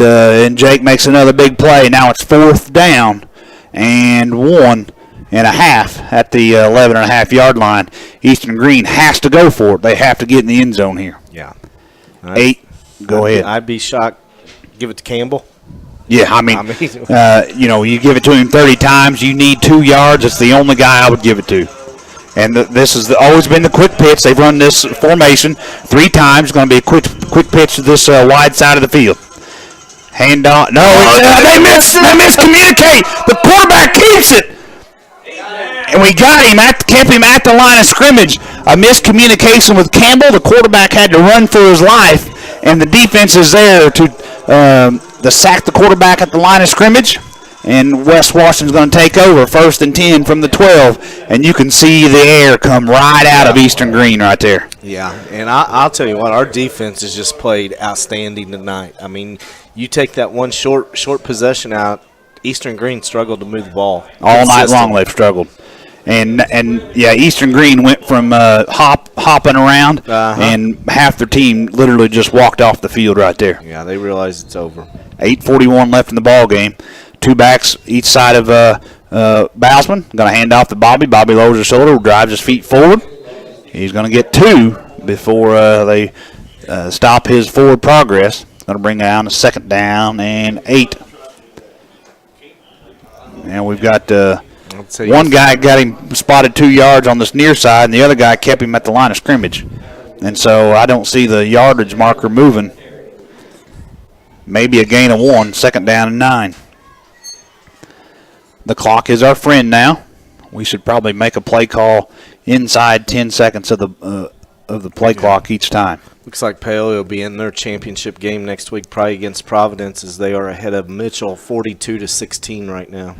Jake makes another big play. Now it's 4th down and 1 and a half at the 11.5-yard line. Eastern Green has to go for it. They have to get in the end zone here. Yeah. 8. Go ahead. I'd be shocked. Give it to Campbell. Yeah, I mean, you give it to him 30 times. You need 2 yards. It's the only guy I would give it to. And this has always been the quick pitch. They've run this formation 3 times. It's going to be a quick pitch to this wide side of the field. Hand off. No, they miscommunicate. The quarterback keeps it. And we kept him at the line of scrimmage. A miscommunication with Campbell. The quarterback had to run for his life, and the defense is there to sack the quarterback at the line of scrimmage. And West Washington's going to take over 1st and 10 from the 12, and you can see the air come right out of Eastern Green right there. Yeah, and I'll tell you what, our defense has just played outstanding tonight. I mean, you take that one short possession out, Eastern Green struggled to move the ball. All night long they've struggled. And yeah, Eastern Green went from hopping around, and half their team literally just walked off the field right there. Yeah, they realized it's over. 8:41 left in the ball game. 2 backs each side of Bousman. Going to hand off to Bobby. Bobby lowers his shoulder, drives his feet forward. He's going to get 2 before they stop his forward progress. Going to bring down a 2nd down and 8. And we've got one guy got him spotted 2 yards on this near side, and the other guy kept him at the line of scrimmage. And so I don't see the yardage marker moving. Maybe a gain of 1, 2nd down and 9. The clock is our friend now. We should probably make a play call inside 10 seconds of the play clock each time. Looks like Paola will be in their championship game next week, probably against Providence, as they are ahead of Mitchell 42-16 right now.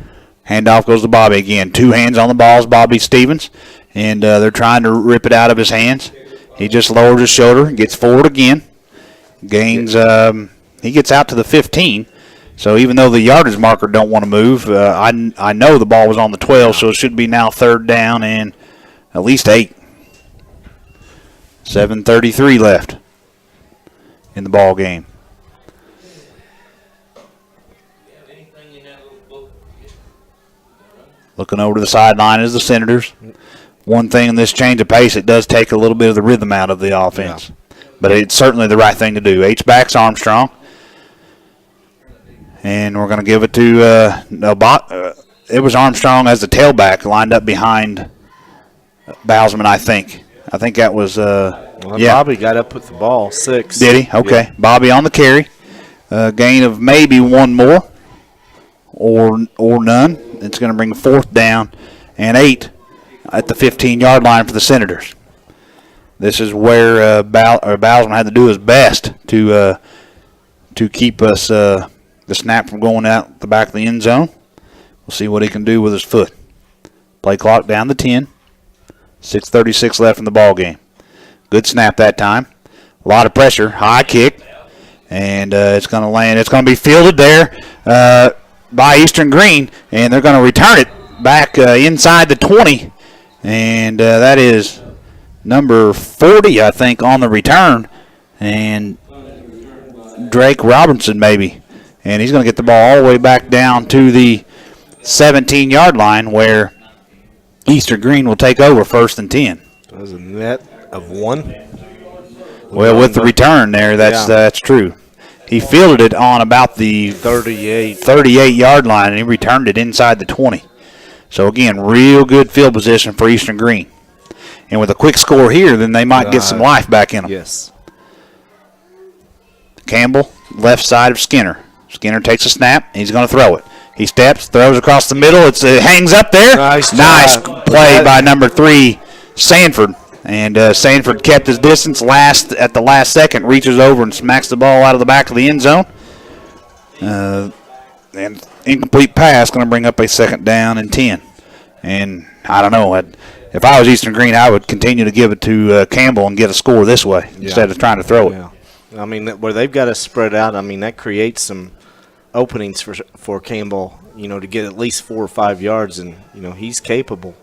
Handoff goes to Bobby again. 2 hands on the ball is Bobby Stevens, and they're trying to rip it out of his hands. He just lowers his shoulder, gets forward again, gains. He gets out to the 15. So even though the yardage marker don't want to move, I know the ball was on the 12, so it should be now 3rd down and at least 8. 7:33 left in the ball game. Looking over to the sideline is the Senators. One thing in this change of pace, it does take a little bit of the rhythm out of the offense. Yeah. But it's certainly the right thing to do. H-back's Armstrong. And we're going to give it to it was Armstrong as the tailback lined up behind Bowsman, I think. I think that was Bobby got up with the ball, 6. Did he? Okay. Yeah. Bobby on the carry. Gain of maybe 1 more or none. It's going to bring 4th down and 8 at the 15-yard line for the Senators. This is where Bowsman had to do his best to keep us the snap from going out the back of the end zone. We'll see what he can do with his foot. Play clock down to 10. 6:36 left in the ball game. Good snap that time. A lot of pressure. High kick. And it's going to land. It's going to be fielded there by Eastern Green. And they're going to return it back inside the 20. And that is number 40, I think, on the return. And Drake Robertson maybe. And he's going to get the ball all the way back down to the 17-yard line where Eastern Green will take over 1st and 10. That was a net of 1. Well, with the return there, that's true. He fielded it on about the 38-yard line, and he returned it inside the 20. So, again, real good field position for Eastern Green. And with a quick score here, then they might get some life back in them. Yes. Campbell, left side of Skinner. Skinner takes a snap. He's going to throw it. He steps, throws across the middle. It hangs up there. Nice play by number 3, Sanford. And Sanford kept his distance at the last second, reaches over and smacks the ball out of the back of the end zone. And incomplete pass going to bring up a 2nd down and 10. And I don't know. If I was Eastern Green, I would continue to give it to Campbell and get a score this way instead of trying to throw it. I mean, where they've got to spread out, I mean, that creates some openings for Campbell, to get at least 4 or 5 yards, and, he's capable.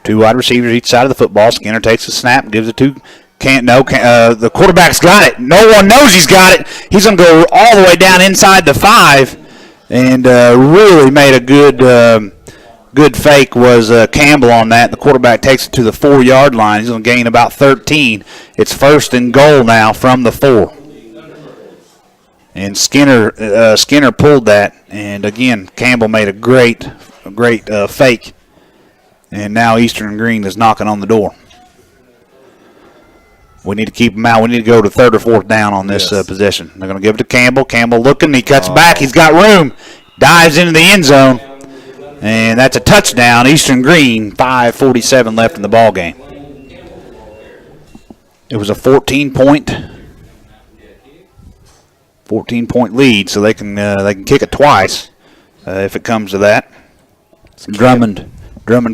2 wide receivers each side of the football. Skinner takes a snap, gives it to the quarterback's got it. No one knows he's got it. He's going to go all the way down inside the 5, and really made a good fake was Campbell on that. The quarterback takes it to the 4-yard line. He's going to gain about 13. It's 1st and goal now from the 4. And Skinner pulled that, and again Campbell made a great fake, and now Eastern Green is knocking on the door. We need to keep him out. We need to go to 3rd or 4th down on this possession. They're going to give it to Campbell. Campbell looking. He cuts back. He's got room. Dives into the end zone, and that's a touchdown. Eastern Green. 5:47 left in the ball game. It was a 14-point lead, so they can kick it twice if it comes to that. Drummond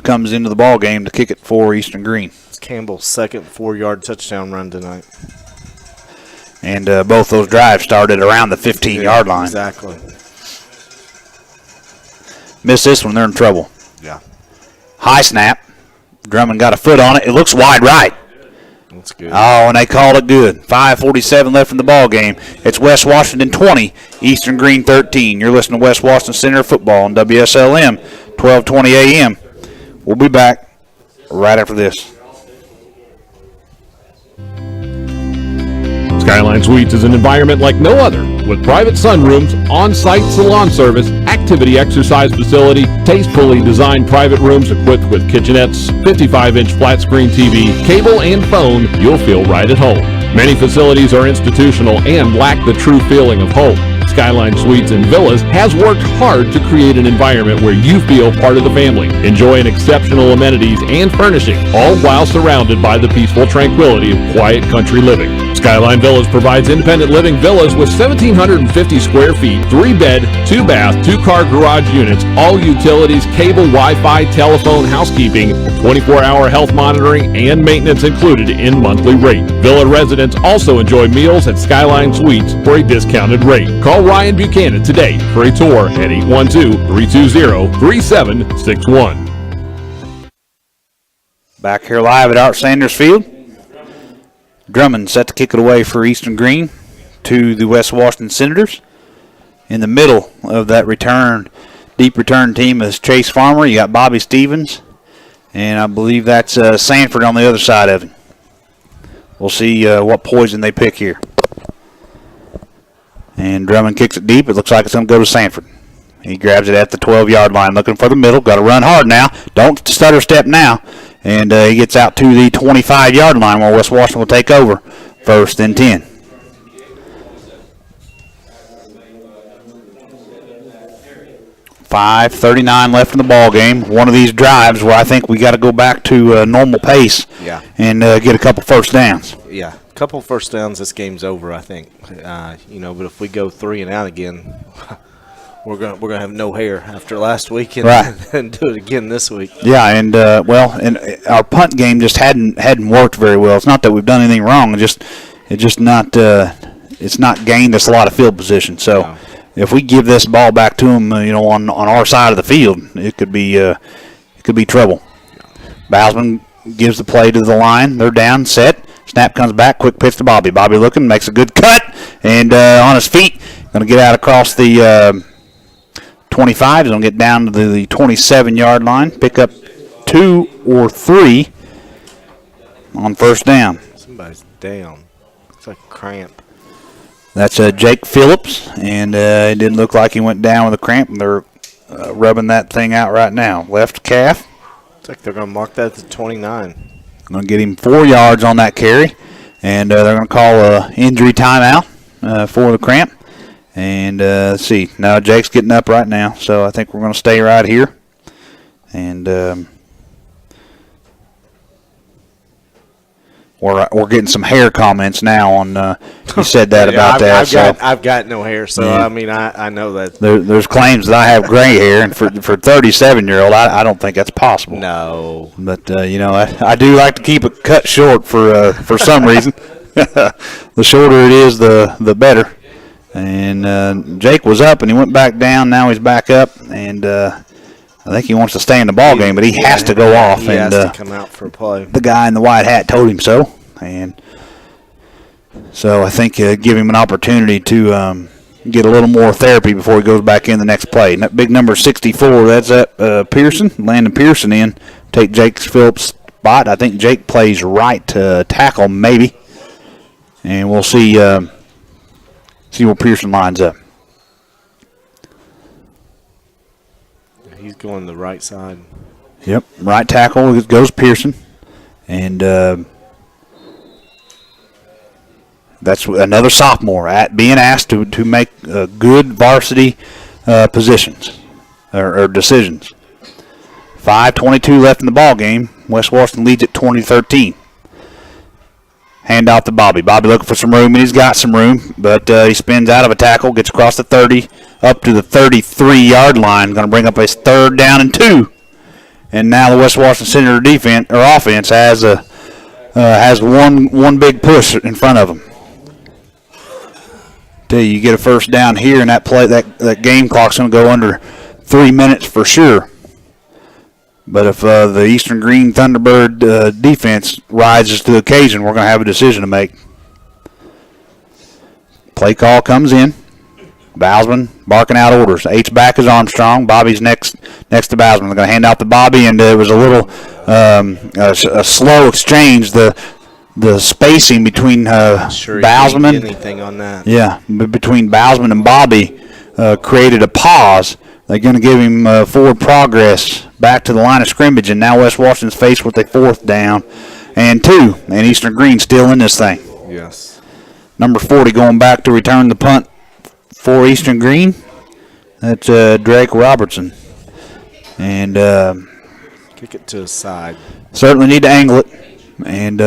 comes into the ball game to kick it for Eastern Green. It's Campbell's 2nd 4-yard touchdown run tonight. And both those drives started around the 15-yard line. Exactly. Miss this one, they're in trouble. Yeah. High snap. Drummond got a foot on it. It looks wide right. That's good. Oh, and they called it good. 5:47 left in the ball game. It's West Washington 20, Eastern Green 13. You're listening to West Washington Center Football on WSLM, 1220 a.m. We'll be back right after this. Skyline Suites is an environment like no other, with private sunrooms, on-site salon service, activity exercise facility, tastefully designed private rooms equipped with kitchenettes, 55-inch flat-screen TV, cable and phone. You'll feel right at home. Many facilities are institutional and lack the true feeling of home. Skyline Suites and Villas has worked hard to create an environment where you feel part of the family, enjoying exceptional amenities and furnishing, all while surrounded by the peaceful tranquility of quiet country living. Skyline Villas provides independent living villas with 1,750 square feet, 3-bed, 2-bath, 2-car garage units, all utilities, cable, Wi-Fi, telephone, housekeeping, 24-hour health monitoring, and maintenance included in monthly rate. Villa residents also enjoy meals at Skyline Suites for a discounted rate. Call Ryan Buchanan today for a tour at 812-320-3761. Back here live at Art Sanders Field. Drummond set to kick it away for Eastern Green to the West Washington Senators. In the middle of that deep return team is Chase Farmer. You got Bobby Stevens, and I believe that's Sanford on the other side of him. We'll see what poison they pick here. And Drummond kicks it deep. It looks like it's going to go to Sanford. He grabs it at the 12-yard line, looking for the middle. Got to run hard now. Don't stutter step now. And he gets out to the 25-yard line where West Washington will take over. 1st and 10. $5:39 left in the ball game. One of these drives where I think we got to go back to normal pace. Yeah. And get a couple first downs. Yeah, a couple first downs, this game's over, I think. But if we go 3 and out again, we're gonna have no hair after last week and, right. and do it again this week. Yeah, and our punt game just hadn't worked very well. It's not that we've done anything wrong. It's not gained us a lot of field position. So. No. If we give this ball back to them, on our side of the field, it could be trouble. Bousman gives the play to the line. They're down, set. Snap comes back. Quick pitch to Bobby. Bobby looking, makes a good cut, and on his feet, going to get out across the 25. He's going to get down to the 27-yard line. Pick up 2 or 3 on first down. Somebody's down. It's like cramp. That's Jake Phillips, and it didn't look like he went down with a cramp, and they're rubbing that thing out right now. Left calf. Looks like they're going to mark that to 29. Going to get him 4 yards on that carry, and they're going to call an injury timeout for the cramp. And let's see. Now Jake's getting up right now, so I think we're going to stay right here. And we're getting some hair comments now on. You said that about that. I've got no hair, so yeah. I mean I know that. There's claims that I have gray hair, and for 37-year-old, I don't think that's possible. No. But I do like to keep it cut short for some reason. The shorter it is, the better. And Jake was up, and he went back down. Now he's back up, and I think he wants to stay in the ball game, but he has to go off. He has to come out for a play. The guy in the white hat told him so, and so I think give him an opportunity to get a little more therapy before he goes back in the next play. And that big number 64, that's that Pearson, Landon Pearson in. Take Jake Phillips' spot. I think Jake plays right tackle maybe, and we'll see where Pearson lines up. He's going the right side. Yep, right tackle goes Pearson. And that's another sophomore being asked to make good varsity positions or decisions. 5:22 left in the ball game. West Washington leads at 20-13. Hand off to Bobby. Bobby looking for some room, and he's got some room, but he spins out of a tackle, gets across the 30, up to the 33-yard line. Going to bring up his 3rd down and 2. And now the West Washington Senator offense has one big push in front of them. You get a first down here, and that play that game clock's going to go under 3 minutes for sure. But if the Eastern Green Thunderbird defense rises to the occasion, we're going to have a decision to make. Play call comes in. Bousman barking out orders. H-back is Armstrong. Bobby's next to Bousman. They're going to hand out to Bobby, and it was a little a slow exchange. The the spacing between Sure, he Bousman. didn't get anything on that. Yeah, between Bousman and Bobby created a pause. They're going to give him forward progress back to the line of scrimmage, and now West Washington's faced with a 4th down and 2, and Eastern Green still in this thing. Yes. Number 40 going back to return the punt for Eastern Green. That's Drake Robertson. And kick it to his side. Certainly need to angle it, and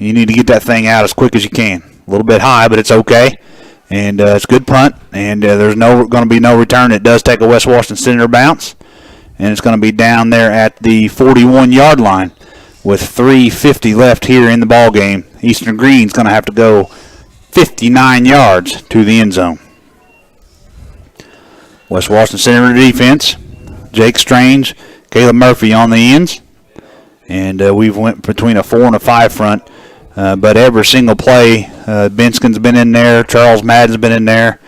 you need to get that thing out as quick as you can. A little bit high, but it's okay. And it's a good punt, and there's going to be no return. It does take a West Washington Center bounce, and it's going to be down there at the 41-yard line with 3:50 left here in the ball game. Eastern Green's going to have to go 59 yards to the end zone. West Washington Center defense, Jake Strange, Caleb Murphy on the ends, and we've went between a 4 and a 5 front. But every single play, Benskin's been in there, Charles Madden's been in there,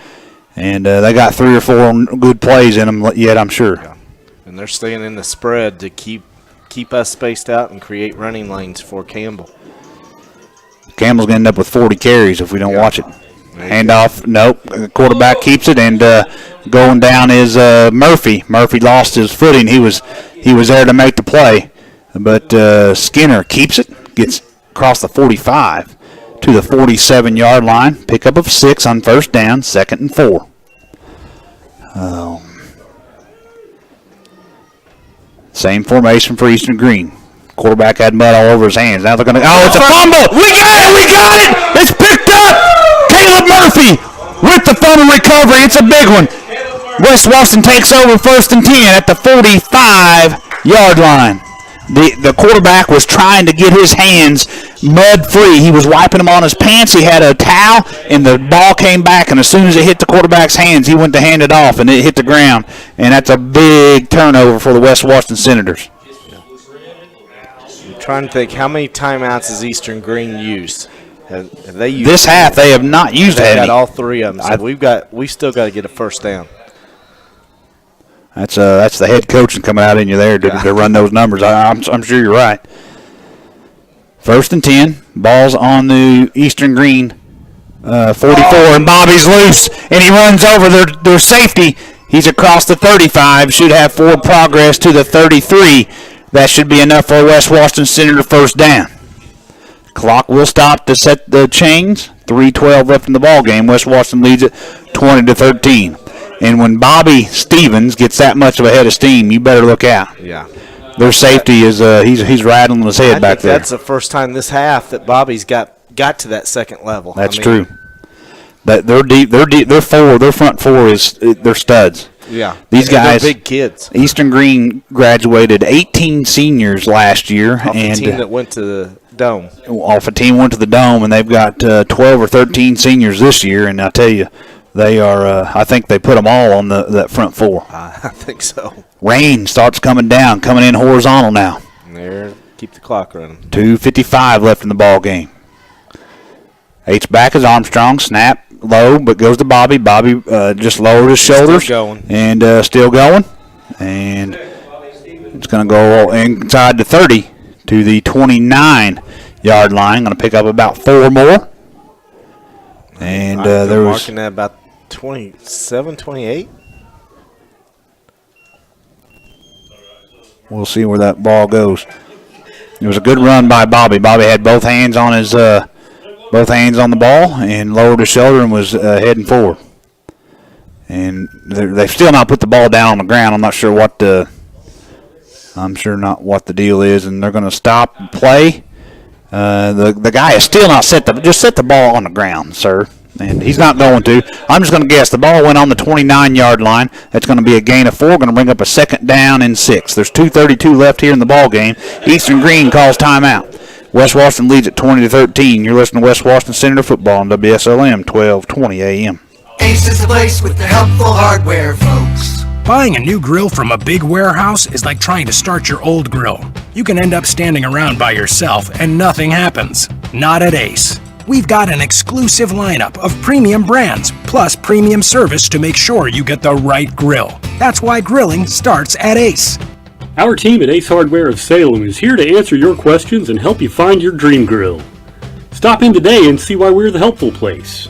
and they got 3 or 4 good plays in them yet, I'm sure. Yeah. And they're staying in the spread to keep us spaced out and create running lanes for Campbell. Campbell's going to end up with 40 carries if we don't watch it. Handoff, nope. The quarterback keeps it, and going down is Murphy. Murphy lost his footing. He was there to make the play, but Skinner keeps it, gets across the 45 to the 47-yard line. Pickup of 6 on 1st down, 2nd and 4. Same formation for Eastern Green. Quarterback had mud all over his hands. Now they're going to. Oh, it's a fumble! We got it! It's picked up! Caleb Murphy with the fumble recovery. It's a big one. West Washington takes over 1st and 10 at the 45-yard line. The quarterback was trying to get his hands mud-free. He was wiping them on his pants. He had a towel, and the ball came back, and as soon as it hit the quarterback's hands, he went to hand it off, and it hit the ground. And that's a big turnover for the West Washington Senators. I'm trying to think, how many timeouts has Eastern Green used? Have they used this half? They have not used They any. got all 3 of them. So we still got to get a 1st down. That's the head coaching coming out in you there to run those numbers. I'm sure you're right. 1st and 10. Ball's on the Eastern Green 44, and Bobby's loose, and he runs over their safety. He's across the 35. Should have forward progress to the 33. That should be enough for a West Washington Senator 1st down. Clock will stop to set the chains. 3:12 left in the ball game. West Washington leads it 20-13. And when Bobby Stevens gets that much of a head of steam, you better look out. Yeah. Their safety is he's rattling his head back there. That's the first time this half that Bobby's got to that 2nd level. That's true. That they're deep. Their front 4 they're studs. Yeah. These guys, they're big kids. Eastern Green graduated 18 seniors last year, Off and a team that went to the Dome. Off a team went to the Dome, and they've got 12 or 13 seniors this year. And I tell you, they are. I think they put them all on that front 4. I think so. Rain starts coming down, coming in horizontal now. There, keep the clock running. 2:55 left in the ball game. H-back is Armstrong. Snap low, but goes to Bobby. Bobby just lowered his shoulders. Still going. And still going. And it's going to go inside the 30 to the 29-yard line. Going to pick up about 4 more. And there was marking that about 27, 28. We'll see where that ball goes. It was a good run by Bobby. Bobby had both hands on the ball and lowered his shoulder and was heading forward. And they've still not put the ball down on the ground. I'm not sure what the deal is, and they're going to stop and play. The guy has still not set the ball on the ground, sir. And he's not going to. I'm just going to guess. The ball went on the 29-yard line. That's going to be a gain of 4. Going to bring up a 2nd down and 6. There's 2:32 left here in the ball game. Eastern Green calls timeout. West Washington leads at 20-13. You're listening to West Washington Senator Football on WSLM 1220 AM. Ace is the place with the helpful hardware, folks. Buying a new grill from a big warehouse is like trying to start your old grill. You can end up standing around by yourself and nothing happens. Not at Ace. We've got an exclusive lineup of premium brands, plus premium service to make sure you get the right grill. That's why grilling starts at Ace. Our team at Ace Hardware of Salem is here to answer your questions and help you find your dream grill. Stop in today and see why we're the helpful place.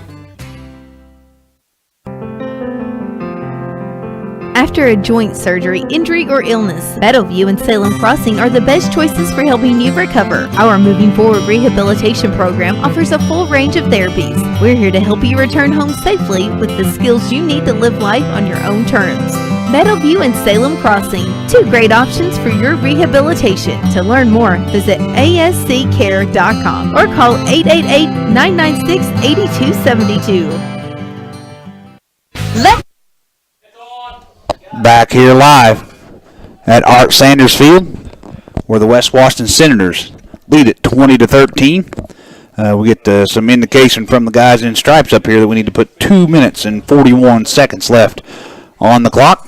After a joint surgery, injury, or illness, Meadowview and Salem Crossing are the best choices for helping you recover. Our Moving Forward rehabilitation program offers a full range of therapies. We're here to help you return home safely with the skills you need to live life on your own terms. Meadowview and Salem Crossing, two great options for your rehabilitation. To learn more, visit asccare.com or call 888-996-8272. Back here live at Art Sanders Field, where the West Washington Senators lead it 20-13. We get some indication from the guys in stripes up here that we need to put 2 minutes and 41 seconds left on the clock.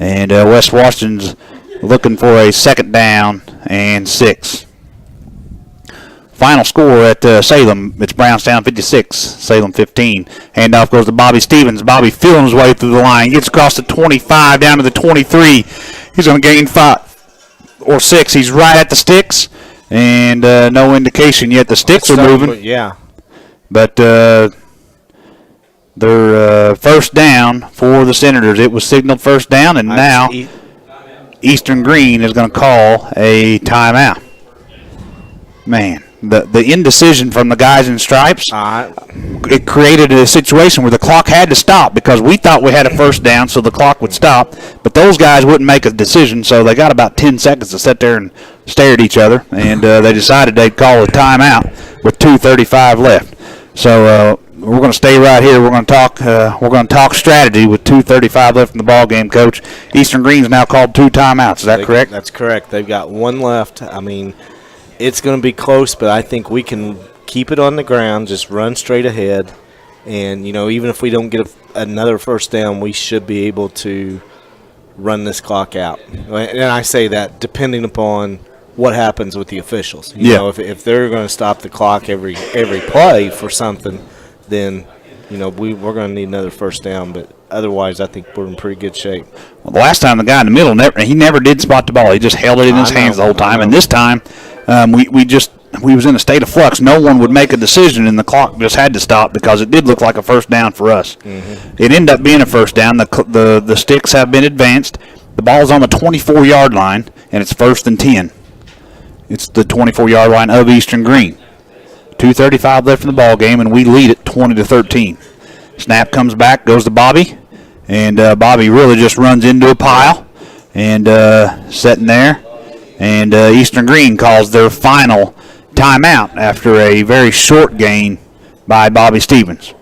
And West Washington's looking for a 2nd down and 6. Final score at Salem, it's Brownstown 56, Salem 15. Handoff goes to Bobby Stevens. Bobby feeling his way through the line. Gets across the 25 down to the 23. He's going to gain 5 or 6. He's right at the sticks. And no indication yet. The sticks are moving. Yeah. But they're first down for the Senators. It was signaled first down, and now Eastern Green is going to call a timeout. Man. The indecision from the guys in stripes, it created a situation where the clock had to stop because we thought we had a first down, so the clock would stop. But those guys wouldn't make a decision, so they got about 10 seconds to sit there and stare at each other, and they decided they'd call a timeout with 2:35 left. So we're going to stay right here. We're going to talk strategy with 2:35 left in the ball game, Coach. Eastern Green's now called 2 timeouts. Is that correct? That's correct. They've got 1 left. I mean, it's going to be close, but I think we can keep it on the ground, just run straight ahead. And, even if we don't get another first down, we should be able to run this clock out. And I say that depending upon what happens with the officials. You know, if they're going to stop the clock every play for something, then, we're going to need another first down. But otherwise, I think we're in pretty good shape. Well, the last time the guy in the middle, he never did spot the ball. He just held it in his hands the whole time. And this time, we was in a state of flux. No one would make a decision, and the clock just had to stop because it did look like a first down for us. Mm-hmm. It ended up being a first down. The sticks have been advanced. The ball's on the 24-yard line, and it's 1st and 10. It's the 24-yard line of Eastern Green. 2:35 left in the ball game, and we lead it 20-13. Snap comes back, goes to Bobby, and Bobby really just runs into a pile and sitting there. And Eastern Green calls their final timeout after a very short gain by Bobby Stevens.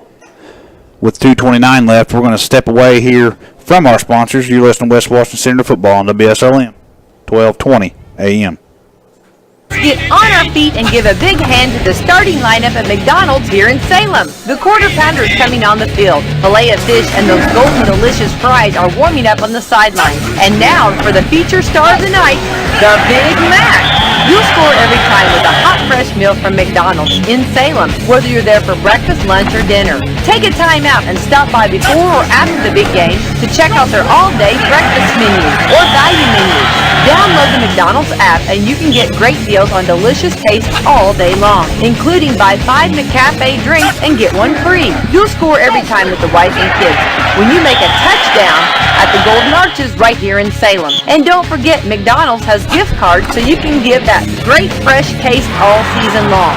With 2:29 left, we're going to step away here from our sponsors. You're listening to West Washington Senator Football on WSLM, 1220 AM. Get on our feet and give a big hand to the starting lineup at McDonald's here in Salem. The Quarter Pounder is coming on the field. Filet of fish and those golden delicious fries are warming up on the sidelines. And now for the feature star of the night, the Big Mac. You'll score every time with a hot, fresh meal from McDonald's in Salem, whether you're there for breakfast, lunch, or dinner. Take a time out and stop by before or after the big game to check out their all-day breakfast menu or value menu. Download the McDonald's app and you can get great deals on delicious tastes all day long, including buy 5 McCafe drinks and get 1 free. You'll score every time with the wife and kids when you make a touchdown at the Golden Arches right here in Salem. And don't forget, McDonald's has gift cards so you can give that great fresh taste all season long.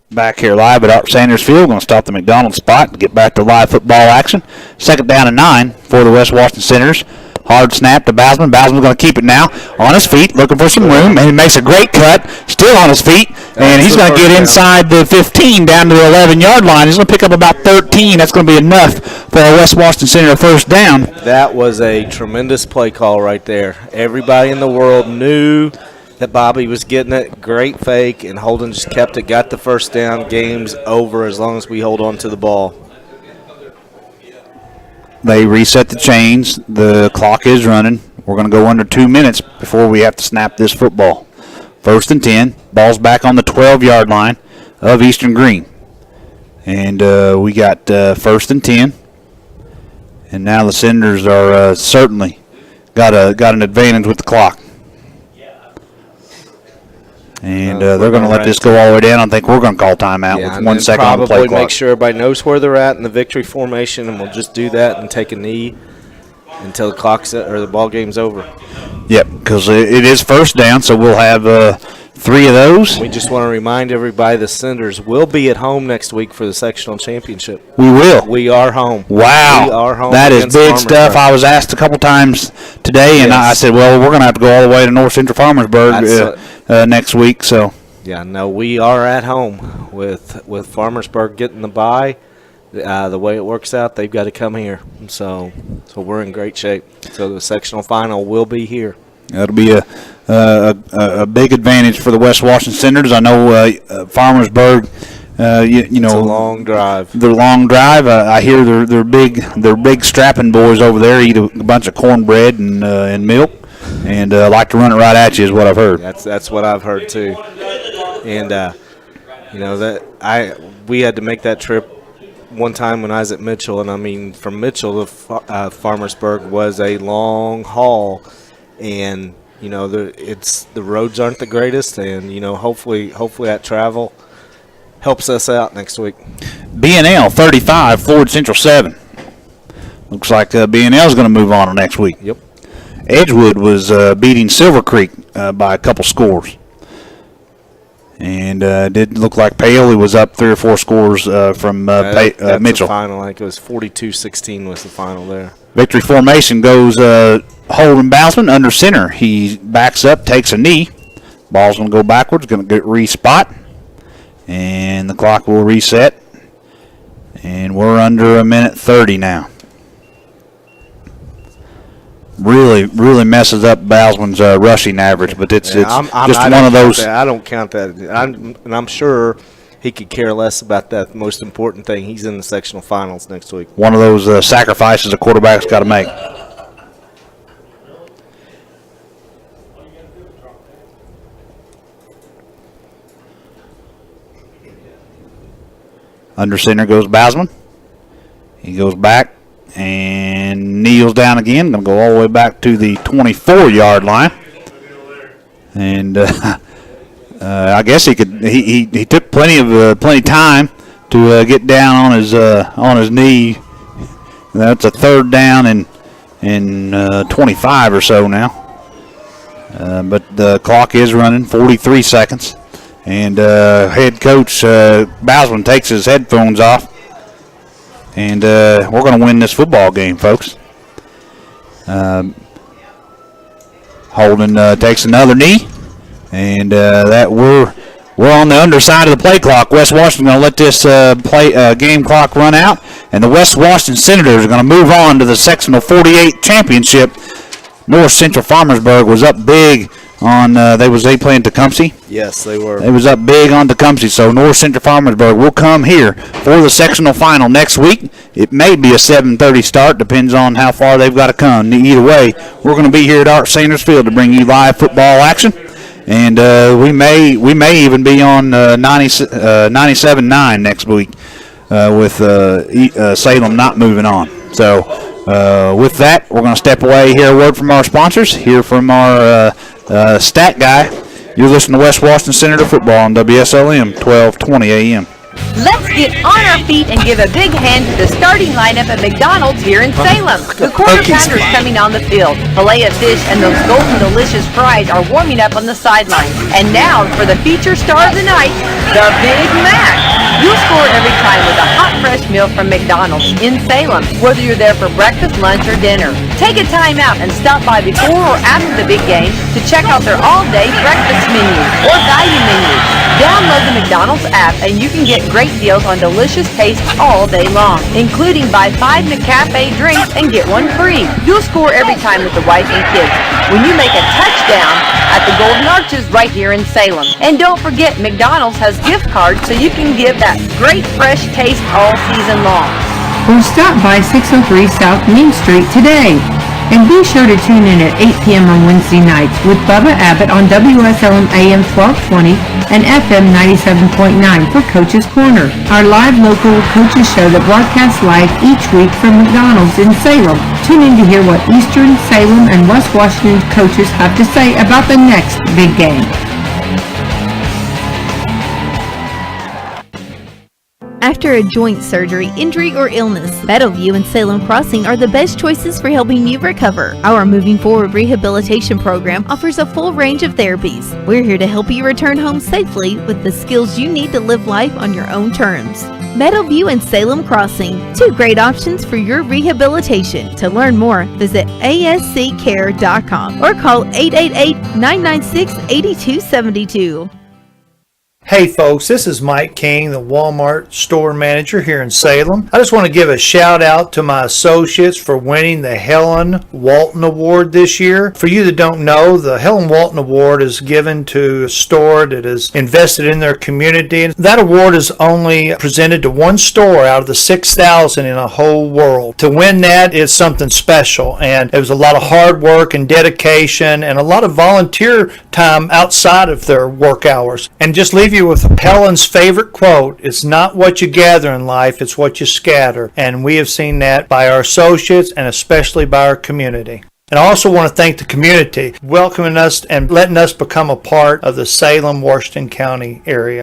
Back here live at Art Sanders Field. Going to stop the McDonald's spot and get back to live football action. 2nd down and 9 for the West Washington Senators. Hard snap to Bowsman. Bowsman's going to keep it now. On his feet, looking for some room, and he makes a great cut. Still on his feet, and he's going to get inside the 15 down to the 11-yard line. He's going to pick up about 13. That's going to be enough for a West Washington Senator first down. That was a tremendous play call right there. Everybody in the world knew that Bobby was getting it. Great fake, and Holden just kept it, got the first down. Game's over as long as we hold on to the ball. They reset the chains. The clock is running. We're going to go under 2 minutes before we have to snap this football. 1st and 10. Ball's back on the 12-yard line of Eastern Green. And we got 1st and 10. And now the Senators are certainly got an advantage with the clock. And they're going to let this go all the way down. I think we're going to call timeout with 1 second on the play probably clock. make sure everybody knows where they're at in the victory formation, and we'll just do that and take a knee until the clock's or the ball game's over. Yep, because it is first down, so we'll have 3 of those. We just want to remind everybody the Senators will be at home next week for the sectional championship. We will. We are home. Wow. We are home. That is against big stuff. Farmersburg. I was asked a couple times today, and I said, well, we're going to have to go all the way to North Central Farmersburg next week. So. Yeah, no, we are at home with Farmersburg getting the bye. The way it works out, they've got to come here. So we're in great shape. So the sectional final will be here. That'll be a big advantage for the West Washington Senators. I know Farmersburg. You know, it's a long drive. Their long drive. I hear they're big strapping boys over there. Eat a bunch of cornbread and milk, and like to run it right at you is what I've heard. That's what I've heard too. And you know we had to make that trip one time when I was at Mitchell, and I mean from Mitchell to Farmersburg was a long haul, and you know the roads aren't the greatest, and you know hopefully that travel helps us out next week. B&L 35, Ford Central 7. Looks like B&L is going to move on to next week. Yep. Edgewood was beating Silver Creek by a couple scores. And it did look like Paoli was up 3 or 4 scores from That's Mitchell. The final, I think it was 42-16 was the final there. Victory formation goes Holden Bousman under center. He backs up, takes a knee. Ball's going to go backwards, going to get re-spot. And the clock will reset. And we're under a minute 30 now. Really messes up Bousman's rushing average, but it's just one of those. I don't count that. And I'm sure he could care less about that. The most important thing, he's in the sectional finals next week. One of those sacrifices a quarterback's got to make. Under center goes Bousman. He goes back and kneels down again. Going to go all the way back to the 24-yard line. And I guess he could. He took plenty time to get down on his knee. That's a third down and 25 or so now. But the clock is running 43 seconds. And head coach Bousman takes his headphones off. And we're going to win this football game, folks. Holden takes another knee. And that we're on the underside of the play clock. West Washington going to let this game clock run out. And the West Washington Senators are going to move on to the sectional 48 championship. North Central Farmersburg was up big on they playing Tecumseh. Yes, they were. They was up big on Tecumseh, so North Central Farmersburg will come here for the sectional final next week. It may be a 7:30 start, depends on how far they've got to come. Either way, we're going to be here at Art Sanders Field to bring you live football action, and we may even be on 97.9 next week with Salem not moving on. So with that, we're going to step away, hear a word from our sponsors, hear from our stat guy. You're listening to West Washington Senator Football on WSLM 1220 AM. Let's get on our feet and give a big hand to the starting lineup at McDonald's here in Salem. The quarter pounder is coming on the field. Filet of fish and those golden delicious fries are warming up on the sidelines. And now for the feature star of the night, the Big Mac. You'll score every time with a hot, fresh meal from McDonald's in Salem, whether you're there for breakfast, lunch, or dinner. Take a time out and stop by before or after the big game to check out their all-day breakfast menu or value menu. Download the McDonald's app and you can get great deals on delicious tastes all day long, including buy 5 McCafe drinks and get 1 free. You'll score every time with the wife and kids when you make a touchdown at the Golden Arches right here in Salem. And don't forget, McDonald's has gift cards so you can give that great fresh taste all season long. Or stop by 603 South Main Street today. And be sure to tune in at 8 p.m. on Wednesday nights with Bubba Abbott on WSLM AM 1220 and FM 97.9 for Coach's Corner, our live local coaches show that broadcasts live each week from McDonald's in Salem. Tune in to hear what Eastern, Salem, and West Washington coaches have to say about the next big game. after a joint surgery, injury, or illness. Meadowview and Salem Crossing are the best choices for helping you recover. Our Moving Forward Rehabilitation Program offers a full range of therapies. We're here to help you return home safely with the skills you need to live life on your own terms. Meadowview and Salem Crossing, two great options for your rehabilitation. To learn more, visit asccare.com or call 888-996-8272. Hey folks, this is Mike King, the Walmart store manager here in Salem. I just want to give a shout out to my associates for winning the Helen Walton Award this year. For you that don't know, the Helen Walton Award is given to a store that is invested in their community. That award is only presented to one store out of the 6,000 in a whole world. To win that is something special, and it was a lot of hard work and dedication and a lot of volunteer time outside of their work hours. And just leave you with Helen's favorite quote: "It's not what you gather in life, it's what you scatter." And we have seen that by our associates and especially by our community. And I also want to thank the community welcoming us and letting us become a part of the Salem, Washington County area.